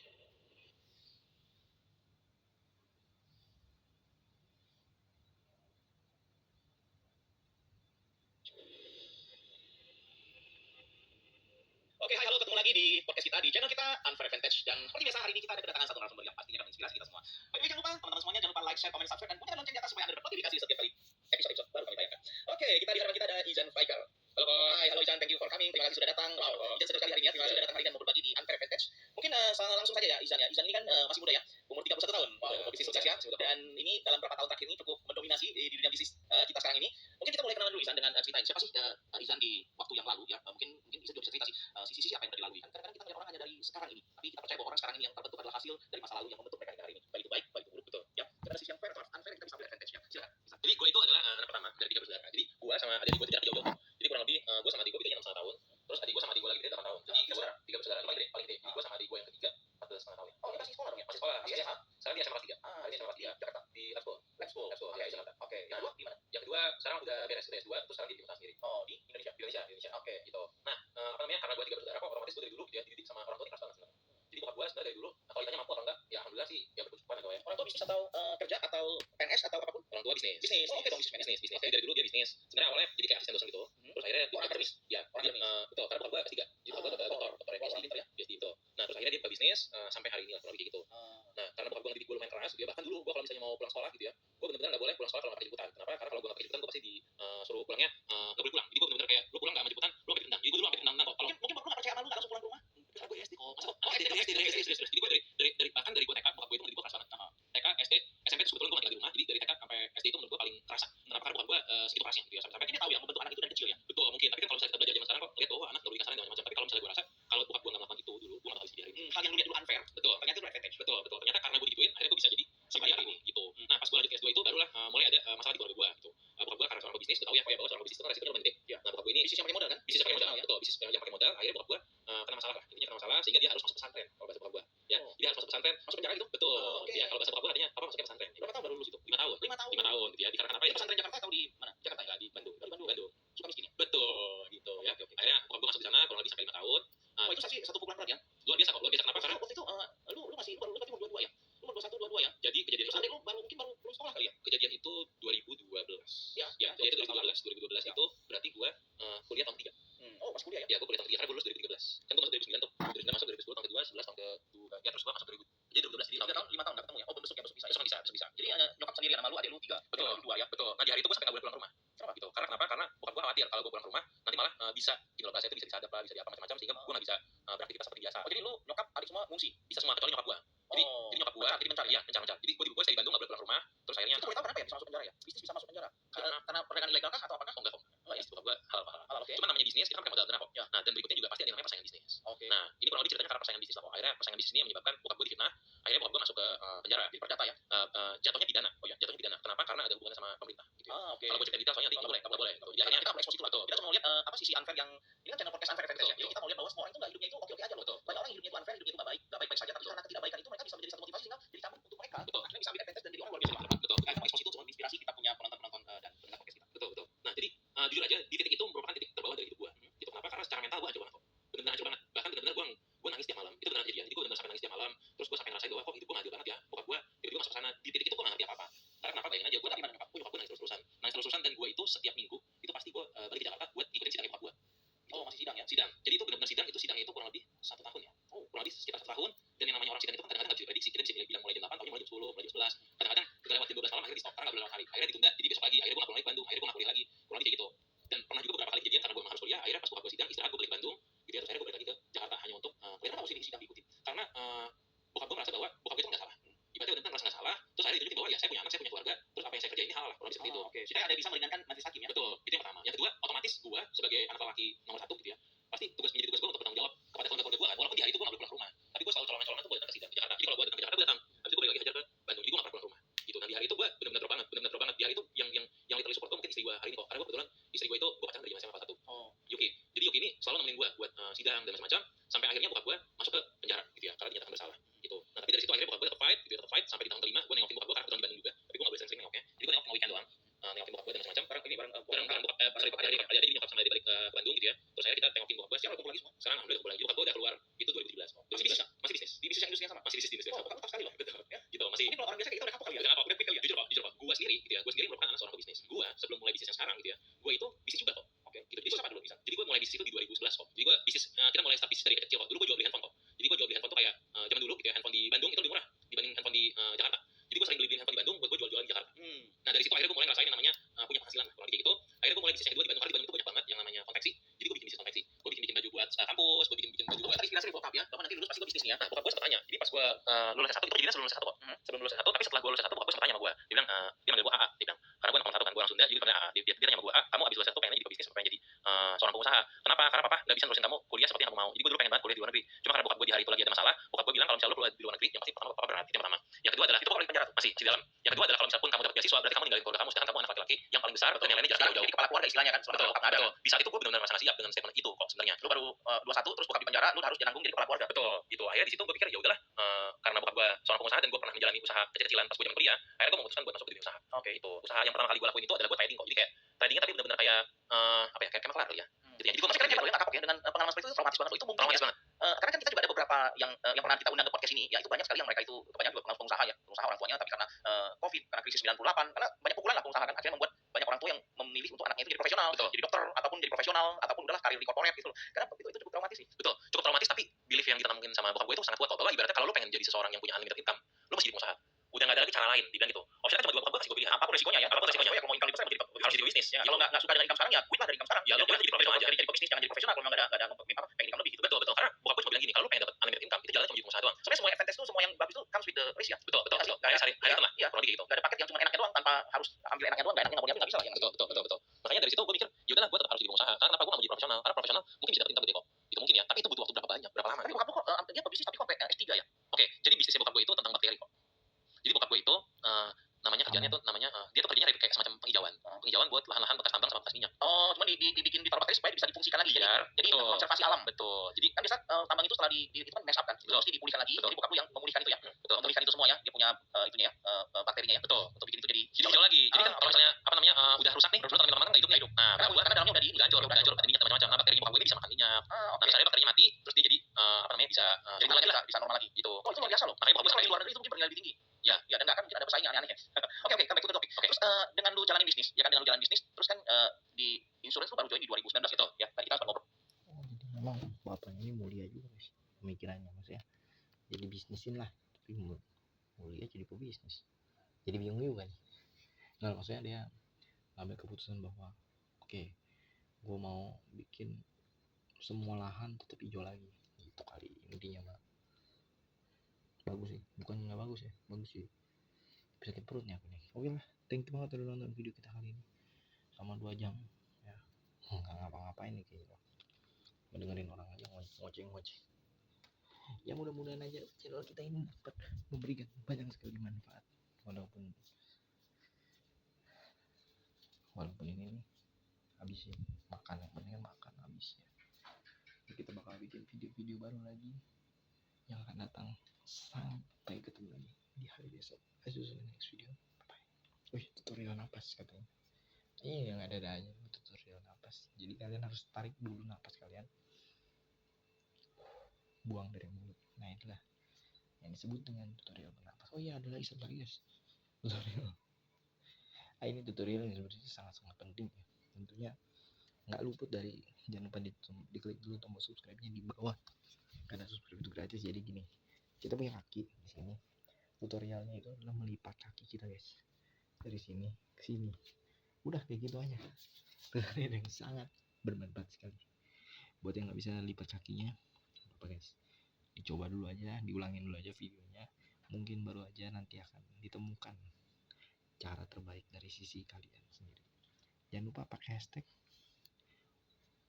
Oke, hai, halo, ketemu lagi di podcast kita, di channel kita, Unfair Advantage. Dan seperti biasa, hari ini kita ada kedatangan satu narasumber yang pastinya akan menginspirasi kita semua. Baik, jangan lupa, teman-teman semuanya, jangan lupa like, share, komen, subscribe, dan bunyikan lonceng di atas supaya Anda dapat notifikasi setiap kali episode baru kami tayangkan. Oke, kita di hadapan kita ada Izan Faikal. Halo, hai, halo Izan, thank you for coming, terima kasih sudah datang. Izan sedang sekali hari ini ya, terima kasih sudah datang hari ini dan mau berbagi di Unfair Advantage. Mungkin langsung saja ya, Izan ya. Izan ini kan masih muda ya, umur 31 tahun, bisnis sukses ya. Dan ini dalam beberapa tahun terakhir ini cukup mendominasi di dunia bisnis kita sekarang ini. Mungkin kita mulai kenalan dulu Izan dengan ceritain siapa sih Izan di waktu yang lalu ya. Mungkin Izan juga bisa cerita sih sisi apa yang sudah dilalui. Kan kadang-kadang kita melihat orang hanya dari sekarang ini, tapi kita percaya bahwa orang sekarang ini yang terbentuk adalah hasil dari masa lalu yang membentuk mereka hari ini. Baik itu baik itu buruk, betul. Ya, ada sisi yang fair atau unfair yang kita bisa ambil advantage-nya. Silakan. Jadi gue itu adalah anak pertama dari 3 bersaudara. Jadi gue sama adik gue tidak jauh-jauh. Jadi kurang lebih gue sama adik gue bedanya 6,5 tahun. Terus adik gue sama adik gue lagi gede 8 tahun. Jadi 3 bersaudara paling gede. Jadi gue sama adik gue yang ketiga 14,5 tahun. Oh, ini masih sekolah dong ya? Masih sekolah. Masih SMA. Sekarang di SMA kelas 3. Di SMA kelas 3 Jakarta. Di Lab School. Ya, di Jakarta. Oke. Yang kedua gimana? Yang kedua sekarang udah beres S2 terus sekarang jadi usaha sendiri. Oh, di Indonesia. Oke, gitu. Nah, apa namanya? Karena gue 3 bersaudara kok otomatis gue dari dulu dia dididik sama orang tua keras banget sebenarnya. Jadi bokap gue sebenarnya dari dulu, kalau ditanya mampu apa enggak, ya alhamdulillah sih, ya berkecukupan ya. Orang tua bisnis atau kerja atau PNS atau apapun? Orang tua bisnis. Oh, oke dong, bisnis. Jadi dari dulu dia bisnis. Sebenarnya awalnya jadi kayak asisten dosen gitu. Terus akhirnya dia akademis. Ya, betul. Karena bokap gue S3. Jadi bokap gue doktor pintar ya, PhD gitu. Nah, terus akhirnya dia ke bisnis sampai hari ini lah kurang lebih gitu. Nah, karena bokap gue ngedidik gue lumayan keras, dia bahkan dulu gue kalau misalnya mau pulang sekolah gitu ya, gue benar-benar nggak boleh pulang sekolah kalau nggak pakai jemputan. Kenapa? Karena kalau gue nggak pakai jemputan, gue pasti disuruh pulangnya nggak boleh pulang. Jadi gue benar-benar kayak lu pulang nggak sama jemputan, lu pakai tendang. Jadi gue dulu pakai tendang. Kalau mungkin bapak lu nggak percaya sama lu nggak langsung pulang ke rumah. Terus gue SD. Jadi gue dari bahkan dari gue TK, bokap gue itu ngedidik gue keras banget. TK, SD, SMP itu sebetulnya gue nggak tinggal di rumah. Jadi dari TK sampai SD itu menurut gue paling kerasa. Kenapa? Karena bokap gue segitu kerasnya gitu ya. Sampai dia tahu ya membentuk anak itu dari kecil ya. Betul mungkin. Tapi kan kalau misalnya kita belajar zaman sekarang kok ngeliat bahwa anak nggak boleh dikasarin dan macam-macam. Tapi kalau misalnya gue rasa kalau bokap gue nggak melakukan itu dulu, gue nggak bakal bisa jadi hari ini. Hal yang lu lihat dulu unfair. Betul. Ternyata itu advantage. Betul. Ternyata karena gue digituin, akhirnya gue bisa jadi sampai hari ini gitu. Nah, pas gue lanjut ke S2 itu barulah mulai ada masalah di keluarga gue gitu. Bokap gue karena seorang pebisnis bisnis, gue tahu ya, bahwa seorang bisnis itu kan resikonya lumayan gede. Iya. Nah, bokap gue ini Bisnis yang pakai modal kan? bisnis yang pakai modal, Ya. betul, bisnis yang pakai modal. Akhirnya bokap gue kena masalah lah, intinya kena masalah sehingga dia harus masuk pesantren. Kalau bahasa bokap gue, ya, dia harus masuk pesantren, Masuk penjara gitu? betul. Oke. Ya, kalau bahasa bokap gue artinya apa masuknya pesantren? Berapa tahun baru lulus itu? 5 tahun. 5 tahun. 5 tahun gitu ya. Dikarenakan apa Itu ya? pesantren Jakarta atau di mana? Jakarta enggak di Bandung. Di Bandung. Bandung. Suka miskin ya? Betul, gitu ya. Oke. Akhirnya bokap gue masuk di sana kurang lebih sampai 5 tahun. Oh, itu saksi satu pukulan berat ya? Luar biasa kok, luar biasa kenapa? Karena Waktu itu lu masih lu berarti umur 22 ya? Lu umur 21 22 ya? jadi kejadian Terus itu adek lu mungkin baru lulus sekolah kali ya? kejadian itu 2012. Ya. Ya, kejadian itu 2012 Ya. itu berarti gue kuliah tahun 3. Oh, pas kuliah ya? Ya, gue kuliah tahun 3 karena gue lulus 2013. Kan gue masuk 2009 tuh. 2009 masuk 2010 tahun kedua, 11 tahun kedua. Ya, terus gue masuk 2000. Jadi 2012 jadi 3 tahun, 5 tahun enggak ketemu ya? Oh, belum besok ya, besok bisa. besok bisa, besok bisa. Jadi nyokap sendiri sama lu, adek lu 3. Betul. Lu 2 ya? Betul. Nah, di hari itu gue sampai gak boleh pulang ke rumah. Kenapa? Gitu. Karena kenapa? Karena bokap gue khawatir kalau gue pulang ke rumah nanti malah bisa gini loh, bahasa itu bisa disadap lah, bisa di apa macam-macam sehingga gue gak bisa beraktivitas seperti biasa. Oh, jadi lu nyokap adik semua ngungsi? Bisa semua kecuali nyokap gue. Jadi nyokap gue jadi mencar ya? iya, mencar. Jadi gue di Bandung gak boleh pulang ke rumah. Terus akhirnya Itu boleh tahu kenapa ya bisa masuk penjara ya? Bisnis bisa masuk penjara? Karena perdagangan ilegal kah atau apakah? enggak kok. Enggak ya? Bokap gue halal. Halal, oke. Cuma namanya bisnis kita kan pakai modal benar kok. Ya. Nah, dan berikutnya juga pasti ada yang namanya persaingan bisnis. Oke. Nah, ini kurang lebih ceritanya karena persaingan bisnis lah kok. Akhirnya persaingan bisnis ini yang menyebabkan bokap gue difitnah. Akhirnya bokap gue masuk ke penjara. Jadi perdata ya? Jatuhnya pidana. Oh ya, jatuhnya pidana. Kenapa? Karena ada hubungannya sama pemerintah gitu ya. Oke. Kalau gue ceritain detail soalnya nanti nggak boleh. Gitu. Jadi akhirnya Kita mau ekspos itu lah. betul. Kita cuma mau lihat apa sisi unfair yang ini kan channel podcast unfair FNTS ya. Jadi kita mau lihat bahwa semua orang itu nggak hidupnya itu oke-oke aja loh. Betul. Banyak orang hidupnya itu unfair, hidupnya itu nggak baik saja. Tapi karena ketidakbaikan itu mereka bisa menjadi satu motivasi sehingga jadi cambuk untuk mereka. Betul. Akhirnya bisa ambil FNTS dan jadi orang luar biasa. Betul. Kita mau ekspos itu cuma inspirasi kita punya penonton dan pendengar podcast kita. Betul. Nah, jadi jujur aja di titik itu merupakan titik terbawah dari hidup gue. Gitu. Kenapa? Karena secara mental gue hancur banget kok. Benar-benar hancur banget. Bahkan benar-benar gue nangis tiap malam. Itu benar kejadian. Jadi gue benar-benar sampai nangis tiap malam. Terus gue sampai ngerasain bahwa kok hidup gue nggak adil banget ya. Bokap gue tiba-tiba masuk ke sana. Di titik itu gue nggak ngerti apa-apa. Karena kenapa? Bayangin aja gue tapi nyokap gue nangis terus-terusan dan gue itu setiap minggu itu pasti gue balik ke Jakarta buat ngikutin sidang bokap gue. Oh, masih sidang ya? Sidang. Jadi itu benar-benar sidang. Sidangnya itu kurang lebih 1 tahun ya. Oh, kurang lebih sekitar 1 tahun. Dan yang namanya orang sidang itu kan kadang-kadang nggak bisa diprediksi. Kita bisa bilang mulai jam 8, tahunya mulai jam 10, mulai jam 11. Kadang-kadang kita lewat jam 12 malam akhirnya di stop karena nggak boleh lewat hari. Akhirnya ditunda. Jadi besok lagi. Akhirnya gue nggak pulang lagi ke Bandung. Akhirnya gue nggak kuliah lagi. Kurang lebih kayak gitu. Dan pernah juga beberapa kali kejadian karena gue harus kuliah. Akhirnya pas gue sidang istirahat gue balik ke Bandung. Gitu ya. Terus akhirnya gue balik lagi ke Jakarta hanya untuk kuliah. Kenapa mesti sidang diikuti? Karena bokap gue merasa bahwa bokap gue itu nggak salah. Ibaratnya benar-benar merasa nggak salah. Terus akhirnya ditunjukin bahwa ya saya punya anak, saya punya keluarga. Terus apa yang saya kerjain ini halal lah. Kurang lebih seperti itu. Oke. Supaya ada bisa meringankan majelis hakim ya? Betul, itu yang pertama. Yang kedua, otomatis gue sebagai anak lelaki nomor 1 gitu ya, pasti menjadi tugas gue untuk bertanggung jawab kepada keluarga gue kan. Walaupun di hari itu gue nggak boleh pulang ke rumah, tapi gue selalu colongan tuh gue datang ke sidang di Jakarta. Jadi kalau gue datang ke Jakarta gue datang, habis itu gue balik lagi hajar ke Bandung. Jadi gue nggak pernah pulang ke rumah. Gitu. Dan di hari itu gue benar-benar drop banget. Di hari itu yang literally support gue mungkin istri gue hari ini kok. Karena gue kebetulan istri gue itu gue pacaran dari zaman SMA kelas 1. Oh. Yuki. Jadi Yuki ini selalu nemenin gue buat sidang dan macam-macam sampai akhirnya bokap gue masuk ke penjara gitu ya karena dinyatakan bersalah gitu. Nah tapi dari situ akhirnya bokap gue tetap fight sampai di tahun kelima gue nengokin bokap gue karena kebetulan di Bandung juga tapi gue nggak boleh sering nengoknya jadi gue nengok weekend doang nengokin bokap gue dan macam-macam Bareng ini bareng bareng bokap ada di nyokap sama di balik ke Bandung gitu ya terus akhirnya kita tengokin bokap gue sekarang kumpul lagi semua. sekarang alhamdulillah kumpul lagi bokap gue udah keluar itu 2017 Masih bisa? masih bisnis Di bisnis yang industri yang sama? masih bisnis Oh, bokap lu tough sekali loh. betul Ya. gitu masih Ini kalau orang biasa kayak gitu udah kapok kali ya? udah apa Udah quick kali ya? jujur pak gue sendiri gitu ya gue sendiri merupakan anak seorang pebisnis gue sebelum mulai bisnis yang sekarang gitu ya gue itu bisnis juga kok Oke. gitu Bisnis apa dulu bisa? jadi gue mulai bisnis itu di 2011 kok jadi gue bisnis kita mulai start bisnis dari kecil kok dulu gue jual beli handphone kok jadi gue jual beli handphone tuh kayak zaman dulu gitu ya handphone di Bandung itu lebih murah dibanding handphone di Jakarta jadi gue sering beli handphone di Bandung buat gue jual di Jakarta nah dari situ akhirnya gue mulai ngerasain yang namanya punya penghasilan kurang lebih kayak gitu akhirnya gue mulai bisnis yang kedua di Bandung karena di Bandung itu banyak banget yang namanya konveksi jadi gue bikin bisnis konveksi gue bikin baju buat kampus gue bikin baju buat Inspirasi dari bokap ya? Bapak nanti lulus pasti gue bisnis nih ya? nah bokap gue sempat tanya jadi pas gue lulus S1 itu kejadian sebelum lulus S1 kok sebelum lulus S1 tapi setelah gue lulus S1 bokap gue sempat tanya sama gue dia bilang dia manggil gue AA dia bilang karena gue anak nomor 1 kan gue orang Sunda jadi dia dia tanya sama gue kamu abis lulus S1 pengen jadi bisnis pengen jadi seorang pengusaha kenapa karena papa nggak bisa nerusin kamu kuliah seperti yang aku mau jadi gue dulu pengen banget kuliah di luar negeri cuma karena bokap gue di hari itu lagi ada masalah bokap gue bilang kalau misalnya lu keluar di luar negeri yang pasti pertama papa berat itu yang pertama yang kedua adalah Itu kok di penjara tuh? masih di dalam yang kedua adalah kalau misalnya pun kamu dapat beasiswa berarti kamu ninggalin keluarga kamu sedangkan kamu anak laki-laki yang paling besar dan yang lainnya jelas jauh-jauh Jadi kepala keluarga istilahnya kan? Setelah betul bokap nggak ada. betul di saat itu gue benar-benar merasa nggak siap dengan statement itu kok sebenarnya Lu baru 21 terus bokap di penjara, lu harus nanggung jadi kepala keluarga. betul gitu akhirnya di situ gue pikir ya udahlah karena bokap gue seorang pengusaha dan gue pernah menjalani usaha kecil-kecilan pas gue zaman kuliah akhirnya gue memutuskan buat masuk ke dunia usaha Oke. itu usaha yang pertama kali gue lakuin itu adalah gue trading kok jadi kayak tradingnya tapi benar-benar kayak apa ya kayak kemaklar kali ya gitu ya jadi gue Tapi keren ya, Pak, ya, nggak kapok ya dengan pengalaman seperti itu traumatis banget loh. Itu mungkin traumatis ya. banget Karena kan kita juga ada beberapa yang pernah kita undang ke podcast ini, ya itu banyak sekali yang mereka itu kebanyakan juga pengusaha ya, pengusaha orang tuanya tapi karena COVID, karena krisis 98, karena banyak pukulan lah pengusaha kan akhirnya membuat banyak orang tua yang memilih untuk anaknya itu jadi profesional, Betul. jadi dokter ataupun jadi profesional ataupun udahlah karir di corporate gitu loh. Karena itu cukup traumatis sih. betul cukup traumatis tapi belief yang ditanamkan sama bokap gue itu sangat kuat kok bahwa ibaratnya kalau lu pengen jadi seseorang yang punya unlimited income lu mesti jadi pengusaha udah nggak ada lagi cara lain dibilang gitu opsinya kan cuma dua bokap gue kasih gue pilihan Apapun resikonya ya, apapun resikonya ya kalau mau income lebih besar harus jadi bisnis ya, kalau nggak suka dengan income sekarang ya quit lah dari income sekarang. Ya, lu jadi profesional aja. Jadi pebisnis jangan jadi profesional kalau memang nggak ada pengen income lebih gitu. betul karena bokap gue cuma bilang gini kalau lu pengen dapat unlimited income itu jalannya cuma jadi pengusaha doang Sebenarnya semua advantage tuh semua yang bagus tuh comes with the risk ya. betul kayak hari itu lah Iya. kurang lebih gitu Nggak ada paket yang cuma enaknya doang tanpa harus ambil enaknya doang, nggak enaknya nggak mau diambil nggak bisa lah ya. betul makanya dari situ gue mikir yaudah lah gue tetap harus jadi pengusaha karena kenapa gue nggak mau jadi profesional karena profesional mungkin bisa dapat income gede kok itu mungkin ya tapi itu butuh waktu berapa lama Tapi bokap lu kok dia pebisnis tapi kok sampai S3 ya? oke jadi bisnisnya bokap gue itu tentang bakteri kok jadi bokap gue itu namanya kerjanya tuh namanya dia tuh kerjanya kayak semacam penghijauan buat lahan-lahan bekas tambang sama bekas minyak. Oh, cuma dibikin ditaruh bakteri supaya bisa difungsikan lagi. Biar, Jadi betul. konservasi alam. Betul. Jadi kan biasa tambang itu setelah itu kan mess up kan, itu Betul. mesti dipulihkan lagi. Betul. Jadi bokap lu yang memulihkan itu ya, Betul. memulihkan itu semua ya, dia punya itunya ya, bakterinya ya, Betul. untuk bikin itu jadi Hijau lagi. Jadi kan kalau misalnya udah rusak nih, terus tanaman nggak hidupnya hidup. Nah, karena dalamnya udah udah hancur, ada minyak macam-macam. Nah, bakterinya bokap gue bisa makan minyak. Nah, misalnya bakterinya mati, terus dia jadi bisa jadi lagi lah, bisa normal lagi. gitu. Oh, itu luar biasa loh. Makanya bokap gue Kalau di sekarang luar negeri itu mungkin bernilai lebih tinggi. Ya. Ya, dan nggak akan mungkin ada pesaing aneh-aneh ya. Oke, come back to the topic. Oke. Terus dengan lu jalanin bisnis, ya kan dengan lu jalanin bisnis, terus kan di insurance lu baru join di 2019 gitu ya. Tadi kita sempat ngobrol. Oh, jadi memang bapaknya ini mulia juga guys pemikirannya, maksudnya jadi bisnisin lah, tapi mulia jadi pebisnis, jadi bingung juga nih. Nah, maksudnya dia ngambil keputusan bahwa oke, gue mau bikin semua lahan tetap hijau lagi, itu kali intinya mah. Bagus sih, bukan nggak bagus ya, bagus sih, bisa sakit perut nih aku nih. Oke lah, thank you banget udah nonton video kita kali ini sama 2 jam ya, nggak ngapa-ngapain nih kayaknya, ngedengerin orang aja ngoceh-ngoceh. Ya mudah-mudahan aja channel kita ini dapat memberikan banyak sekali manfaat, walaupun ini nih habis ya, makan yang penting makan habis ya. Kita bakal bikin video-video baru lagi yang akan datang. Sampai ketemu lagi di hari besok. See you in the next video. Bye bye. Wih, tutorial napas katanya. Yang ada aja tutorial napas. Jadi kalian harus tarik dulu napas kalian, buang dari mulut. Nah, itulah yang disebut dengan tutorial bernapas. Oh iya, ada lagi satu lagi guys, tutorial. Ini tutorial yang sebenarnya sangat-sangat penting ya. Tentunya nggak luput dari, jangan lupa diklik dulu tombol subscribe-nya di bawah, karena subscribe itu gratis. Jadi gini, kita punya kaki di sini. Tutorialnya itu adalah melipat kaki kita guys, dari sini ke sini. Udah kayak gitu aja. Tutorial yang sangat bermanfaat sekali. Buat yang nggak bisa lipat kakinya, apa guys, dicoba dulu aja, diulangin dulu aja videonya. Mungkin baru aja nanti akan ditemukan cara terbaik dari sisi kalian sendiri. Jangan lupa pakai hashtag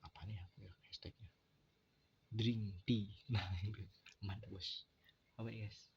apa nih aku ya, hashtagnya drink tea. Nah, itu mantap bos. Bye guys.